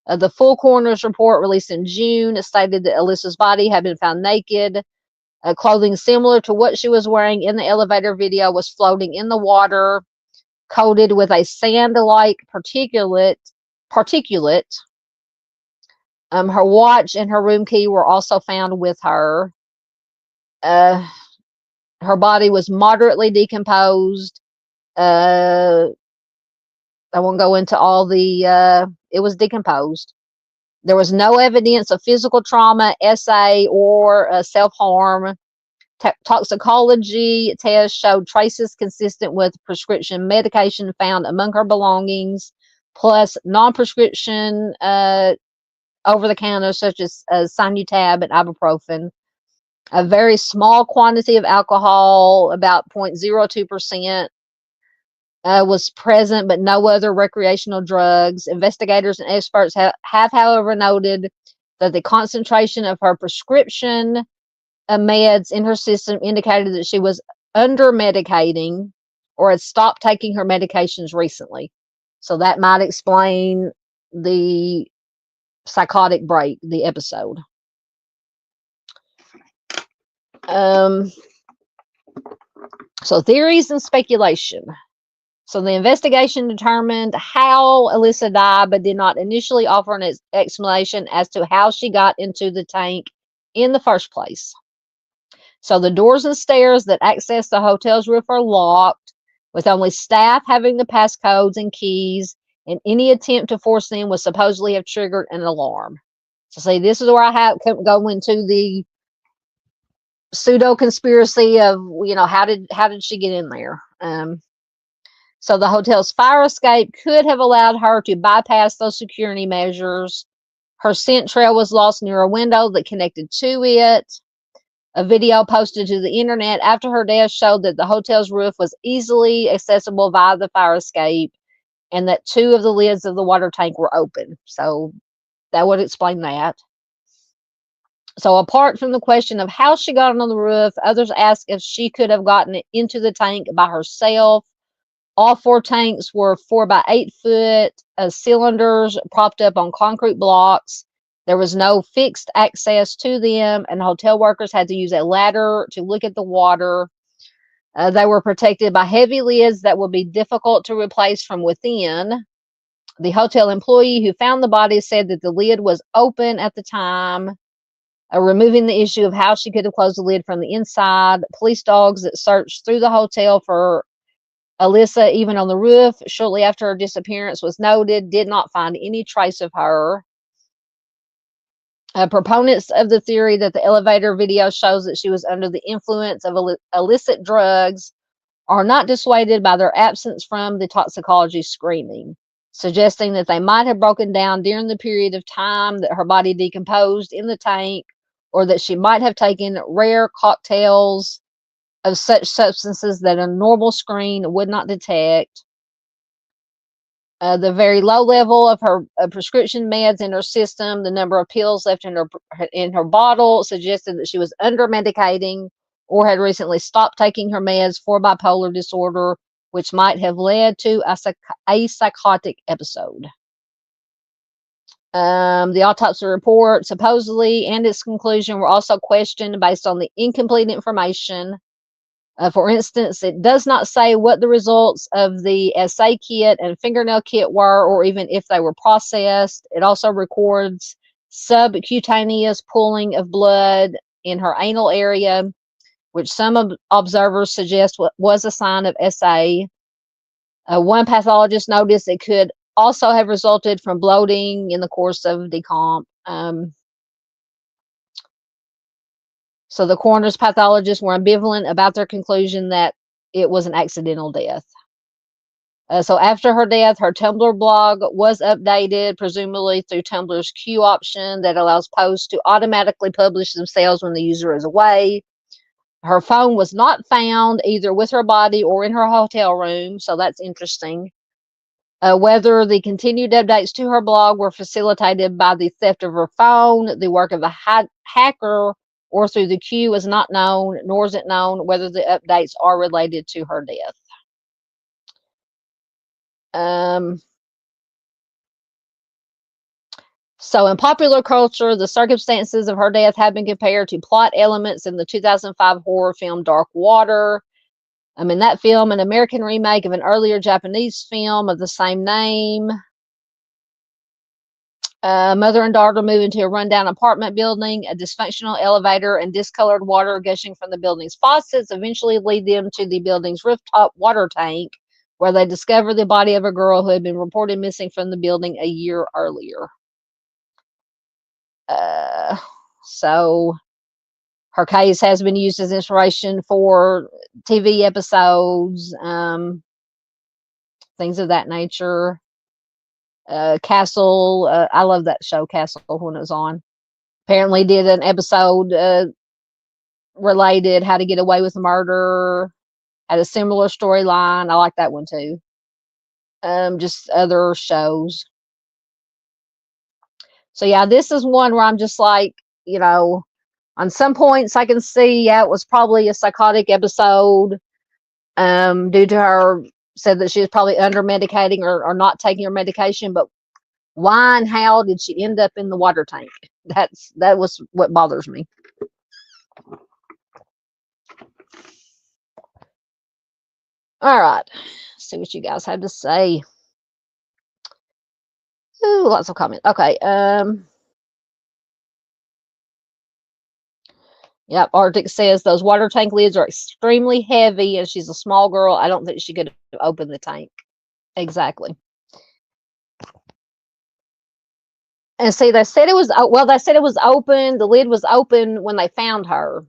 The full coroner's report, released in June, stated that Alyssa's body had been found naked. Clothing similar to what she was wearing in the elevator video was floating in the water, coated with a sand-like particulate. Her watch and her room key were also found with her. Her body was moderately decomposed. I won't go into all the, it was decomposed. There was no evidence of physical trauma, SA, or self-harm. Toxicology tests showed traces consistent with prescription medication found among her belongings, plus non-prescription over-the-counter such as Sinutab and ibuprofen. A very small quantity of alcohol, about 0.02%, was present, but no other recreational drugs. Investigators and experts have, however, noted that the concentration of her prescription meds in her system indicated that she was under medicating or had stopped taking her medications recently. So that might explain the psychotic break, the episode. So theories and speculation. So the investigation determined how Alyssa died, but did not initially offer an explanation as to how she got into the tank in the first place. So the doors and stairs that access the hotel's roof are locked, with only staff having the passcodes and keys, and any attempt to force them would supposedly have triggered an alarm. So see, this is where I have go into the pseudo conspiracy of, you know, how did she get in there? So the hotel's fire escape could have allowed her to bypass those security measures. Her scent trail was lost near a window that connected to it. A video posted to the internet after her death showed that the hotel's roof was easily accessible via the fire escape, and that 2 of the lids of the water tank were open. So that would explain that. So apart from the question of how she got on the roof, others asked if she could have gotten into the tank by herself. All 4 tanks were 4 by 8 foot cylinders propped up on concrete blocks. There was no fixed access to them, and hotel workers had to use a ladder to look at the water. They were protected by heavy lids that would be difficult to replace from within. The hotel employee who found the body said that the lid was open at the time, removing the issue of how she could have closed the lid from the inside. Police dogs that searched through the hotel for Alyssa, even on the roof, shortly after her disappearance was noted, did not find any trace of her. Proponents of the theory that the elevator video shows that she was under the influence of illicit drugs are not dissuaded by their absence from the toxicology screening, suggesting that they might have broken down during the period of time that her body decomposed in the tank, or that she might have taken rare cocktails of such substances that a normal screen would not detect. The very low level of her prescription meds in her system, the number of pills left in her bottle, suggested that she was under medicating or had recently stopped taking her meds for bipolar disorder, which might have led to a psychotic episode. The autopsy report supposedly and its conclusion were also questioned based on the incomplete information. For instance, it does not say what the results of the assay kit and fingernail kit were, or even if they were processed. It also records subcutaneous pooling of blood in her anal area, which some observers suggest was a sign of SA. One pathologist noticed it could also have resulted from bloating in the course of decomp. So the coroner's pathologists were ambivalent about their conclusion that it was an accidental death. So after her death, her Tumblr blog was updated, presumably through Tumblr's queue option that allows posts to automatically publish themselves when the user is away. Her phone was not found either with her body or in her hotel room, so that's interesting. Whether the continued updates to her blog were facilitated by the theft of her phone, the work of a hacker, or through the queue is not known, nor is it known whether the updates are related to her death. So in popular culture, the circumstances of her death have been compared to plot elements in the 2005 horror film Dark Water. In that film, an American remake of an earlier Japanese film of the same name. Mother and daughter move into a rundown apartment building. A dysfunctional elevator and discolored water gushing from the building's faucets eventually lead them to the building's rooftop water tank, where they discover the body of a girl who had been reported missing from the building a year earlier. So her case has been used as inspiration for TV episodes, things of that nature. Castle, I love that show, Castle, when it was on. Apparently did an episode related How to Get Away with Murder, had a similar storyline. I like that one too. Just other shows. So yeah, this is one where I'm just like, on some points I can see, yeah, it was probably a psychotic episode, due to her, said that she was probably under medicating or not taking her medication, but why and how did she end up in the water tank? That was what bothers me. All right, let's see what you guys have to say. Ooh, lots of comments. Okay. Yep. Arctic says those water tank lids are extremely heavy, and she's a small girl. I don't think she could have opened the tank. Exactly. And see, they said it was open. The lid was open when they found her.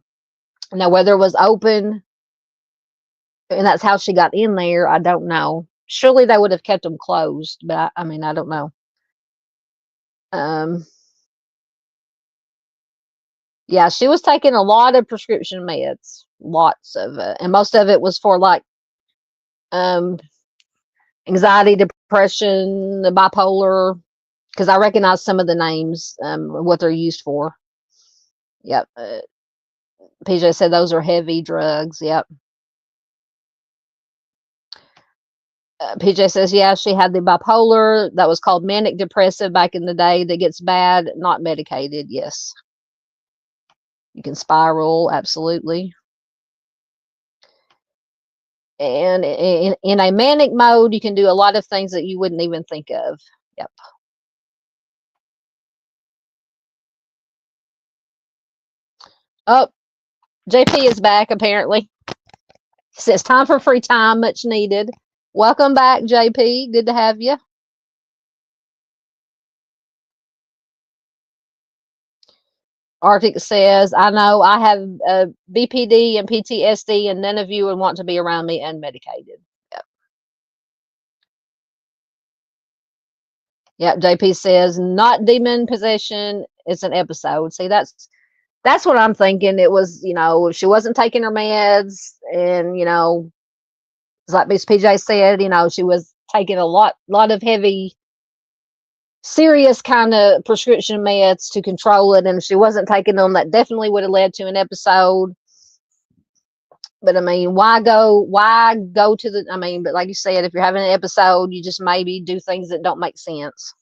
Now, whether it was open and that's how she got in there, I don't know. Surely they would have kept them closed, but I don't know. Yeah, she was taking a lot of prescription meds, lots of it, and most of it was for like anxiety, depression, the bipolar, because I recognize some of the names, what they're used for. Yep. PJ said those are heavy drugs. Yep. PJ says, yeah, she had the bipolar that was called manic depressive back in the day that gets bad, not medicated. Yes. You can spiral, absolutely. And in a manic mode, you can do a lot of things that you wouldn't even think of. Yep. Oh, JP is back, apparently. He says, time for free time, much needed. Welcome back, JP. Good to have you. Arctic says, I know I have BPD and PTSD, and none of you would want to be around me unmedicated. Yep. Yep. JP says, not demon possession. It's an episode. See, that's what I'm thinking. It was, if she wasn't taking her meds, and like Miss PJ said, she was taking a lot of heavy, serious kind of prescription meds to control it, and if she wasn't taking them, that definitely would have led to an episode. But why go to the, but like you said, if you're having an episode, you just maybe do things that don't make sense.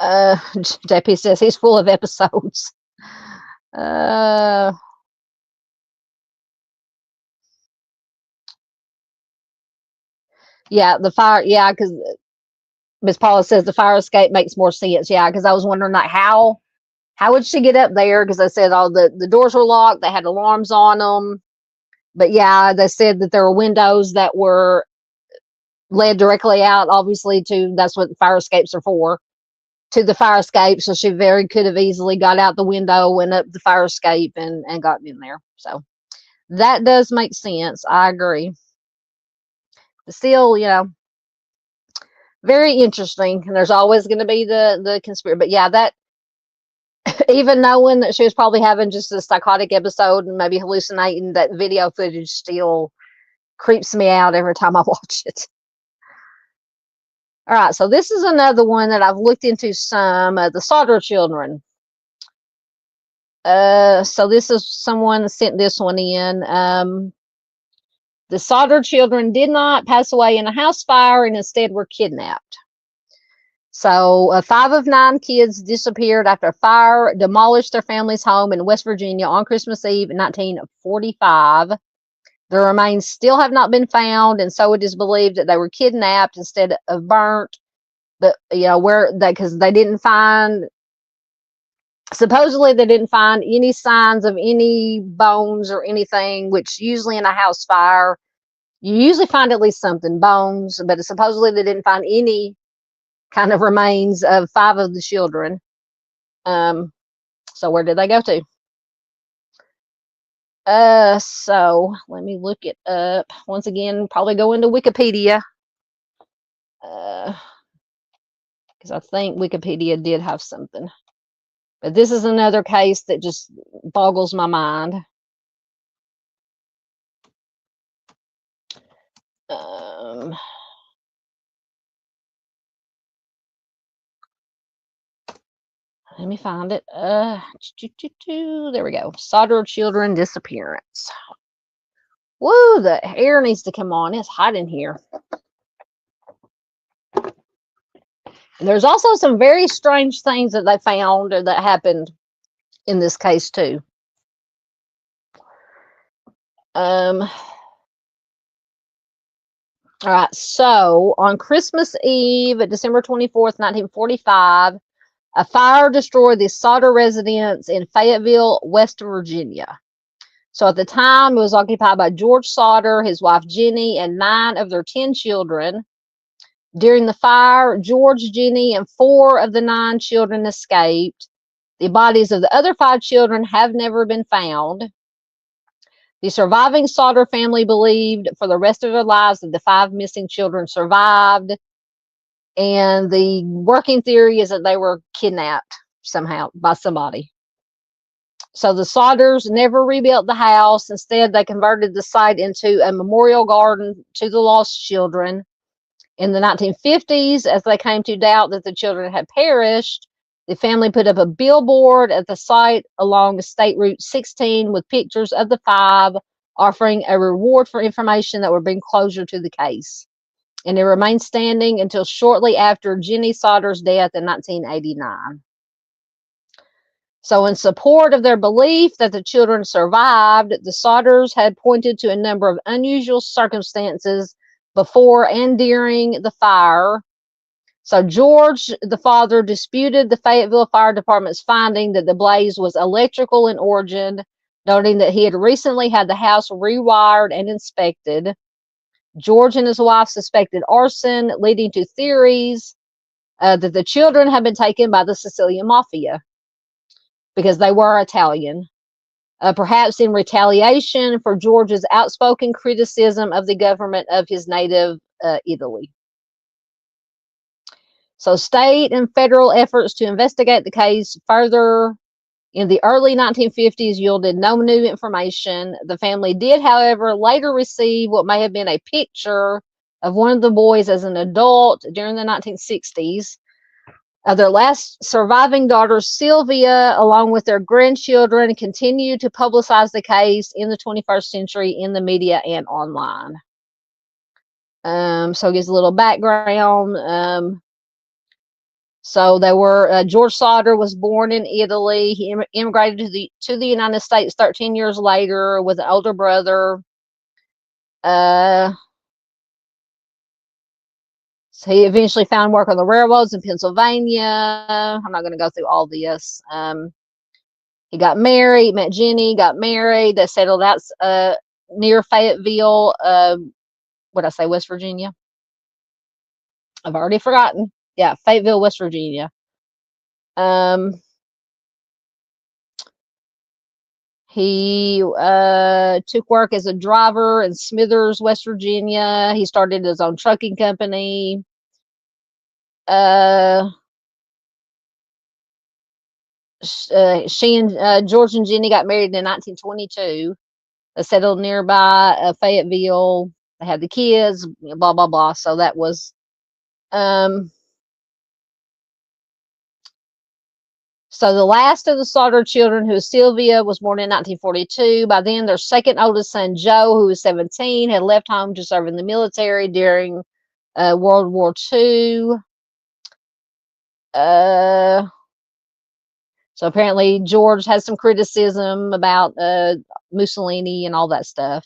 JP says he's full of episodes. Yeah, the fire, yeah, because Miss Paula says the fire escape makes more sense. Yeah, because I was wondering, like, how would she get up there? Because I said all the doors were locked, they had alarms on them. But yeah, they said that there were windows that were led directly out, obviously, that's what fire escapes are for, to the fire escape. So she very could have easily got out the window, went up the fire escape, and got in there. So that does make sense. I agree. still, very interesting. And there's always going to be the conspiracy. But yeah, that even knowing that she was probably having just a psychotic episode and maybe hallucinating, that video footage still creeps me out every time I watch it. All right, so this is another one that I've looked into some, the Sauter children. So this is someone sent this one in. The Sauter children did not pass away in a house fire and instead were kidnapped. So 5 of 9 kids disappeared after a fire demolished their family's home in West Virginia on Christmas Eve in 1945. Their remains still have not been found, and so it is believed that they were kidnapped instead of burnt. But because they didn't find, supposedly they didn't find any signs of any bones or anything, which usually in a house fire you usually find at least something, bones, but supposedly they didn't find any kind of remains of 5 of the children. So where did they go to? So let me look it up once again. Probably go into Wikipedia, because I think Wikipedia did have something. But this is another case that just boggles my mind. Let me find it. There we go. Sauter children disappearance. Woo, the hair needs to come on. It's hot in here. And there's also some very strange things that they found or that happened in this case too. All right, so on Christmas Eve, December 24th, 1945, a fire destroyed the Sauter residence in Fayetteville, West Virginia. So at the time, it was occupied by George Sauter, his wife Jenny, and 9 of their 10 children. During the fire, George, Jenny, and 4 of the 9 children escaped. The bodies of the other 5 children have never been found. The surviving Sauter family believed for the rest of their lives that the 5 missing children survived. And the working theory is that they were kidnapped somehow by somebody. So the Sauters never rebuilt the house. Instead, they converted the site into a memorial garden to the lost children. In the 1950s, as they came to doubt that the children had perished, the family put up a billboard at the site along State Route 16 with pictures of the 5, offering a reward for information that would bring closure to the case. And it remained standing until shortly after Jenny Sauter's death in 1989. So in support of their belief that the children survived, the Sauters had pointed to a number of unusual circumstances before and during the fire. So George, the father, disputed the Fayetteville Fire Department's finding that the blaze was electrical in origin, noting that he had recently had the house rewired and inspected. George and his wife suspected arson, leading to theories that the children had been taken by the Sicilian Mafia because they were Italian, perhaps in retaliation for George's outspoken criticism of the government of his native Italy. So state and federal efforts to investigate the case further in the early 1950s yielded no new information. The family did, however, later receive what may have been a picture of one of the boys as an adult during the 1960s. Their last surviving daughter, Sylvia, along with their grandchildren, continued to publicize the case in the 21st century in the media and online. So it gives a little background. So they were George Sauter was born in Italy. He immigrated to the United States 13 years later with an older brother. So he eventually found work on the railroads in Pennsylvania. I'm not going to go through all this. He got married, met Jenny, got married. They settled out near Fayetteville. What did I say, West Virginia? I've already forgotten. Yeah, Fayetteville, West Virginia. He took work as a driver in Smithers, West Virginia. He started his own trucking company. She and George and Jenny got married in 1922. They settled nearby Fayetteville. They had the kids, blah, blah, blah. So that was, so the last of the Slaughter children, who was Sylvia, was born in 1942. By then, their second oldest son, Joe, who was 17, had left home to serve in the military during World War II. So apparently George has some criticism about Mussolini and all that stuff.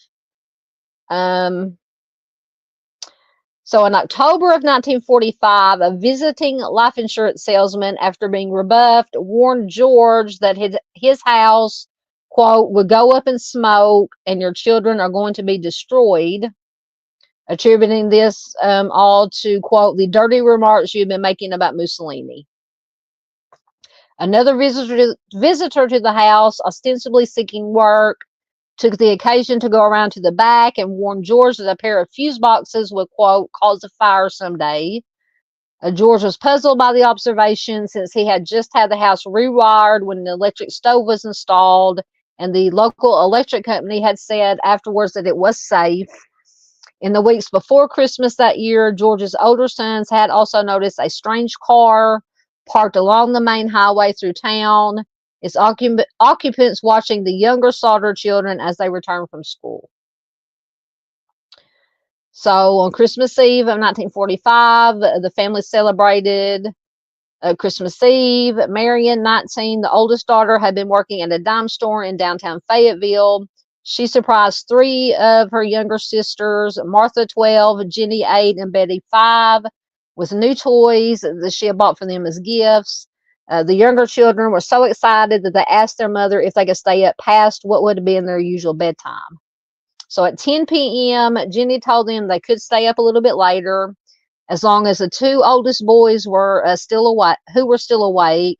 So in October of 1945, a visiting life insurance salesman, after being rebuffed, warned George that his house, quote, would go up in smoke and your children are going to be destroyed, attributing this all to, quote, the dirty remarks you've been making about Mussolini. Another visitor to the house, ostensibly seeking work, took the occasion to go around to the back and warn George that a pair of fuse boxes would, quote, cause a fire someday. George was puzzled by the observation, since he had just had the house rewired when the electric stove was installed, and the local electric company had said afterwards that it was safe. In the weeks before Christmas that year, George's older sons had also noticed a strange car parked along the main highway through town, its occupants watching the younger Slaughter children as they returned from school. So on Christmas Eve of 1945, the family celebrated Christmas Eve. Marion, 19, the oldest daughter, had been working at a dime store in downtown Fayetteville. She surprised three of her younger sisters, Martha, 12, Jenny, 8, and Betty, 5, with new toys that she had bought for them as gifts. The younger children were so excited that they asked their mother if they could stay up past what would have been their usual bedtime. So at 10 p.m., Jenny told them they could stay up a little bit later, as long as the two oldest boys were still awake.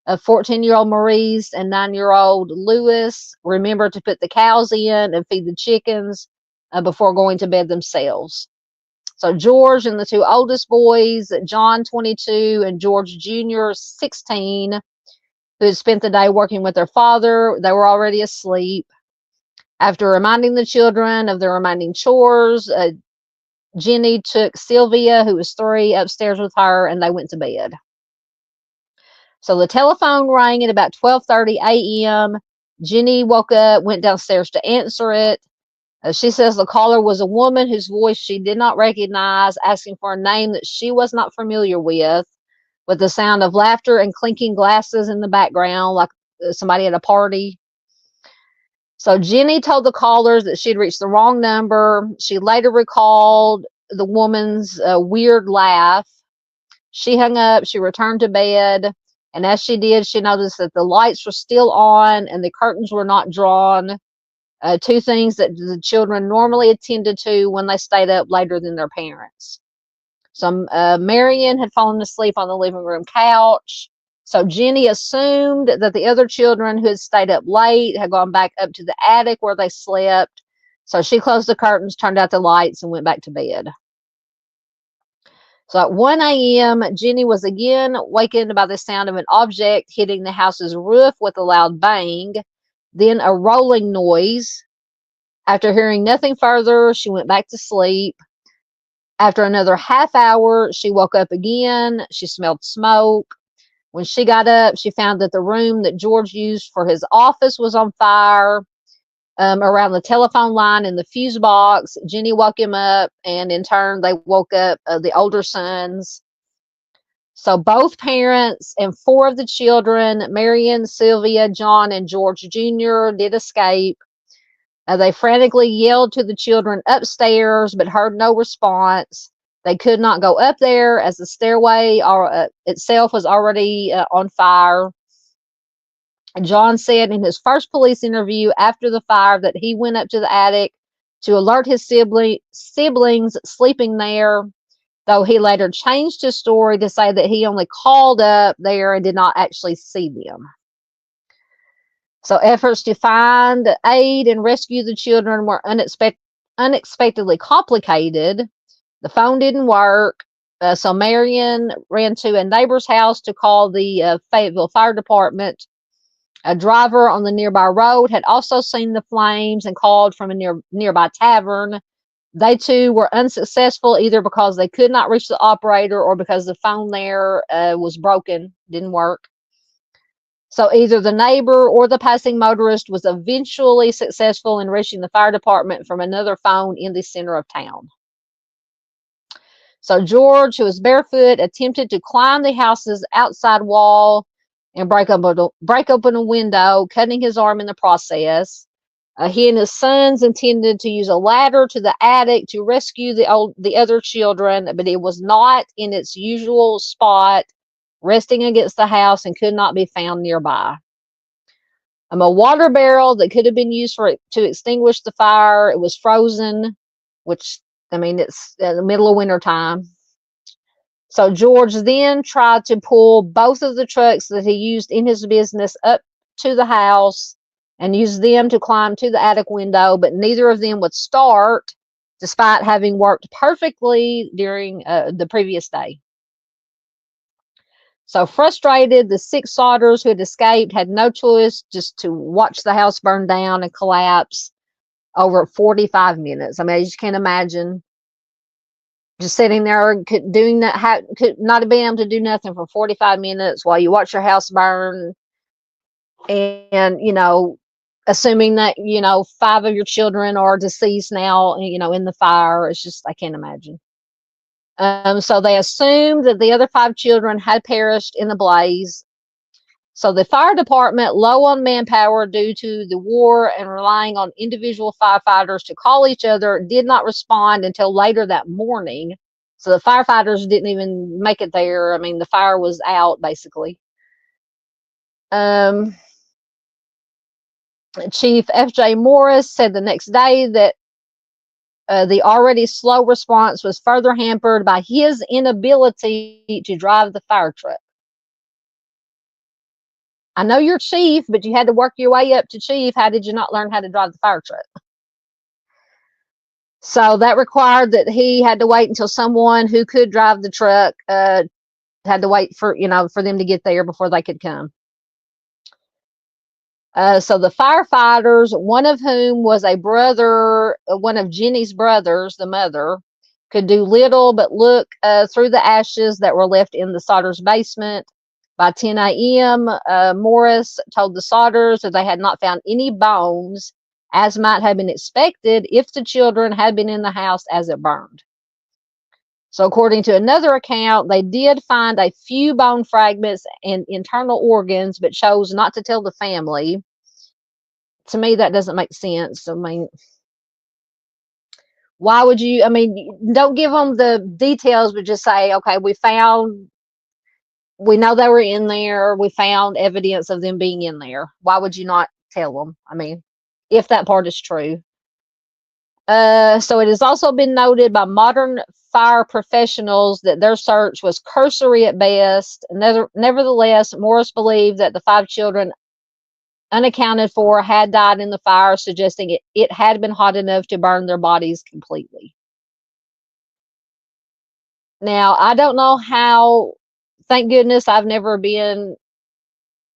14-year-old Maurice and 9-year-old Louis remembered to put the cows in and feed the chickens before going to bed themselves. So George and the two oldest boys, John, 22, and George Jr., 16, who had spent the day working with their father, they were already asleep. After reminding the children of their remaining chores, Jenny took Sylvia, who was 3, upstairs with her, and they went to bed. So the telephone rang at about 12:30 a.m. Jenny woke up, went downstairs to answer it. She says the caller was a woman whose voice she did not recognize, asking for a name that she was not familiar with the sound of laughter and clinking glasses in the background, like somebody at a party. So Jenny told the callers that she had reached the wrong number. She later recalled the woman's weird laugh. She hung up, she returned to bed, and as she did, she noticed that the lights were still on and the curtains were not drawn. Two things that the children normally attended to when they stayed up later than their parents. So Marion had fallen asleep on the living room couch. So Jenny assumed that the other children who had stayed up late had gone back up to the attic where they slept. So she closed the curtains, turned out the lights, and went back to bed. So at 1 a.m., Jenny was again wakened by the sound of an object hitting the house's roof with a loud bang, then a rolling noise. After hearing nothing further, she went back to sleep. After another half hour, she woke up again. She smelled smoke. When she got up, she found that the room that George used for his office was on fire. Around the telephone line and the fuse box, Jenny woke him up, and in turn, they woke up the older sons. So both parents and 4 of the children, Marion, Sylvia, John, and George Jr., did escape. They frantically yelled to the children upstairs, but heard no response. They could not go up there as the stairway itself was already on fire. John said in his first police interview after the fire that he went up to the attic to alert his siblings sleeping there, though he later changed his story to say that he only called up there and did not actually see them. So efforts to find, aid, and rescue the children were unexpectedly complicated. The phone didn't work. So Marion ran to a neighbor's house to call the Fayetteville Fire Department. A driver on the nearby road had also seen the flames and called from a nearby tavern. They too were unsuccessful, either because they could not reach the operator or because the phone there was broken, didn't work. So either the neighbor or the passing motorist was eventually successful in reaching the fire department from another phone in the center of town. So George, who was barefoot, attempted to climb the house's outside wall and break open a window, cutting his arm in the process. He and his sons intended to use a ladder to the attic to rescue the other children, but it was not in its usual spot, resting against the house, and could not be found nearby. A water barrel that could have been used to extinguish the fire, it was frozen, which, I mean, it's in the middle of winter time. So George then tried to pull both of the trucks that he used in his business up to the house and use them to climb to the attic window, but neither of them would start, despite having worked perfectly during the previous day. So frustrated, the 6 Sodders who had escaped had no choice just to watch the house burn down and collapse over 45 minutes. I mean, I just can't imagine just sitting there doing that, could not be able to do nothing for 45 minutes while you watch your house burn. And, assuming that, 5 of your children are deceased now, in the fire. It's just, I can't imagine. So they assumed that the other 5 children had perished in the blaze. So the fire department, low on manpower due to the war and relying on individual firefighters to call each other, did not respond until later that morning. So the firefighters didn't even make it there. I mean, the fire was out, basically. Chief F.J. Morris said the next day that the already slow response was further hampered by his inability to drive the fire truck. I know you're chief, but you had to work your way up to chief. How did you not learn how to drive the fire truck? So that required that he had to wait until someone who could drive the truck had to wait for them to get there before they could come. So the firefighters, one of whom was a brother, one of Jenny's brothers, the mother, could do little but look through the ashes that were left in the Sodders' basement. By 10 a.m., Morris told the Sodders that they had not found any bones, as might have been expected if the children had been in the house as it burned. So according to another account, they did find a few bone fragments and internal organs, but chose not to tell the family. To me, that doesn't make sense. I mean, why would you? I mean, don't give them the details, but just say, okay, we know they were in there. We found evidence of them being in there. Why would you not tell them? I mean, if that part is true. So it has also been noted by modern fire professionals that their search was cursory at best. Nevertheless, Morris believed that the 5 children unaccounted for had died in the fire, suggesting it had been hot enough to burn their bodies completely. Now, I don't know how, thank goodness I've never been,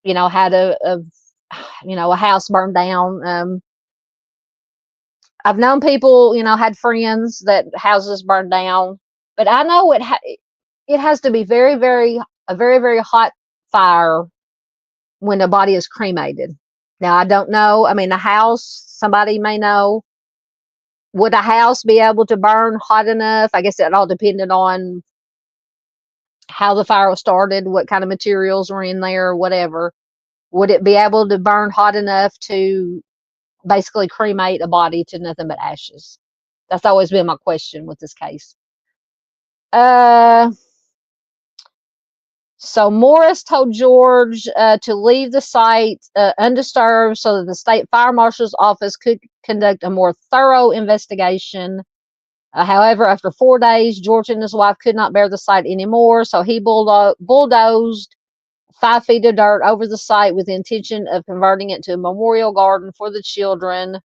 had a house burned down. I've known people, had friends that houses burned down, but I know it has to be a very, very hot fire when a body is cremated. Now, I don't know. I mean, a house, somebody may know. Would a house be able to burn hot enough? I guess it all depended on how the fire was started, what kind of materials were in there, whatever. Would it be able to burn hot enough to basically cremate a body to nothing but ashes? That's always been my question with this case. So Morris told George to leave the site undisturbed so that the state fire marshal's office could conduct a more thorough investigation. However, after 4 days, George and his wife could not bear the sight anymore, so he bulldozed 5 feet of dirt over the site with the intention of converting it to a memorial garden for the children.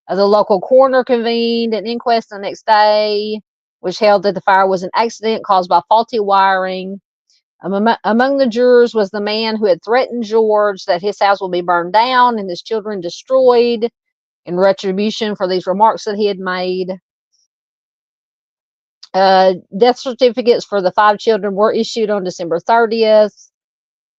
The local coroner convened an inquest the next day, which held that the fire was an accident caused by faulty wiring. Among the jurors was the man who had threatened George that his house will be burned down and his children destroyed in retribution for these remarks that he had made. Death certificates for the 5 children were issued on December 30th.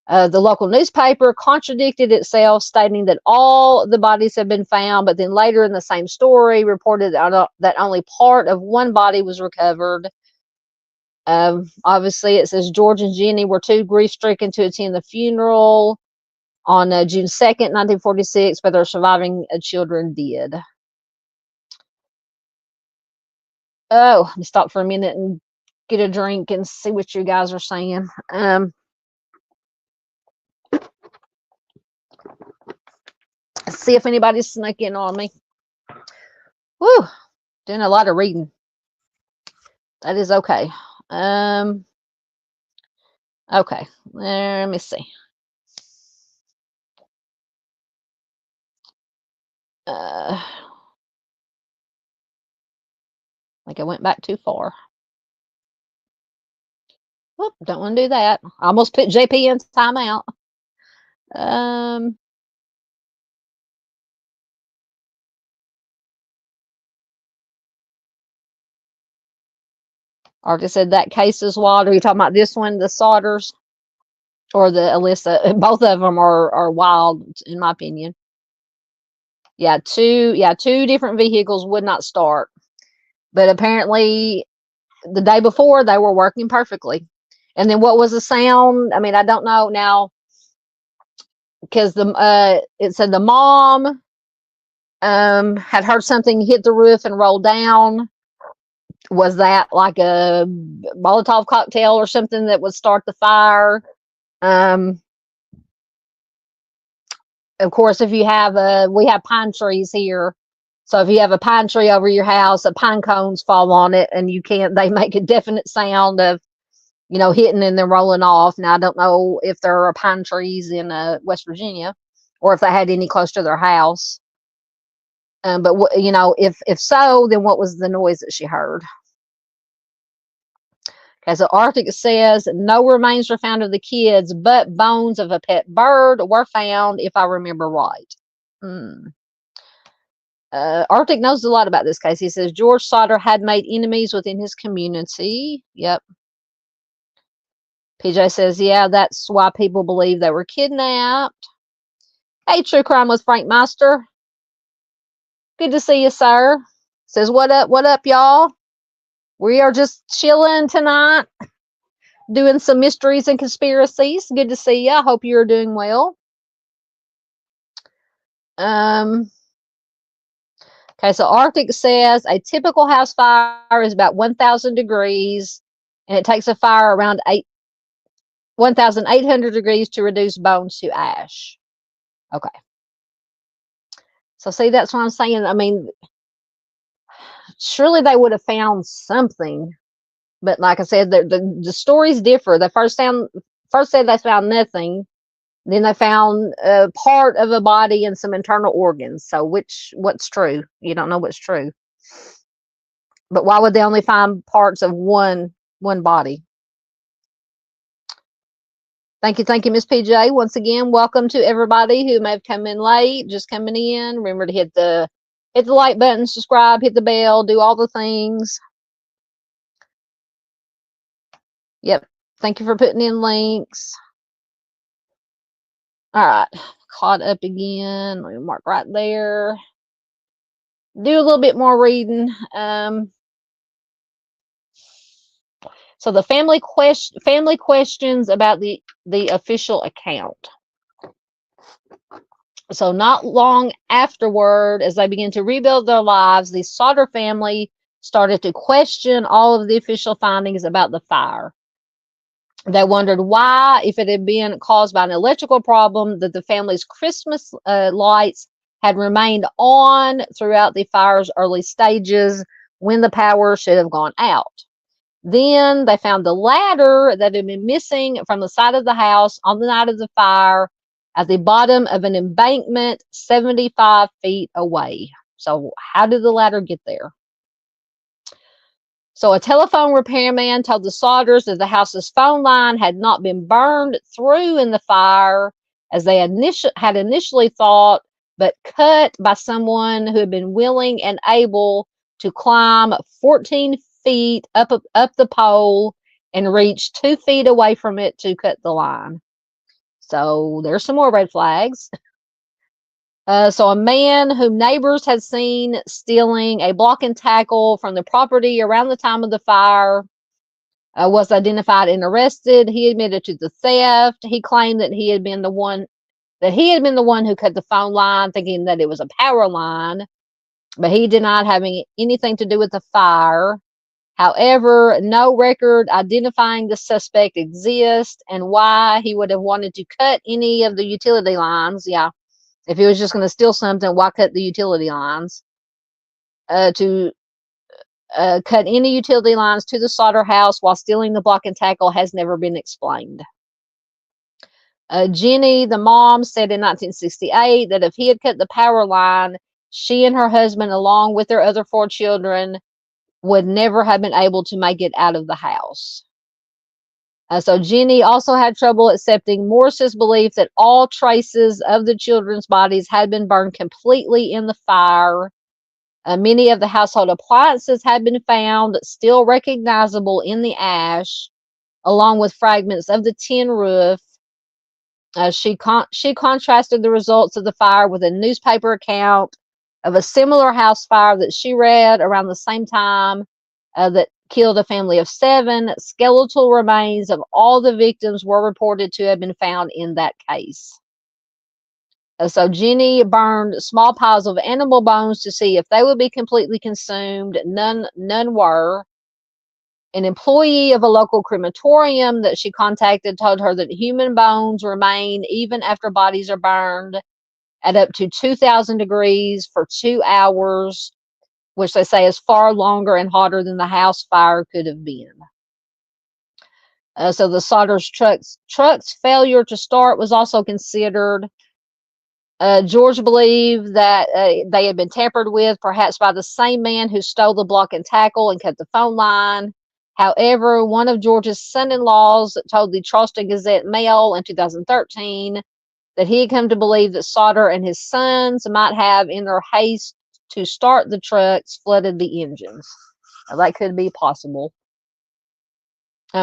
The local newspaper contradicted itself, stating that all the bodies had been found, but then later in the same story reported that only part of one body was recovered. Obviously, it says George and Jenny were too grief-stricken to attend the funeral on June 2nd, 1946, but their surviving children did. Oh, let me stop for a minute and get a drink and see what you guys are saying. See if anybody's snuck in on me. Woo, doing a lot of reading. That is okay. Okay, let me see. I think I went back too far. Whoop, don't want to do that. I almost put JP in timeout. Artist said that case is wild. Are you talking about this one, the Sodders, or the Alyssa? Both of them are wild, in my opinion. Yeah, two different vehicles would not start, but apparently the day before they were working perfectly. And then what was the sound? I mean, I don't know now, because it said the mom had heard something hit the roof and roll down. Was that like a Molotov cocktail or something that would start the fire? Of course, if you have we have pine trees here. So if you have a pine tree over your house, the pine cones fall on it and they make a definite sound of, hitting and then rolling off. Now, I don't know if there are pine trees in West Virginia or if they had any close to their house. But if so, then what was the noise that she heard? Okay, so Arctic says no remains were found of the kids, but bones of a pet bird were found, if I remember right. Arctic knows a lot about this case. He says George Sodder had made enemies within his community. Yep. PJ says, yeah, that's why people believe they were kidnapped. Hey, True Crime with Frank Meister. Good to see you, sir. Says, what up, y'all? We are just chilling tonight, doing some mysteries and conspiracies. Good to see you. I hope you're doing well. Okay, so Arctic says a typical house fire is about 1,000 degrees, and it takes a fire around 1,800 degrees to reduce bones to ash. Okay. So see, that's what I'm saying. I mean, surely they would have found something, but like I said, the stories differ. They first said they found nothing, then they found part of a body and some internal organs. So what's true? You don't know what's true. But why would they only find parts of one body? Thank you, Miss PJ. Once again, welcome to everybody who may have come in late, just coming in. Remember to hit the like button, subscribe, hit the bell, do all the things. Yep. Thank you for putting in links. All right. Caught up again. Let me mark right there. Do a little bit more reading. So the family questions about the official account. So not long afterward, as they began to rebuild their lives, the Sodder family started to question all of the official findings about the fire. They wondered why, if it had been caused by an electrical problem, that the family's Christmas lights had remained on throughout the fire's early stages when the power should have gone out. Then they found the ladder that had been missing from the side of the house on the night of the fire at the bottom of an embankment 75 feet away. So how did the ladder get there? So a telephone repairman told the Sodders that the house's phone line had not been burned through in the fire as they had initially thought, but cut by someone who had been willing and able to climb 14 feet up the pole and reach 2 feet away from it to cut the line. So there's some more red flags. So a man whom neighbors had seen stealing a block and tackle from the property around the time of the fire was identified and arrested. He admitted to the theft. He claimed that he had been the one who cut the phone line, thinking that it was a power line, but he denied having anything to do with the fire. However, no record identifying the suspect exists and why he would have wanted to cut any of the utility lines. Yeah, if he was just going to steal something, why cut the utility lines? To cut any utility lines to the Sodder house while stealing the block and tackle has never been explained. Jenny, the mom, said in 1968 that if he had cut the power line, she and her husband, along with their other 4 children, would never have been able to make it out of the house. So Jenny also had trouble accepting Morris's belief that all traces of the children's bodies had been burned completely in the fire. Many of the household appliances had been found still recognizable in the ash, along with fragments of the tin roof. She contrasted the results of the fire with a newspaper account of a similar house fire that she read around the same time that killed a family of 7. Skeletal remains of all the victims were reported to have been found in that case. So Jenny burned small piles of animal bones to see if they would be completely consumed. None were. An employee of a local crematorium that she contacted told her that human bones remain even after bodies are burned at up to 2,000 degrees for 2 hours, which they say is far longer and hotter than the house fire could have been. So the Sodders truck's failure to start was also considered. George believed that they had been tampered with, perhaps by the same man who stole the block and tackle and cut the phone line. However, one of George's son-in-laws told the Charleston Gazette-Mail in 2013 that he had come to believe that Sodder and his sons might have, in their haste to start the trucks, flooded the engines. Now, that could be possible.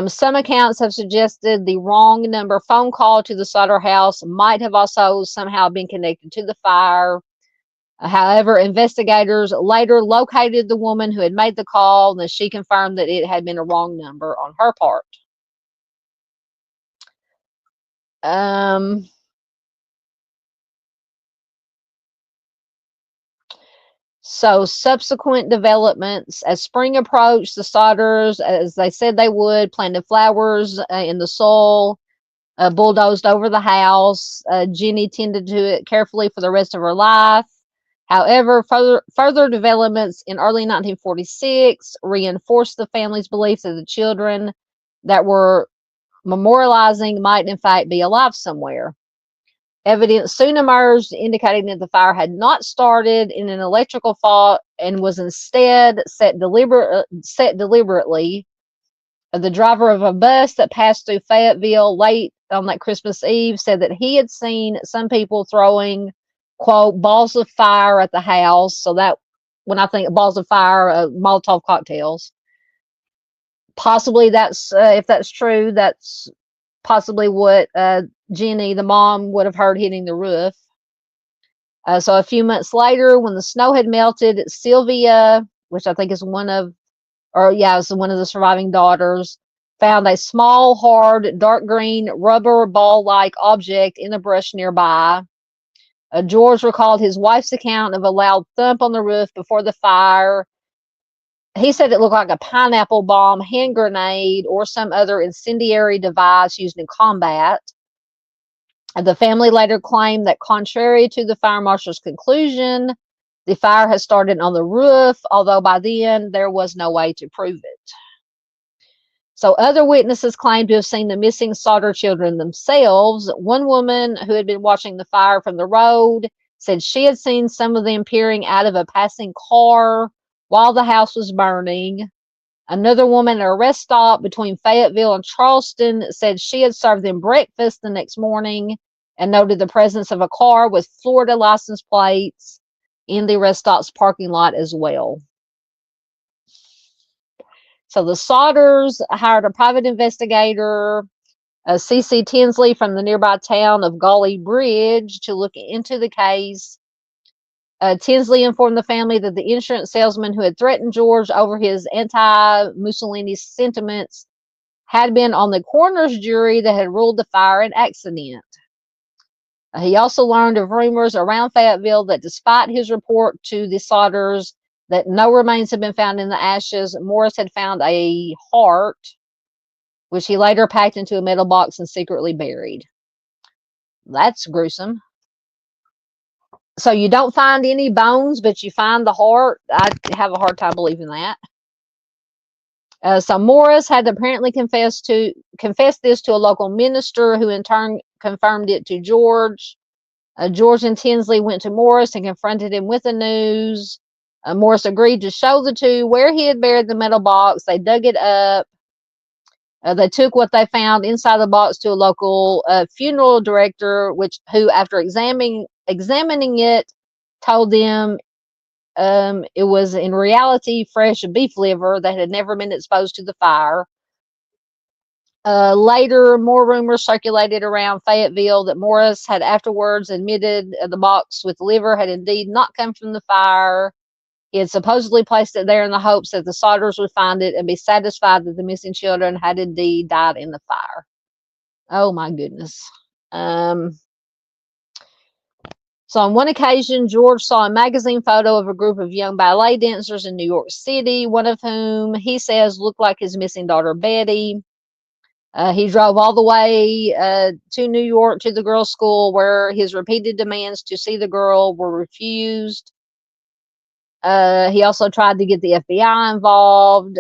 Some accounts have suggested the wrong number phone call to the Sodder house might have also somehow been connected to the fire. However, investigators later located the woman who had made the call, and she confirmed that it had been a wrong number on her part. So subsequent developments, as spring approached, the Sodders, as they said they would, planted flowers in the soil, bulldozed over the house. Jenny tended to it carefully for the rest of her life. However, further developments in early 1946 reinforced the family's belief that the children that were memorializing might in fact be alive somewhere. Evidence soon emerged indicating that the fire had not started in an electrical fault and was instead set deliberately. The driver of a bus that passed through Fayetteville late on that Christmas Eve said that he had seen some people throwing, quote, balls of fire at the house. So that, when I think balls of fire, Molotov cocktails. Possibly that's, if that's true, that's possibly what Jenny, the mom, would have heard hitting the roof. So a few months later, when the snow had melted, Sylvia, which I think is one of the surviving daughters, found a small, hard, dark green, rubber ball-like object in the brush nearby. George recalled his wife's account of a loud thump on the roof before the fire. He said it looked like a pineapple bomb, hand grenade, or some other incendiary device used in combat. The family later claimed that, contrary to the fire marshal's conclusion, the fire had started on the roof, although by then there was no way to prove it. So other witnesses claimed to have seen the missing Sauter children themselves. One woman who had been watching the fire from the road said she had seen some of them peering out of a passing car while the house was burning. Another woman at a rest stop between Fayetteville and Charleston said she had served them breakfast the next morning and noted the presence of a car with Florida license plates in the rest stop's parking lot as well. So the Sauters hired a private investigator, C.C. Tinsley from the nearby town of Gully Bridge, to look into the case. Tinsley informed the family that the insurance salesman who had threatened George over his anti-Mussolini sentiments had been on the coroner's jury that had ruled the fire an accident. He also learned of rumors around Fayetteville that despite his report to the Sauters that no remains had been found in the ashes, Morris had found a heart, which he later packed into a metal box and secretly buried. That's gruesome. So you don't find any bones, but you find the heart. I have a hard time believing that. So Morris had apparently confessed this to a local minister, who in turn confirmed it to George. George and Tinsley went to Morris and confronted him with the news. Morris agreed to show the two where he had buried the metal box. They dug it up. They took what they found inside the box to a local funeral director, who, after examining it, told them it was in reality fresh beef liver that had never been exposed to the fire. Later, more rumors circulated around Fayetteville that Morris had afterwards admitted the box with liver had indeed not come from the fire. He had supposedly placed it there in the hopes that the Sauters would find it and be satisfied that the missing children had indeed died in the fire. Oh my goodness. So on one occasion, George saw a magazine photo of a group of young ballet dancers in New York City, one of whom he says looked like his missing daughter, Betty. He drove all the way to New York to the girls' school, where his repeated demands to see the girl were refused. He also tried to get the FBI involved.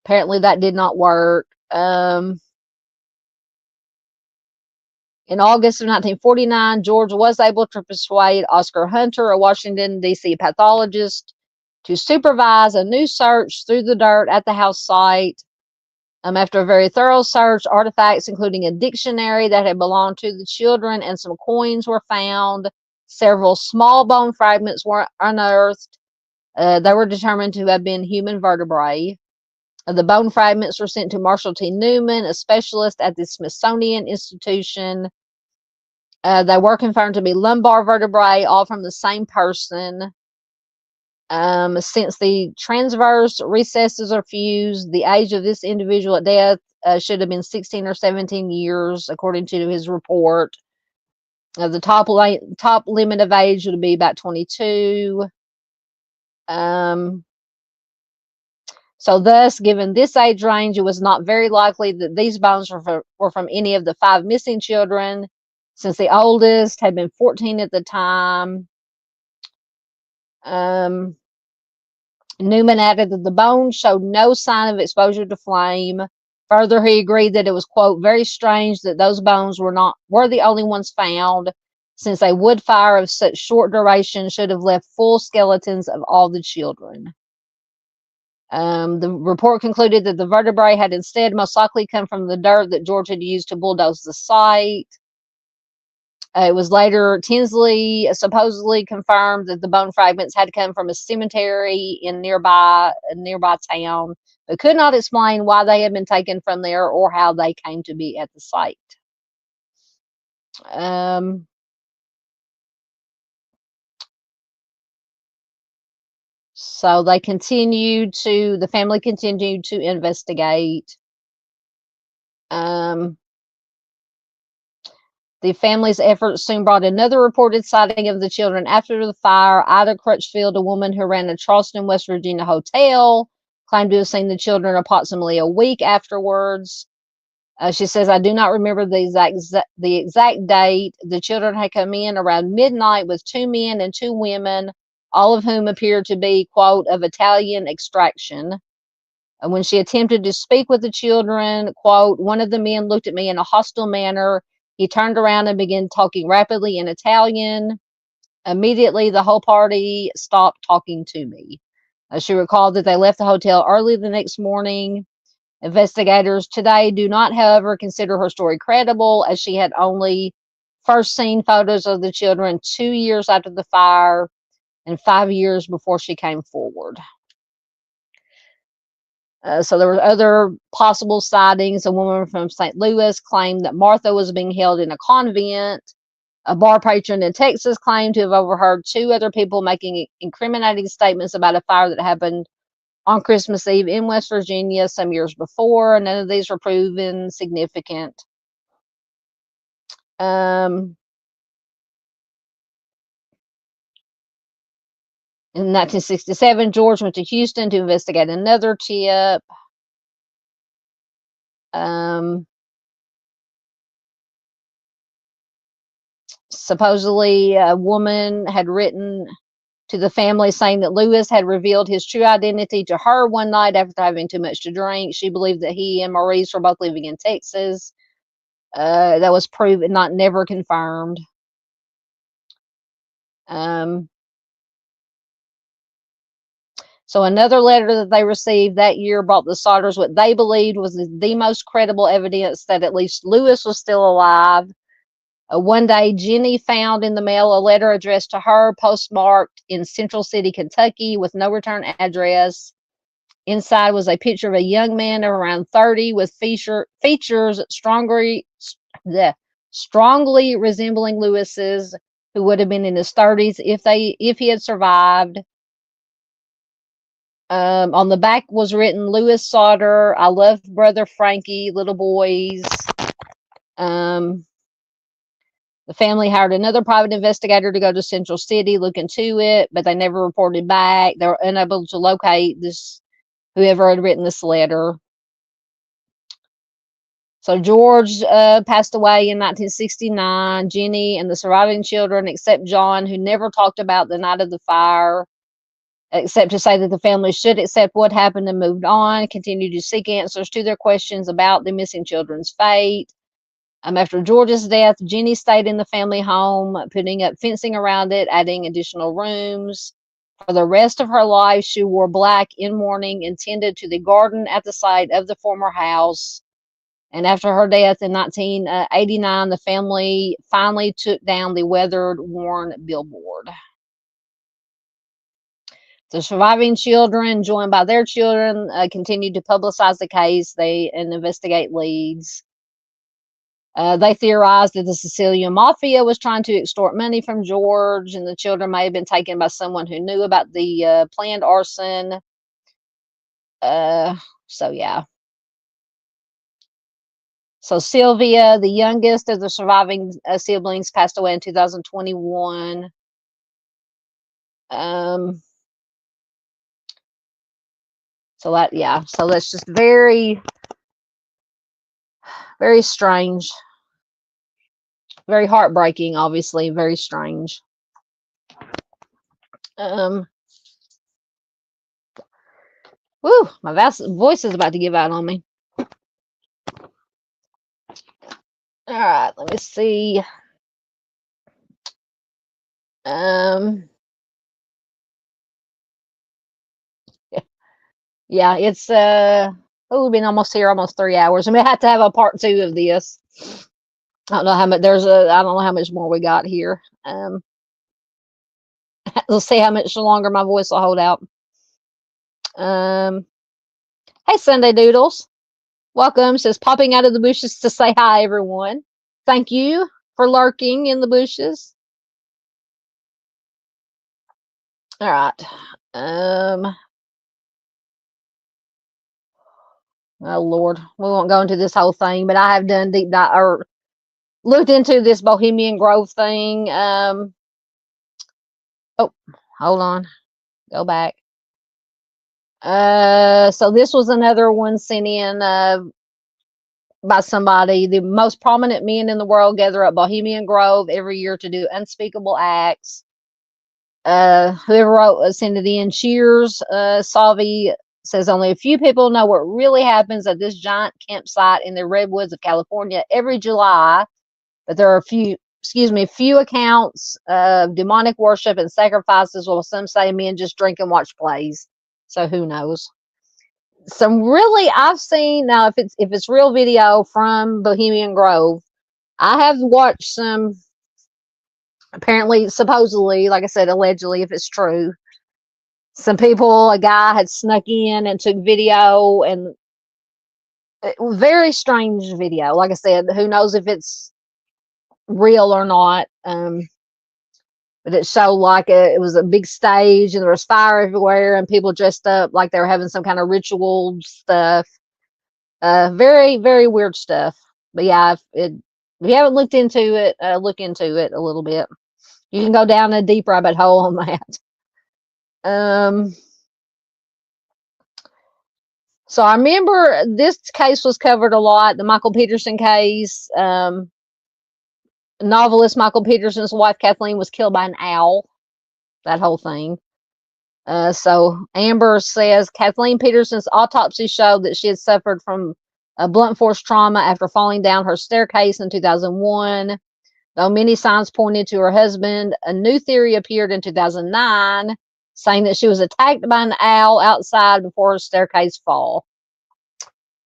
Apparently that did not work. In August of 1949, George was able to persuade Oscar Hunter, a Washington, D.C. pathologist, to supervise a new search through the dirt at the house site. After a very thorough search, artifacts including a dictionary that had belonged to the children and some coins were found. Several small bone fragments were unearthed. They were determined to have been human vertebrae. The bone fragments were sent to Marshall T. Newman, a specialist at the Smithsonian Institution. They were confirmed to be lumbar vertebrae, all from the same person. Since the transverse recesses are fused, the age of this individual at death should have been 16 or 17 years, according to his report. The top limit of age would be about 22. So thus, given this age range, it was not very likely that these bones were from any of the 5 missing children, since the oldest had been 14 at the time. Newman added that the bones showed no sign of exposure to flame. Further, he agreed that it was, quote, very strange that those bones were the only ones found, since a wood fire of such short duration should have left full skeletons of all the children. The report concluded that the vertebrae had instead most likely come from the dirt that George had used to bulldoze the site. It was later Tinsley supposedly confirmed that the bone fragments had come from a cemetery in a nearby town, but could not explain why they had been taken from there or how they came to be at the site. So the family continued to investigate. The family's efforts soon brought another reported sighting of the children after the fire. Ida Crutchfield, a woman who ran a Charleston, West Virginia hotel, claimed to have seen the children approximately a week afterwards. She says, I do not remember the exact date. The children had come in around midnight with 2 men and 2 women, all of whom appeared to be, quote, of Italian extraction. When she attempted to speak with the children, quote, one of the men looked at me in a hostile manner. He turned around and began talking rapidly in Italian. Immediately, the whole party stopped talking to me. She recalled that they left the hotel early the next morning. Investigators today do not, however, consider her story credible, as she had only first seen photos of the children 2 years after the fire and 5 years before she came forward. So there were other possible sightings. A woman from St. Louis claimed that Martha was being held in a convent. A bar patron in Texas claimed to have overheard 2 other people making incriminating statements about a fire that happened on Christmas Eve in West Virginia some years before. None of these were proven significant. In 1967, George went to Houston to investigate another tip. Supposedly, a woman had written to the family saying that Lewis had revealed his true identity to her one night after having too much to drink. She believed that he and Maurice were both living in Texas. That was proven, never confirmed. So another letter that they received that year brought the Sodders what they believed was the most credible evidence that at least Lewis was still alive. One day, Jenny found in the mail a letter addressed to her, postmarked in Central City, Kentucky, with no return address. Inside was a picture of a young man of around 30 with features strongly resembling Lewis's, who would have been in his 30s if he had survived. On the back was written, Lewis Sodder, I love brother Frankie, little boys. The family hired another private investigator to go to Central City, look into it, but they never reported back. They were unable to locate whoever had written this letter. So George passed away in 1969. Jenny and the surviving children, except John, who never talked about the night of the fire, except to say that the family should accept what happened and moved on, continued to seek answers to their questions about the missing children's fate. After George's death, Jenny stayed in the family home, putting up fencing around it, adding additional rooms. For the rest of her life, she wore black in mourning and tended to the garden at the site of the former house. And after her death in 1989, the family finally took down the weathered, worn billboard. The surviving children, joined by their children, continued to publicize the case and investigate leads. They theorized that the Sicilian mafia was trying to extort money from George, and the children may have been taken by someone who knew about the planned arson. So, yeah. So, Sylvia, the youngest of the surviving siblings, passed away in 2021. So that's just very, very strange. Very heartbreaking, obviously, very strange. Woo, my voice is about to give out on me. All right, let me see. Yeah, it's we've been almost 3 hours. I may have to have a part 2 of this. I don't know how much I don't know how much more we got here. Let's see how much longer my voice will hold out. Hey, Sunday Doodles. Welcome. Says popping out of the bushes to say hi, everyone. Thank you for lurking in the bushes. All right. Oh Lord, we won't go into this whole thing, but I have done deep dive or looked into this Bohemian Grove thing. Oh, hold on. Go back. So this was another one sent in by somebody. The most prominent men in the world gather at Bohemian Grove every year to do unspeakable acts. Whoever wrote sent it in. Cheers. Salvi says only a few people know what really happens at this giant campsite in the redwoods of California every July, but there are few accounts of demonic worship and sacrifices, while some say men just drink and watch plays. So who knows? Some really I've seen now, if it's real video from Bohemian Grove, I have watched some. Apparently, supposedly, like I said, allegedly, if it's true, some people, a guy had snuck in and took video, and it was very strange video. Like I said, who knows if it's real or not. But it showed like it was a big stage, and there was fire everywhere, and people dressed up like they were having some kind of ritual stuff. Very, very weird stuff. But yeah, if you haven't looked into it, look into it a little bit. You can go down a deep rabbit hole on that. So I remember this case was covered a lot, the Michael Peterson case. Novelist Michael Peterson's wife, Kathleen, was killed by an owl. That whole thing. So Amber says Kathleen Peterson's autopsy showed that she had suffered from a blunt force trauma after falling down her staircase in 2001. Though many signs pointed to her husband, a new theory appeared in 2009, saying that she was attacked by an owl outside before her staircase fall.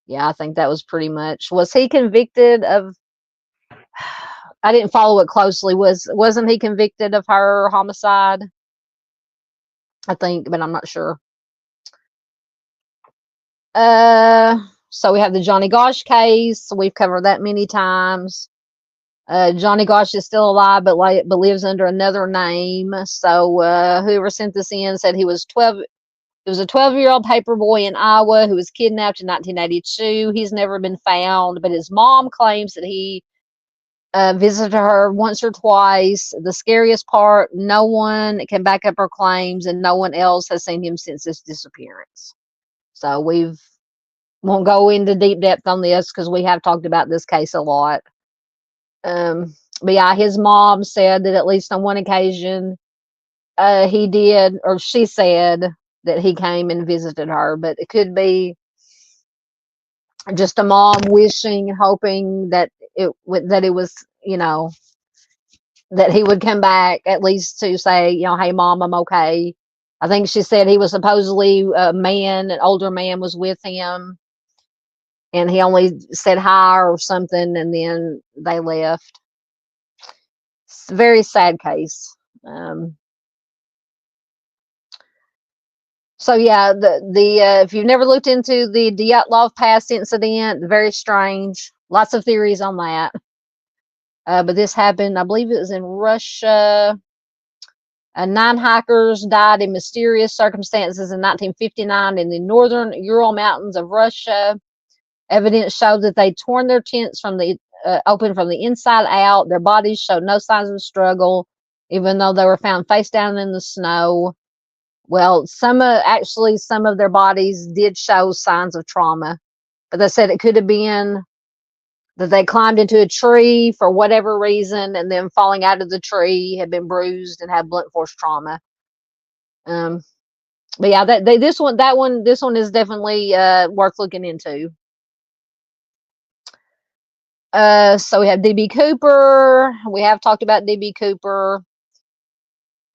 Yeah, I think that was pretty much. Was he convicted of? I didn't follow it closely. Wasn't he convicted of her homicide? I think, but I'm not sure. So we have the Johnny Gosch case. We've covered that many times. Johnny Gosch is still alive, but lives under another name. So whoever sent this in said he was 12. He was a 12-year-old paper boy in Iowa who was kidnapped in 1982. He's never been found, but his mom claims that he visited her once or twice. The scariest part, no one can back up her claims, and no one else has seen him since his disappearance. So won't go into deep depth on this because we have talked about this case a lot. But yeah, his mom said that at least on one occasion, he did, or she said that he came and visited her, but it could be just a mom wishing, hoping that it was, that he would come back at least to say, hey mom, I'm okay. I think she said he was supposedly an older man was with him, and he only said hi or something, and then they left. It's a very sad case. So yeah, the if you've never looked into the Dyatlov Pass incident, very strange. Lots of theories on that. But this happened, I believe it was in Russia. 9 hikers died in mysterious circumstances in 1959 in the northern Ural Mountains of Russia. Evidence showed that they'd torn their tents open from the inside out. Their bodies showed no signs of struggle, even though they were found face down in the snow. Well, some of their bodies did show signs of trauma, but they said it could have been that they climbed into a tree for whatever reason, and then falling out of the tree had been bruised and had blunt force trauma. But yeah, this one is definitely worth looking into. So we have DB Cooper. We have talked about DB Cooper.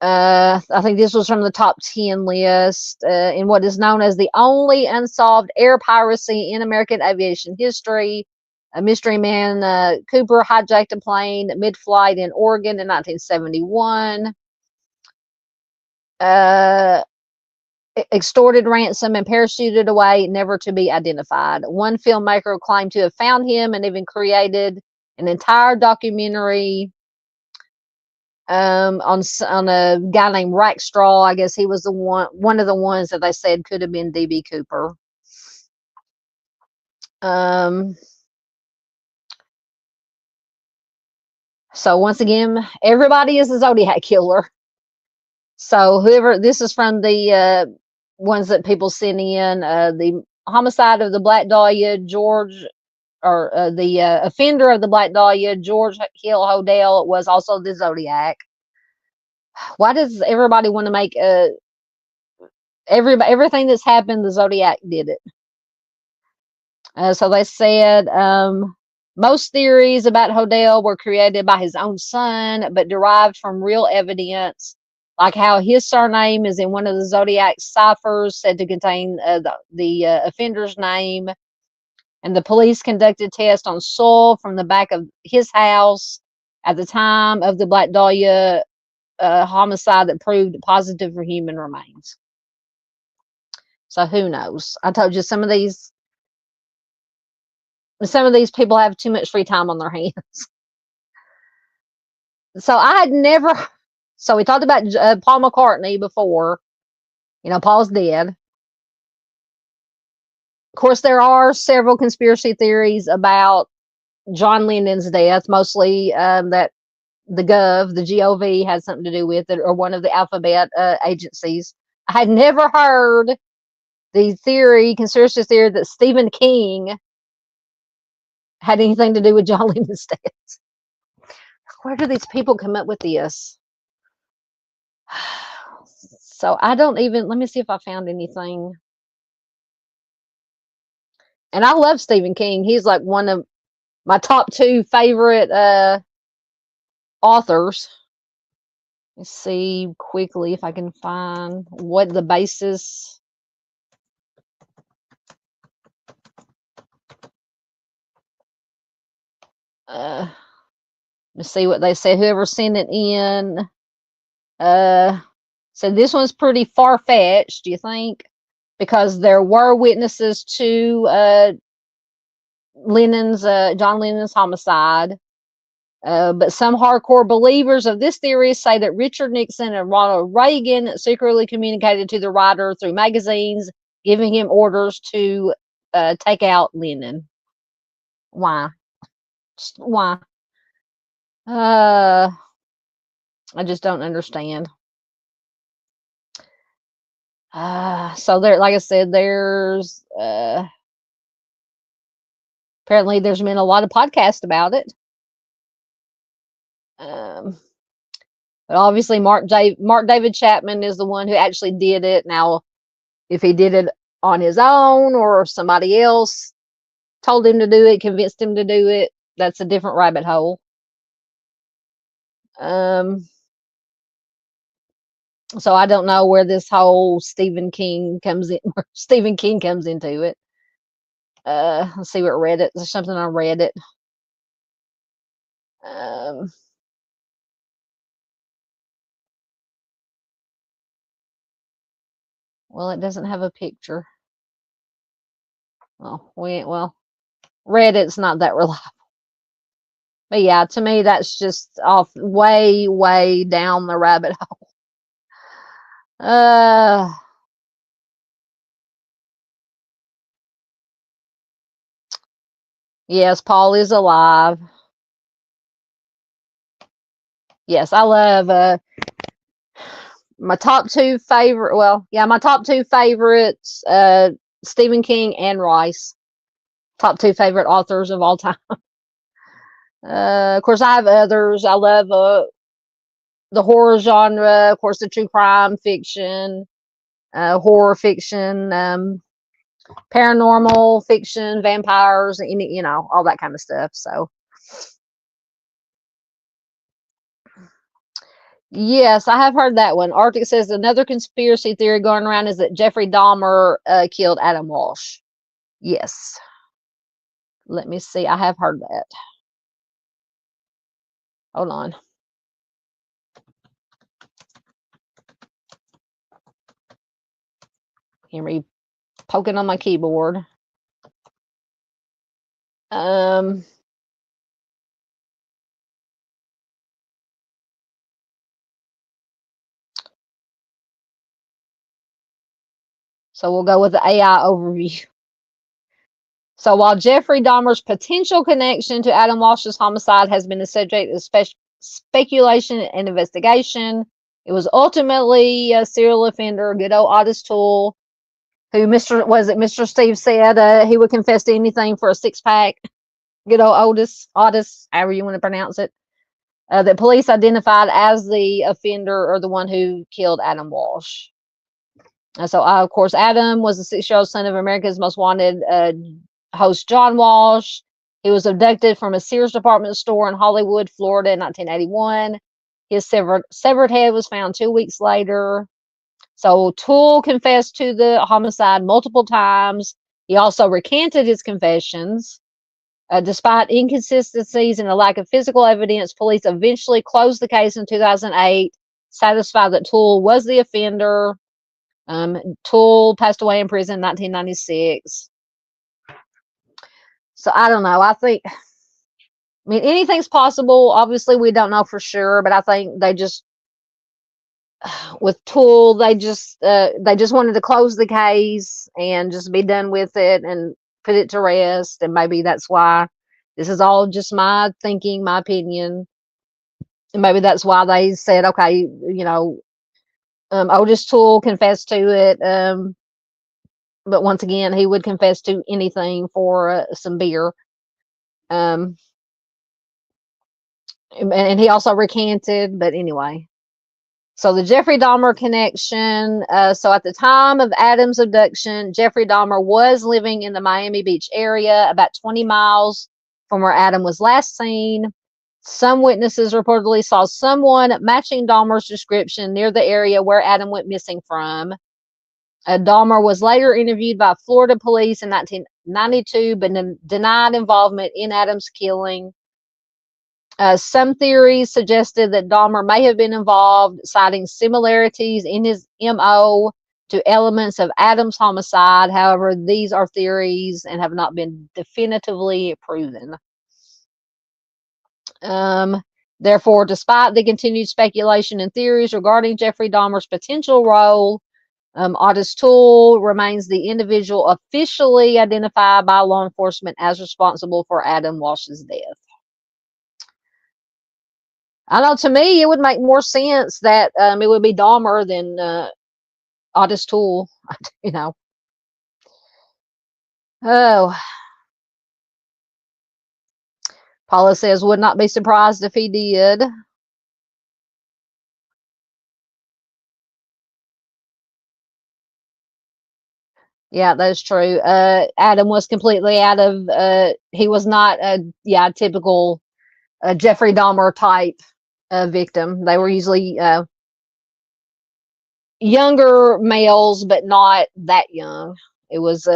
I think this was from the top 10 list in what is known as the only unsolved air piracy in American aviation history. A mystery man, Cooper, hijacked a plane mid-flight in Oregon in 1971. Extorted ransom and parachuted away, never to be identified. One filmmaker claimed to have found him and even created an entire documentary on a guy named Rackstraw. I guess he was one of the ones that they said could have been DB Cooper. So once again, everybody is a Zodiac killer. So this is from the ones that people sent in. The homicide of the Black Dahlia, the offender of the Black Dahlia, George Hill Hodel, was also the Zodiac. Why does everybody want to make everything that's happened, the Zodiac did it? So they said most theories about Hodel were created by his own son, but derived from real evidence, like how his surname is in one of the Zodiac ciphers said to contain the offender's name. And the police conducted tests on soil from the back of his house at the time of the Black Dahlia homicide that proved positive for human remains. So who knows? I told you some of these people have too much free time on their hands. So I had never. So we talked about Paul McCartney before. Paul's dead. Of course, there are several conspiracy theories about John Lennon's death, mostly that the GOV had something to do with it, or one of the alphabet agencies. I had never heard the conspiracy theory that Stephen King had anything to do with John Lennon's death. Where do these people come up with this? So I don't even, let me see if I found anything. And I love Stephen King. He's like one of my top 2 favorite authors. Let's see quickly if I can find what the basis. Let's see what they say. Whoever sent it in said this one's pretty far-fetched, do you think? Because there were witnesses to John Lennon's homicide. But some hardcore believers of this theory say that Richard Nixon and Ronald Reagan secretly communicated to the writer through magazines, giving him orders to take out Lennon. Why? Just why? I just don't understand. So there, like I said, there's apparently there's been a lot of podcasts about it. But obviously Mark David Chapman is the one who actually did it. Now, if he did it on his own or somebody else told him to do it, convinced him to do it, that's a different rabbit hole. So I don't know where this whole Stephen King comes into it. Let's see what Reddit. There's something on Reddit. Well, it doesn't have a picture. Oh, Reddit's not that reliable. But yeah, to me, that's just off way, way down the rabbit hole. Yes, Paul is alive. Yes, I love my top 2 favorite. Well, yeah, my top 2 favorites, Stephen King and Rice. Top 2 favorite authors of all time. Of course, I have others. I love the horror genre, of course, the true crime fiction, horror fiction, paranormal fiction, vampires, all that kind of stuff. So, yes, I have heard that one. Arctic says another conspiracy theory going around is that Jeffrey Dahmer killed Adam Walsh. Yes. Let me see. I have heard that. Hold on. Hear me poking on my keyboard. So we'll go with the AI overview. So while Jeffrey Dahmer's potential connection to Adam Walsh's homicide has been the subject of speculation and investigation, it was ultimately a serial offender, good old Otis Toole, who Mr. Steve said he would confess to anything for a 6-pack. Good old Otis, however you want to pronounce it. that police identified as the offender or the one who killed Adam Walsh. So, of course, Adam was the 6-year-old son of America's most wanted host, John Walsh. He was abducted from a Sears department store in Hollywood, Florida in 1981. His severed head was found 2 weeks later. So Toole confessed to the homicide multiple times. He also recanted his confessions. Despite inconsistencies and a lack of physical evidence, police eventually closed the case in 2008, satisfied that Toole was the offender. Toole passed away in prison in 1996. So I don't know. I mean, anything's possible. Obviously, we don't know for sure, but I think they just, with Toole, they just wanted to close the case and just be done with it and put it to rest. And maybe that's why this is all just my thinking, my opinion. And maybe that's why they said, okay, you know, Otis Toole confessed to it. But once again, he would confess to anything for some beer. And he also recanted, but anyway. So the Jeffrey Dahmer connection. So at the time of Adam's abduction, Jeffrey Dahmer was living in the Miami Beach area, about 20 miles from where Adam was last seen. Some witnesses reportedly saw someone matching Dahmer's description near the area where Adam went missing from. Dahmer was later interviewed by Florida police in 1992, but denied involvement in Adam's killing. Some theories suggested that Dahmer may have been involved, citing similarities in his MO to elements of Adam's homicide. However, these are theories and have not been definitively proven. Therefore, despite the continued speculation and theories regarding Jeffrey Dahmer's potential role, Otis Toole remains the individual officially identified by law enforcement as responsible for Adam Walsh's death. I know, to me, it would make more sense that it would be Dahmer than Otis Toole, you know. Oh. Paula says, would not be surprised if he did. Yeah, that's true. Adam was completely out of, he was not a typical Jeffrey Dahmer type victim. They were usually younger males, but not that young. It was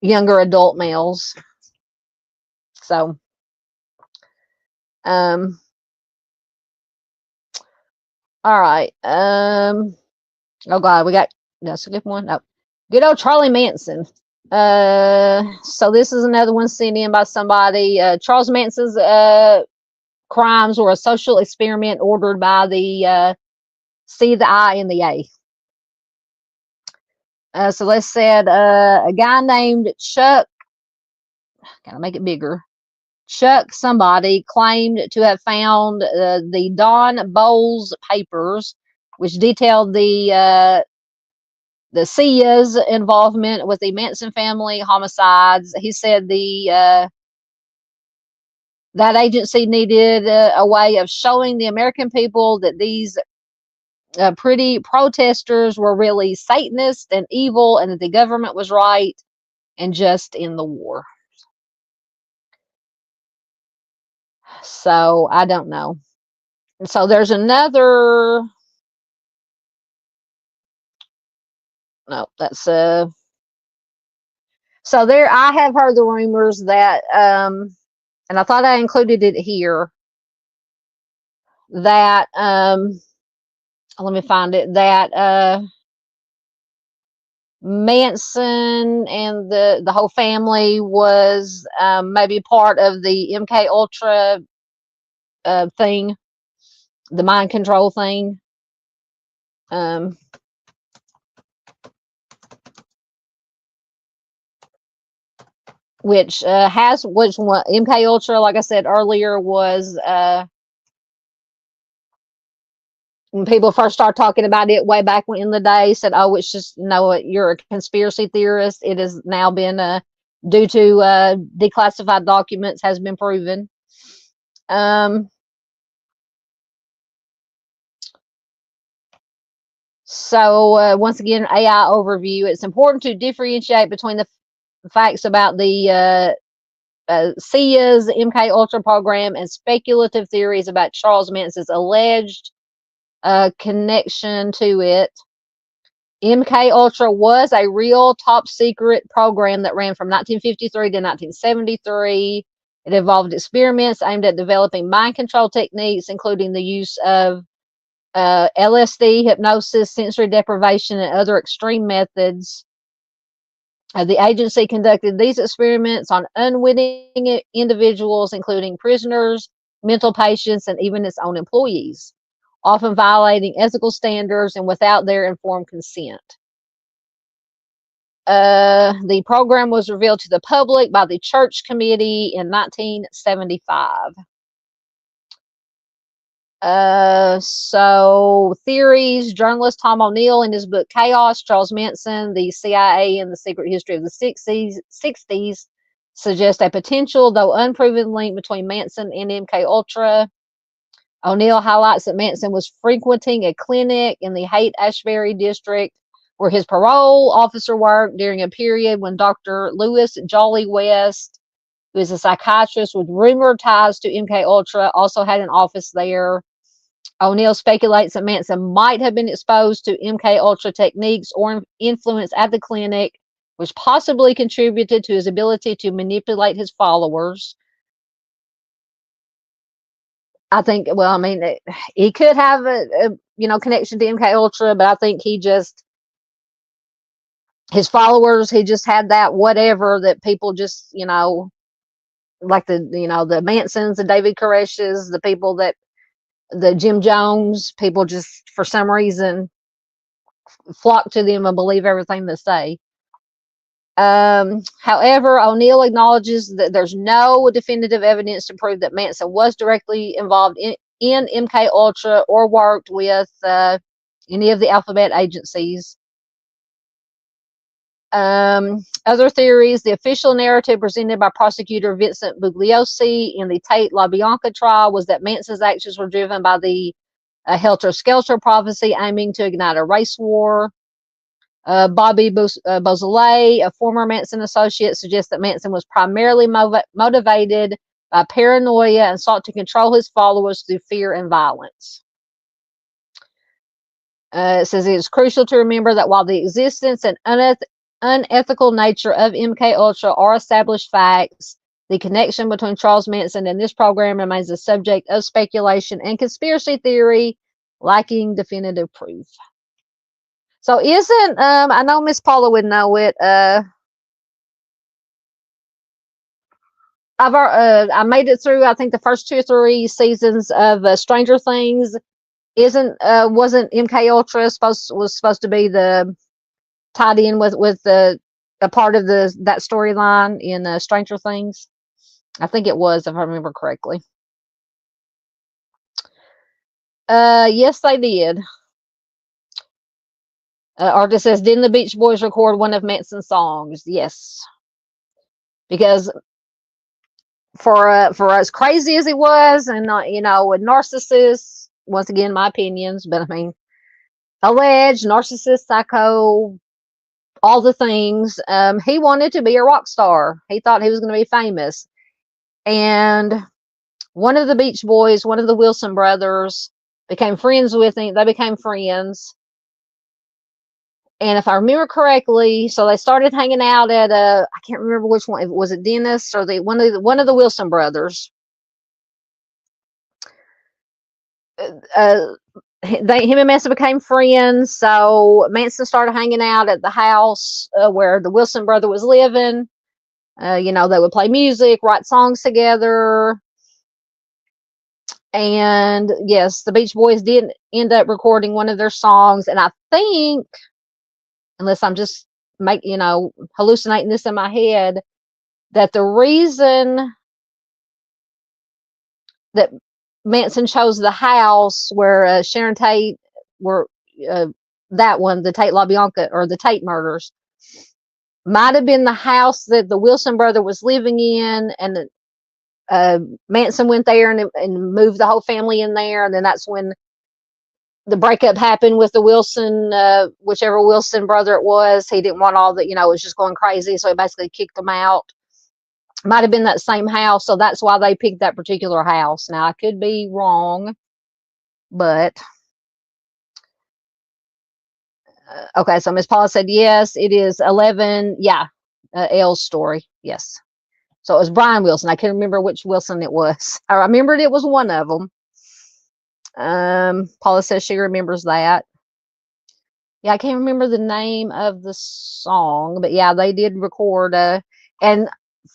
younger adult males. So, all right. Oh God, we got, that's a good one. No, good old Charlie Manson. So this is another one sent in by somebody. Charles Manson's crimes were a social experiment ordered by the C, the I, and the A. So let's said a guy named Chuck, gotta make it bigger. Chuck somebody claimed to have found the Don Bowles papers, which detailed the CIA's involvement with the Manson family homicides. He said that agency needed a way of showing the American people that these pretty protesters were really Satanist and evil, and that the government was right and just in the war. So I don't know. So there's another. No, that's so there. I have heard the rumors that and I thought I included it here, that let me find it, that Manson and the whole family was maybe part of the MK Ultra thing, the mind control thing. Which one, MK Ultra, like I said earlier, was when people first started talking about it way back in the day, said, oh, it's just, you're a conspiracy theorist. It has now been due to declassified documents, has been proven. Um, so once again, AI overview. It's important to differentiate between the facts about the SIA's MK Ultra program and speculative theories about Charles Manson's alleged connection to it. MK Ultra was a real top secret program that ran from 1953 to 1973. It involved experiments aimed at developing mind control techniques, including the use of LSD, hypnosis, sensory deprivation, and other extreme methods. The agency conducted these experiments on unwitting individuals, including prisoners, mental patients, and even its own employees, often violating ethical standards and without their informed consent. The program was revealed to the public by the Church Committee in 1975. So theories, journalist Tom O'Neill in his book Chaos, Charles Manson, the CIA and the Secret History of the 60s suggest a potential, though unproven, link between Manson and MK Ultra. O'Neill highlights that Manson was frequenting a clinic in the Haight-Ashbury district where his parole officer worked during a period when Dr. Lewis Jolly West, who is a psychiatrist with rumored ties to MK Ultra, also had an office there. O'Neill speculates that Manson might have been exposed to MK Ultra techniques or influence at the clinic, which possibly contributed to his ability to manipulate his followers. I think, well, I mean, he could have a connection to MK Ultra, but I think his followers, he just had that whatever that people just, like the Mansons, the David Koresh's, the people that the Jim Jones, people just for some reason flock to them and believe everything they say. However, O'Neill acknowledges that there's no definitive evidence to prove that Manson was directly involved in MK Ultra or worked with any of the alphabet agencies. Other theories, the official narrative presented by prosecutor Vincent Bugliosi in the Tate LaBianca trial was that Manson's actions were driven by the Helter-Skelter prophecy aiming to ignite a race war. Bobby Beausoleil, a former Manson associate, suggests that Manson was primarily motivated by paranoia and sought to control his followers through fear and violence. It says it is crucial to remember that while the existence and unethical nature of MK Ultra are established facts, the connection between Charles Manson and this program remains a subject of speculation and conspiracy theory, lacking definitive proof. So isn't I know Miss Paula would know it. I made it through I think the first 2 or 3 seasons of Stranger Things. Wasn't MK Ultra supposed to be the tied in with the a part of that storyline in Stranger Things? I think it was, if I remember correctly. Yes, they did. Artist says, didn't the Beach Boys record one of Manson's songs? Yes. Because for as crazy as he was, and a narcissist, once again, my opinions, but I mean, alleged narcissist, psycho, all the things, he wanted to be a rock star. He thought he was going to be famous. And one of the Beach Boys, one of the Wilson brothers, became friends with him. They became friends. And if I remember correctly, so they started hanging out at I can't remember which one. Was it Dennis or one of the Wilson brothers? Him and Manson became friends. So Manson started hanging out at the house where the Wilson brother was living. They would play music, write songs together. And yes, the Beach Boys did end up recording one of their songs. And I think, unless I'm just hallucinating this in my head, that the reason that Manson chose the house where Sharon Tate were, that one, the Tate LaBianca or the Tate murders, might have been the house that the Wilson brother was living in, and Manson went there and moved the whole family in there, and then that's when the breakup happened with the Wilson, whichever Wilson brother it was. He didn't want all the, it was just going crazy, so he basically kicked them out. Might have been that same house, so that's why they picked that particular house. Now, I could be wrong, but okay, so Miss Paula said yes, it is 11. Yeah, L's story. Yes. So it was Brian Wilson. I can't remember which Wilson it was. I remembered it was one of them. Paula says she remembers that. Yeah, I can't remember the name of the song, but yeah, they did record. And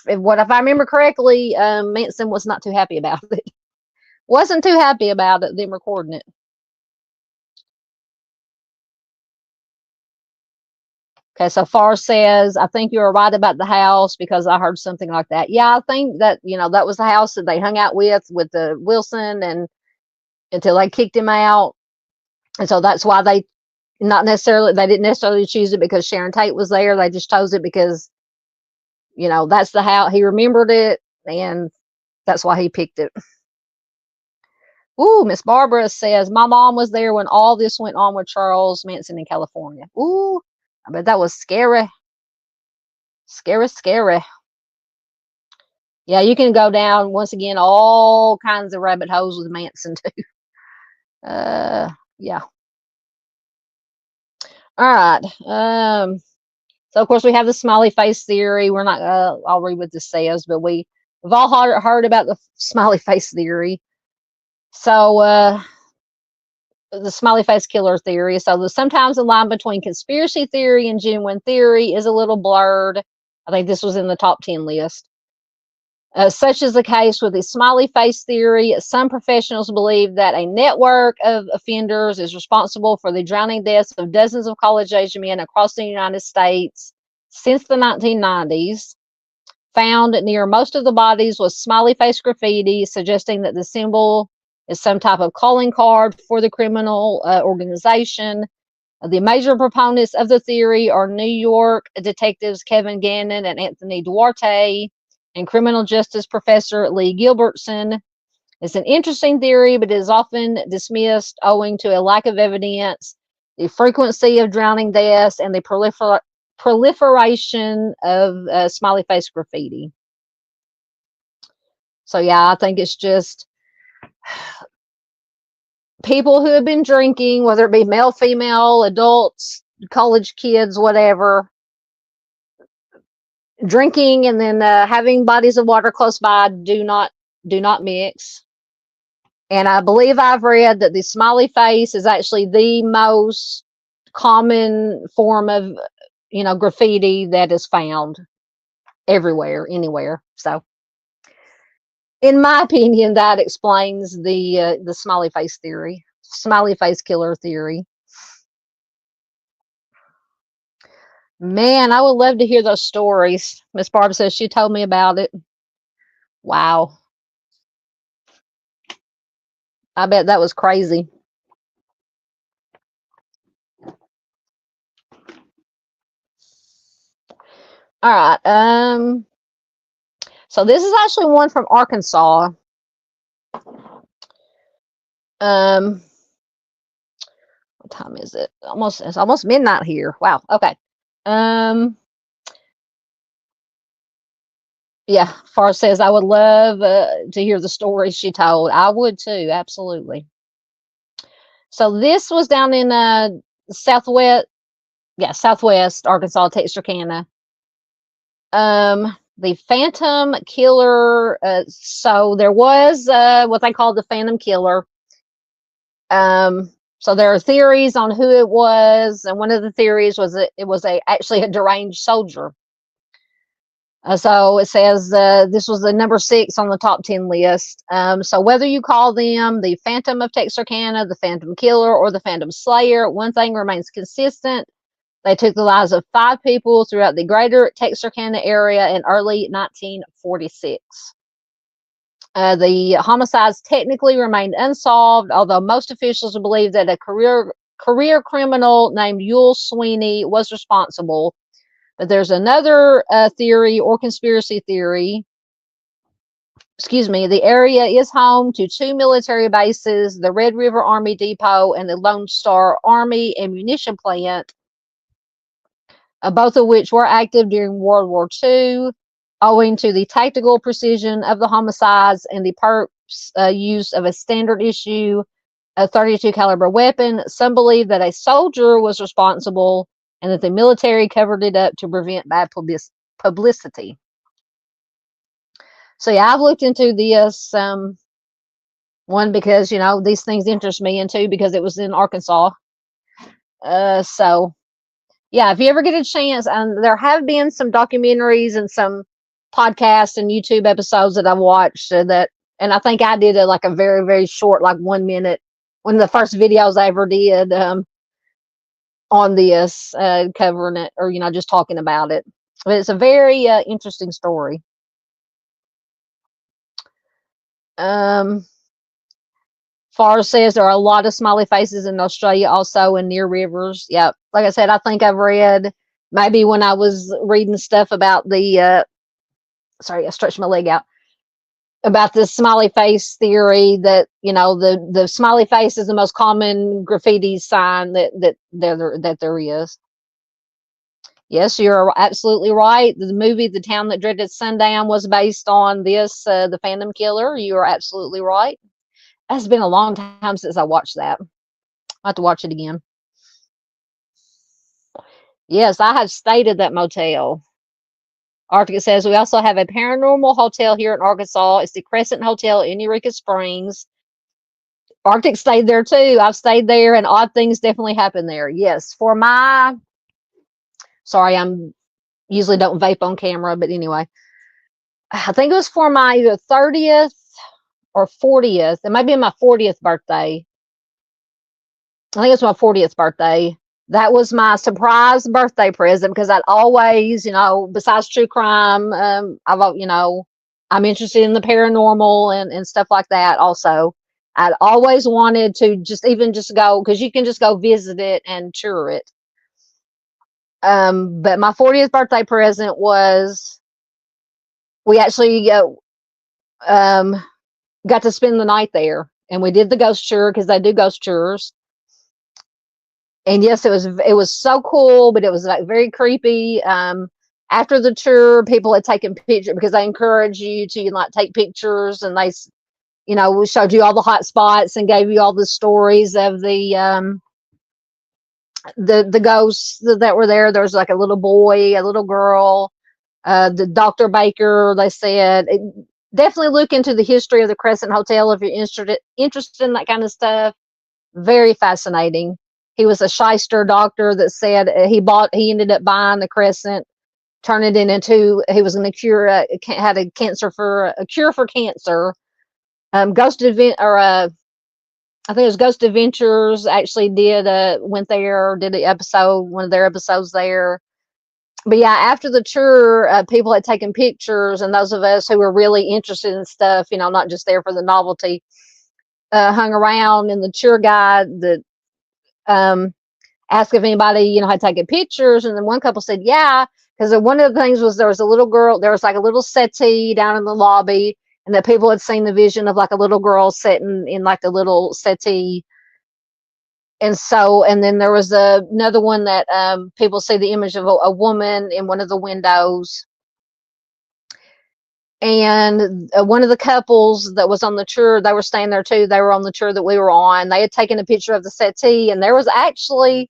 if I remember correctly, Manson was not too happy about it. Wasn't too happy about it, them recording it. Okay, so Far says, I think you were right about the house because I heard something like that. Yeah, I think that, that was the house that they hung out with the Wilson, and until they kicked him out. And so that's why they didn't necessarily choose it because Sharon Tate was there. They just chose it because, that's the house. He remembered it, and that's why he picked it. Ooh, Miss Barbara says, my mom was there when all this went on with Charles Manson in California. Ooh, I bet that was scary. Scary, scary. Yeah, you can go down, once again, all kinds of rabbit holes with Manson, too. Yeah. All right. So, of course, we have the smiley face theory. We're not, I'll read what this says, but we've all heard about the smiley face theory. So, the smiley face killer theory. So sometimes the line between conspiracy theory and genuine theory is a little blurred. I think this was in the top 10 list. Such is the case with the smiley face theory. Some professionals believe that a network of offenders is responsible for the drowning deaths of dozens of college-age men across the United States since the 1990s. Found near most of the bodies was smiley face graffiti, suggesting that the symbol is some type of calling card for the criminal organization. The major proponents of the theory are New York detectives Kevin Gannon and Anthony Duarte and criminal justice professor Lee Gilbertson. It's an interesting theory, but it is often dismissed owing to a lack of evidence, the frequency of drowning deaths, and the proliferation of smiley face graffiti. So yeah, I think it's just people who have been drinking, whether it be male, female, adults, college kids, whatever, drinking and then having bodies of water close by do not mix. And I believe I've read that the smiley face is actually the most common form of graffiti that is found everywhere, anywhere. So in my opinion, that explains the smiley face theory, smiley face killer theory. Man, I would love to hear those stories. Miss Barb says she told me about it. Wow. I bet that was crazy. All right. So this is actually one from Arkansas. What time is it? It's almost midnight here. Wow. Okay. Yeah, Far says I would love to hear the stories she told. I would too, absolutely. So this was down in southwest Arkansas, Texarkana. The Phantom Killer. So there was what they call the Phantom Killer. So there are theories on who it was, and one of the theories was that it was actually a deranged soldier. So it says this was the number 6 on the top 10 list. So whether you call them the Phantom of Texarkana, the Phantom Killer, or the Phantom Slayer, one thing remains consistent. They took the lives of 5 people throughout the greater Texarkana area in early 1946. The homicides technically remained unsolved, although most officials believe that a career criminal named Yule Sweeney was responsible. But there's another theory or conspiracy theory The area is home to 2 military bases, the Red River Army Depot and the Lone Star Army Ammunition Plant, both of which were active during World War II. Owing to the tactical precision of the homicides and the perps use of a standard issue a 32 caliber weapon, some believe that a soldier was responsible and that the military covered it up to prevent bad publicity. So yeah, I've looked into this one because these things interest me, and two because it was in Arkansas. So yeah, if you ever get a chance, and there have been some documentaries and some podcasts and YouTube episodes that I've watched and I think I did like a very, very short, like 1 minute, one of the first videos I ever did on this, covering it or, just talking about it. But it's a very interesting story. Farr says there are a lot of smiley faces in Australia also and near rivers. Yeah, like I said, I think I've read maybe when I was reading stuff about the sorry, I stretched my leg out, about the smiley face theory that the smiley face is the most common graffiti sign that there is. Yes, you're absolutely right. The movie The Town That Dreaded Sundown was based on this, the Phantom Killer. You are absolutely right. It's been a long time since I watched that. I have to watch it again. Yes, I have stayed at that motel. Arctic says we also have a paranormal hotel here in Arkansas. It's the Crescent Hotel in Eureka Springs. Arctic stayed there too. I've stayed there, and odd things definitely happen there. Yes, sorry, I'm usually don't vape on camera, but anyway, I think it was for my either 30th or 40th. It might be my 40th birthday. I think it's my 40th birthday. That was my surprise birthday present because I'd always, besides true crime, I'm interested in the paranormal and stuff like that also. I'd always wanted to just go, because you can just go visit it and tour it. But my 40th birthday present was, we actually got to spend the night there, and we did the ghost tour because they do ghost tours. And yes, it was so cool, but it was like very creepy. After the tour, people had taken pictures because they encourage you to like take pictures, and they, we showed you all the hot spots and gave you all the stories of the ghosts that were there. There was like a little boy, a little girl, the Dr. Baker. They said definitely look into the history of the Crescent Hotel if you're interested in that kind of stuff. Very fascinating. He was a shyster doctor that said he ended up buying the Crescent, turn it into, he was going to cure, had a cure for cancer. I think it was Ghost Adventures actually went there, did one of their episodes there. But yeah, after the tour, people had taken pictures, and those of us who were really interested in stuff, not just there for the novelty, hung around, and the tour guide that asked if anybody, had taken pictures. And then one couple said, yeah, because one of the things was there was a little girl, there was like a little settee down in the lobby, and that people had seen the vision of like a little girl sitting in like a little settee. And then there was another one that people see the image of a woman in one of the windows. And one of the couples that was on the tour, they were staying there too. They were on the tour that we were on. They had taken a picture of the settee, and there was actually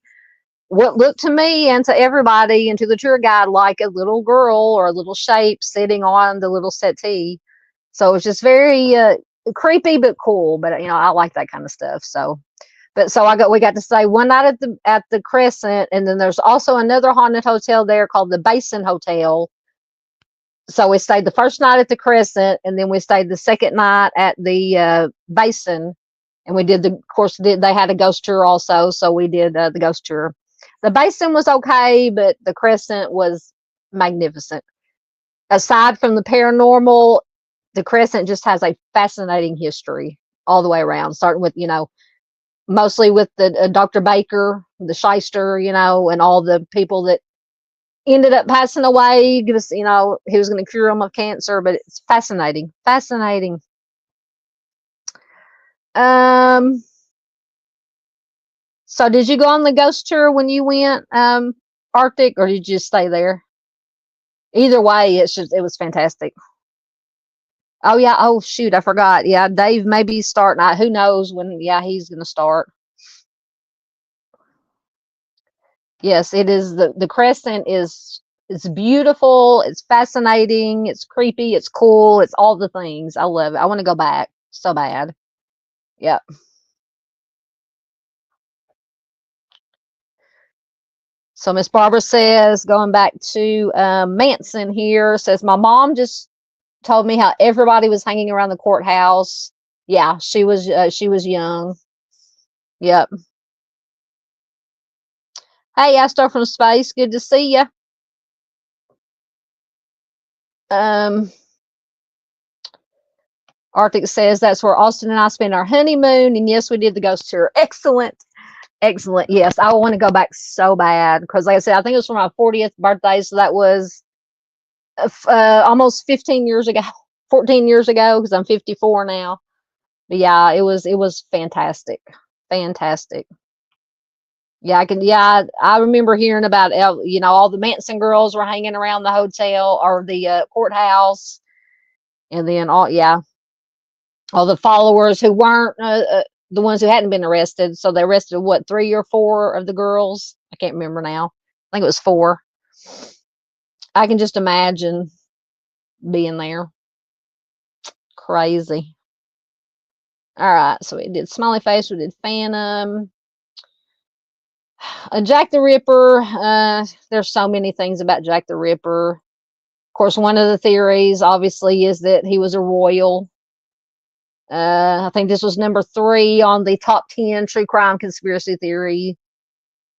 what looked to me and to everybody and to the tour guide like a little girl or a little shape sitting on the little settee. So it was just very creepy but cool. But I like that kind of stuff. So we got to stay one night at the Crescent, and then there's also another haunted hotel there called the Basin Hotel. So we stayed the first night at the Crescent, and then we stayed the second night at the Basin, and we did they had a ghost tour also, so we did the ghost tour. The Basin was okay, but the Crescent was magnificent. Aside from the paranormal, the Crescent just has a fascinating history all the way around, starting with, mostly with the Dr. Baker, the shyster, and all the people that ended up passing away. He was going to cure him of cancer, but it's fascinating. Fascinating. So did you go on the ghost tour when you went Arctic, or did you just stay there? Either way, it was fantastic. Oh yeah. Oh shoot, I forgot. Yeah, Dave maybe starting. Who knows when? Yeah, he's gonna start. Yes, it is. The crescent is. It's beautiful. It's fascinating. It's creepy. It's cool. It's all the things. I love it. I want to go back so bad. Yep. So Miss Barbara says, going back to Manson here, says my mom just told me how everybody was hanging around the courthouse. Yeah, she was young. Yep. Hey, Astro from space, good to see you. Arctic says that's where Austin and I spent our honeymoon, and yes, we did the ghost tour. Excellent, excellent. Yes, I want to go back so bad because, like I said, I think it was for my 40th birthday, so that was almost 15 years ago, 14 years ago, because I'm 54 now. But yeah, it was fantastic, fantastic. Yeah, I remember hearing about all the Manson girls were hanging around the hotel or the courthouse, and then all the followers who weren't the ones who hadn't been arrested. So they arrested what, 3 or 4 of the girls? I can't remember now. I think it was 4. I can just imagine being there. Crazy. All right, so we did Smiley Face, we did Phantom. Jack the Ripper. There's so many things about Jack the Ripper. Of course, one of the theories, obviously, is that he was a royal. I think this was number 3 on the top 10 true crime conspiracy theory.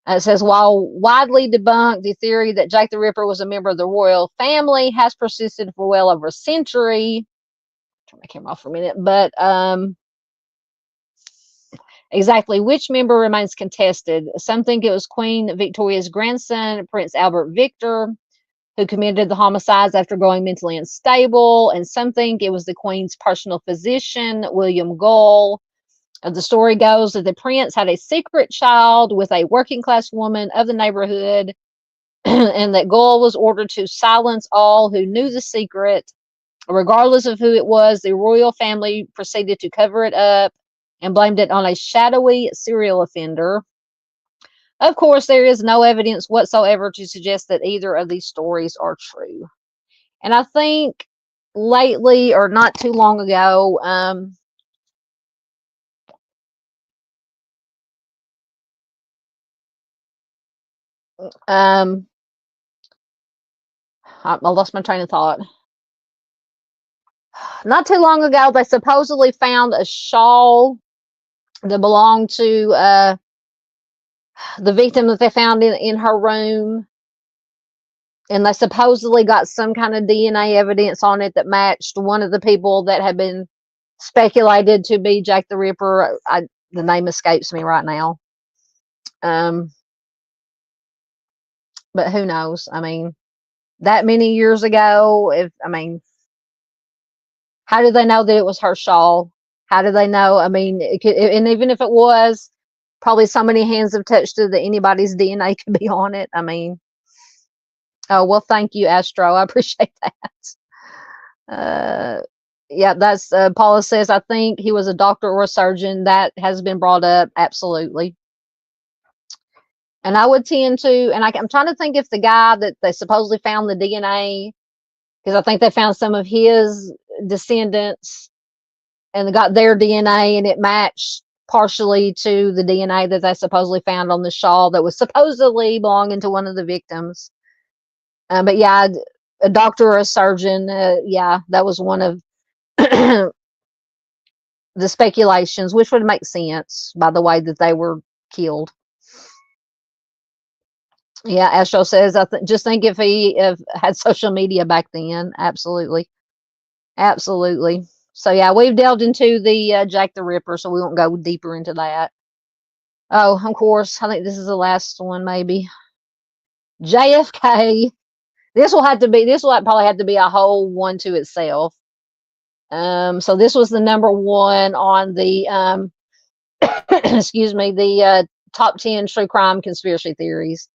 It says, while widely debunked, the theory that Jack the Ripper was a member of the royal family has persisted for well over a century. Turn my camera off for a minute, but exactly which member remains contested. Some think it was Queen Victoria's grandson, Prince Albert Victor, who committed the homicides after going mentally unstable, and some think it was the Queen's personal physician, William Gull. The story goes that the prince had a secret child with a working class woman of the neighborhood, and that Gull was ordered to silence all who knew the secret. Regardless of who it was, the royal family proceeded to cover it up and blamed it on a shadowy serial offender. Of course, there is no evidence whatsoever to suggest that either of these stories are true. And I think lately, or not too long ago, I lost my train of thought. Not too long ago, they supposedly found a shawl that belonged to the victim that they found in her room. And they supposedly got some kind of DNA evidence on it that matched one of the people that had been speculated to be Jack the Ripper. The name escapes me right now. But who knows? I mean, that many years ago, how did they know that it was her shawl? How did they know? I mean, and even if it was, probably so many hands have touched it that anybody's DNA could be on it. I mean, oh, well, thank you, Astro. I appreciate that. Yeah, that's Paula says, I think he was a doctor or a surgeon. That has been brought up. Absolutely. And I would tend to, and I'm trying to think if the guy that they supposedly found the DNA, because I think they found some of his descendants and they got their DNA and it matched partially to the DNA that they supposedly found on the shawl that was supposedly belonging to one of the victims. But yeah, a doctor or a surgeon, yeah, that was one of the speculations, which would make sense by the way that they were killed. Yeah, Astro says, just think if he had social media back then. Absolutely. Absolutely. So yeah, we've delved into the Jack the Ripper, so we won't go deeper into that. Oh, of course, I think this is the last one, maybe. JFK. This will probably have to be a whole one to itself. So this was the number one on the excuse me, the top 10 true crime conspiracy theories.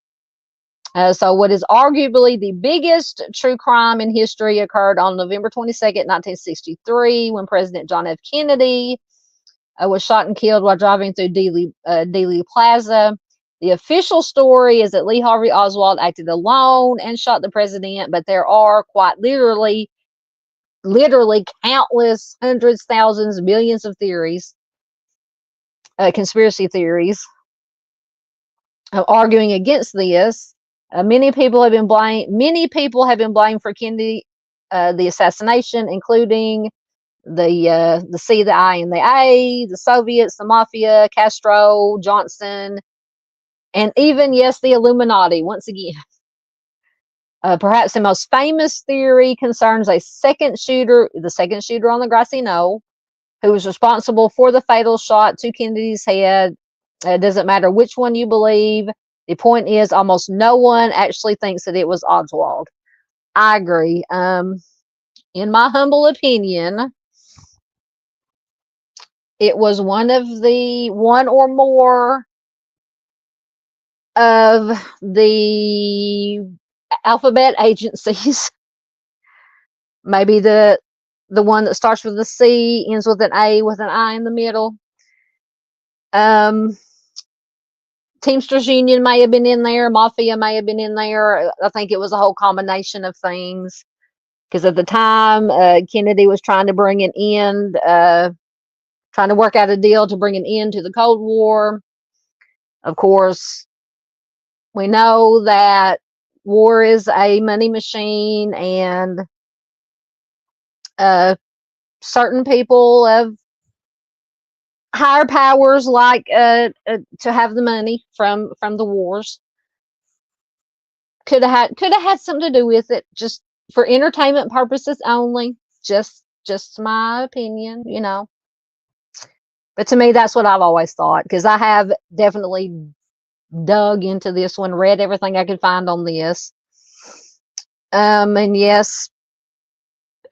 So what is arguably the biggest true crime in history occurred on November 22nd, 1963, when President John F. Kennedy was shot and killed while driving through Dealey Plaza. The official story is that Lee Harvey Oswald acted alone and shot the president, but there are quite literally countless hundreds, thousands, millions of theories, conspiracy theories, arguing against this. Many people have been blamed for Kennedy, the assassination, including the C, the I, and the A, the Soviets, the mafia, Castro, Johnson, and even, yes, the Illuminati, once again. Perhaps the most famous theory concerns the second shooter on the grassy knoll, who was responsible for the fatal shot to Kennedy's head. It doesn't matter which one you believe. The point is, almost no one actually thinks that it was Oswald. I agree. In my humble opinion, it was one or more of the alphabet agencies. Maybe the one that starts with a C, ends with an A, with an I in the middle. Teamsters Union may have been in there. Mafia may have been in there. I think it was a whole combination of things. Because at the time, Kennedy was trying to bring an end, trying to work out a deal to bring an end to the Cold War. Of course, we know that war is a money machine, and certain people of higher powers like to have the money from the wars. Could have had something to do with it, just for entertainment purposes only. Just my opinion, you know. But to me, that's what I've always thought, because I have definitely dug into this one, read everything I could find on this. And yes,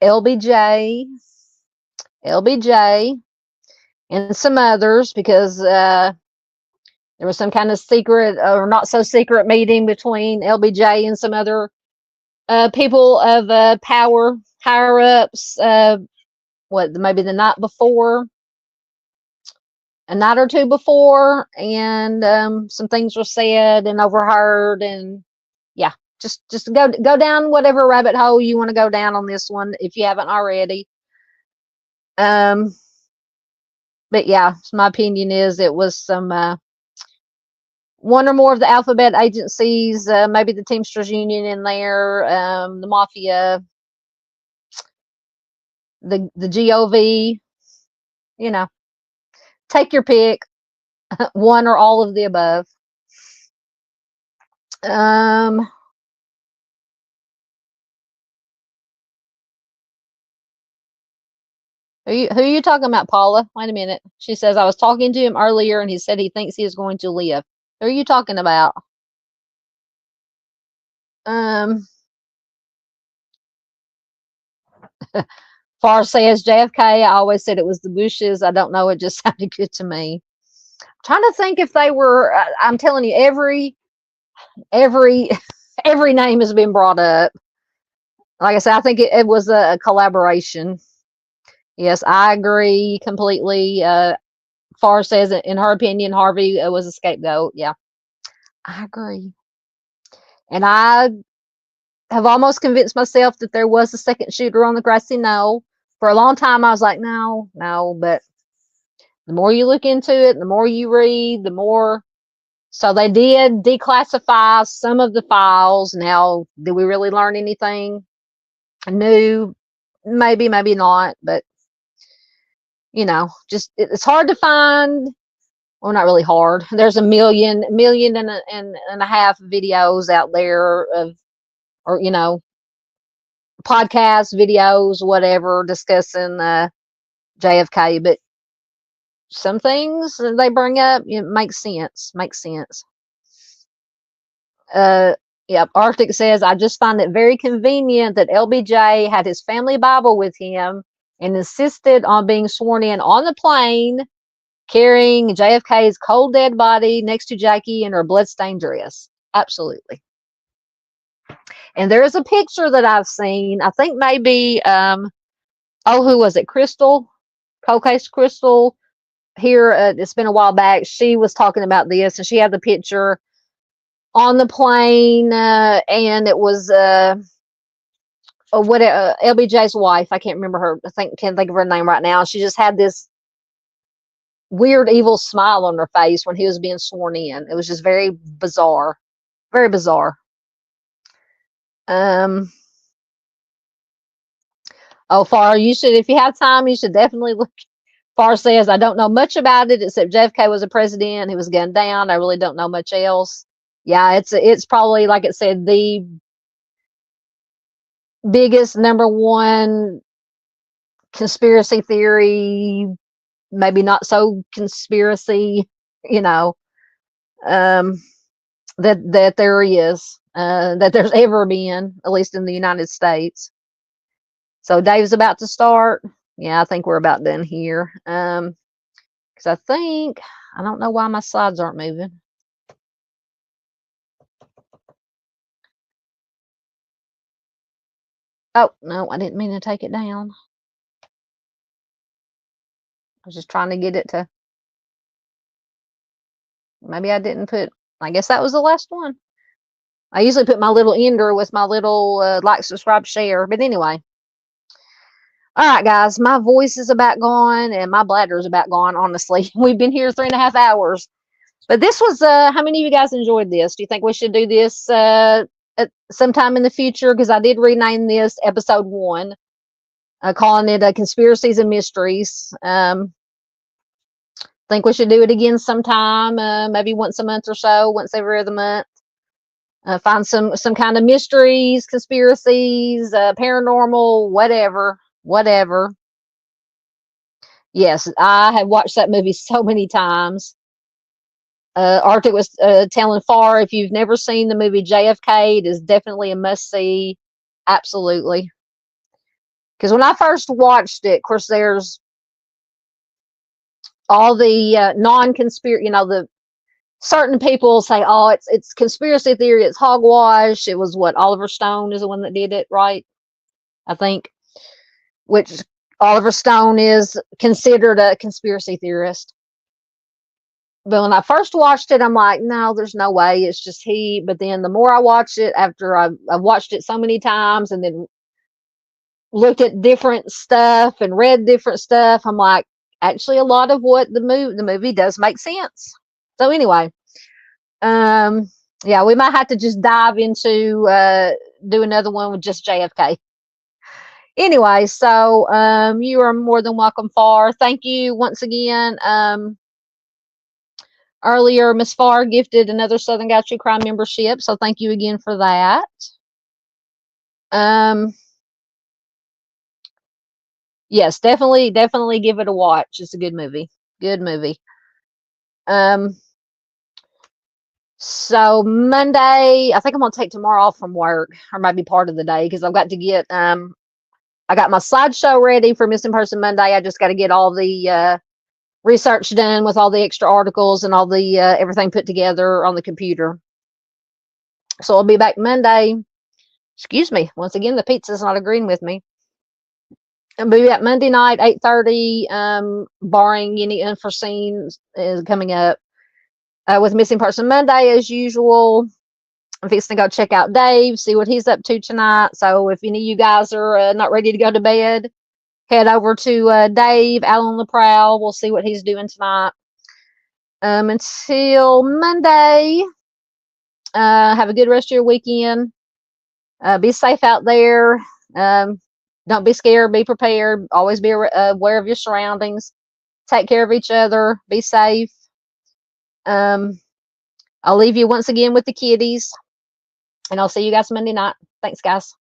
LBJ, and some others, because there was some kind of secret or not so secret meeting between LBJ and some other people of power, higher ups. Maybe the night before, a night or two before, and some things were said and overheard, and yeah, just go down whatever rabbit hole you want to go down on this one if you haven't already. But yeah, my opinion is it was some one or more of the alphabet agencies, maybe the Teamsters Union in there, the mafia, the GOV, you know, take your pick, one or all of the above. Who are you talking about, Paula? Wait a minute. She says, I was talking to him earlier and he said he thinks he is going to live. Who are you talking about? Far says JFK. I always said it was the Bushes. I don't know. It just sounded good to me. I'm trying to think if they were. I'm telling you, every name has been brought up. Like I said, I think it was a collaboration. Yes, I agree completely. Far says, in her opinion, Harvey was a scapegoat. Yeah, I agree. And I have almost convinced myself that there was a second shooter on the grassy knoll. For a long time, I was like, no. But the more you look into it, the more you read, the more. So they did declassify some of the files. Now, did we really learn anything new? Maybe, maybe not. But, you know, just it's hard to find. Well, not really hard. There's a million and a half videos out there of, or, you know, podcasts, videos, whatever, discussing JFK. But some things they bring up, it makes sense. Yep. Arctic says, I just find it very convenient that LBJ had his family Bible with him and insisted on being sworn in on the plane, carrying JFK's cold dead body next to Jackie in her bloodstained dress. Absolutely. And there is a picture that I've seen. I think maybe, who was it? Crystal, Cold Case Crystal. Here, it's been a while back. She was talking about this, and she had the picture on the plane, and it was LBJ's wife. I can't remember her. Can't think of her name right now. She just had this weird, evil smile on her face when he was being sworn in. It was just very bizarre, very bizarre. Far, you should, if you have time, you should definitely look. Far says, I don't know much about it except JFK was a president. He was gunned down. I really don't know much else. Yeah, it's probably, like it said, the biggest number one conspiracy theory, maybe not so conspiracy, that there is, that there's ever been, at least in the United States. So Dave's about to start. Yeah, I think we're about done here. Because I don't know why my slides aren't moving. Oh, no, I didn't mean to take it down. I was just trying to get it to, maybe I didn't put, I guess that was the last one. I usually put my little ender with my little like, subscribe, share. But anyway. All right, guys, my voice is about gone and my bladder is about gone, honestly. We've been here 3.5 hours. But this was, how many of you guys enjoyed this? Do you think we should do this at sometime in the future? Because I did rename this episode 1, calling it Conspiracies and Mysteries. Think we should do it again sometime, maybe once a month or so, once every other month. Find some kind of mysteries, conspiracies, paranormal, whatever. Yes, I have watched that movie so many times. Arctic was telling Far, if you've never seen the movie JFK, it is definitely a must-see. Absolutely. Because when I first watched it, of course, there's all the non-conspiracy, the certain people say, oh, it's conspiracy theory, it's hogwash. It was what, Oliver Stone is the one that did it, right? I think. Which Oliver Stone is considered a conspiracy theorist. But when I first watched it, I'm like, no, there's no way. It's just he. But then the more I watch it, after I've watched it so many times and then looked at different stuff and read different stuff, I'm like, actually, a lot of what the movie does make sense. So anyway, yeah, we might have to just dive into do another one with just JFK. Anyway, so you are more than welcome, Far. Thank you once again. Earlier, Miss Farr gifted another Southern Gal True Crime membership, so thank you again for that. Yes, definitely give it a watch. It's a good movie. Good movie. So Monday, I think I'm gonna take tomorrow off from work, or maybe part of the day, because I've got to get I got my slideshow ready for Missing Person Monday. I just got to get all the research done with all the extra articles and all the everything put together on the computer. So I'll be back Monday. Excuse me. Once again, the pizza's not agreeing with me. I'll be back Monday night, 8:30, barring any unforeseen is coming up. With Missing Person Monday, as usual. I'm fixing to go check out Dave, see what he's up to tonight. So if any of you guys are not ready to go to bed, head over to Dave, Out on the Prowl. We'll see what he's doing tonight. Until Monday, have a good rest of your weekend. Be safe out there. Don't be scared. Be prepared. Always be aware of your surroundings. Take care of each other. Be safe. I'll leave you once again with the kiddies. And I'll see you guys Monday night. Thanks, guys.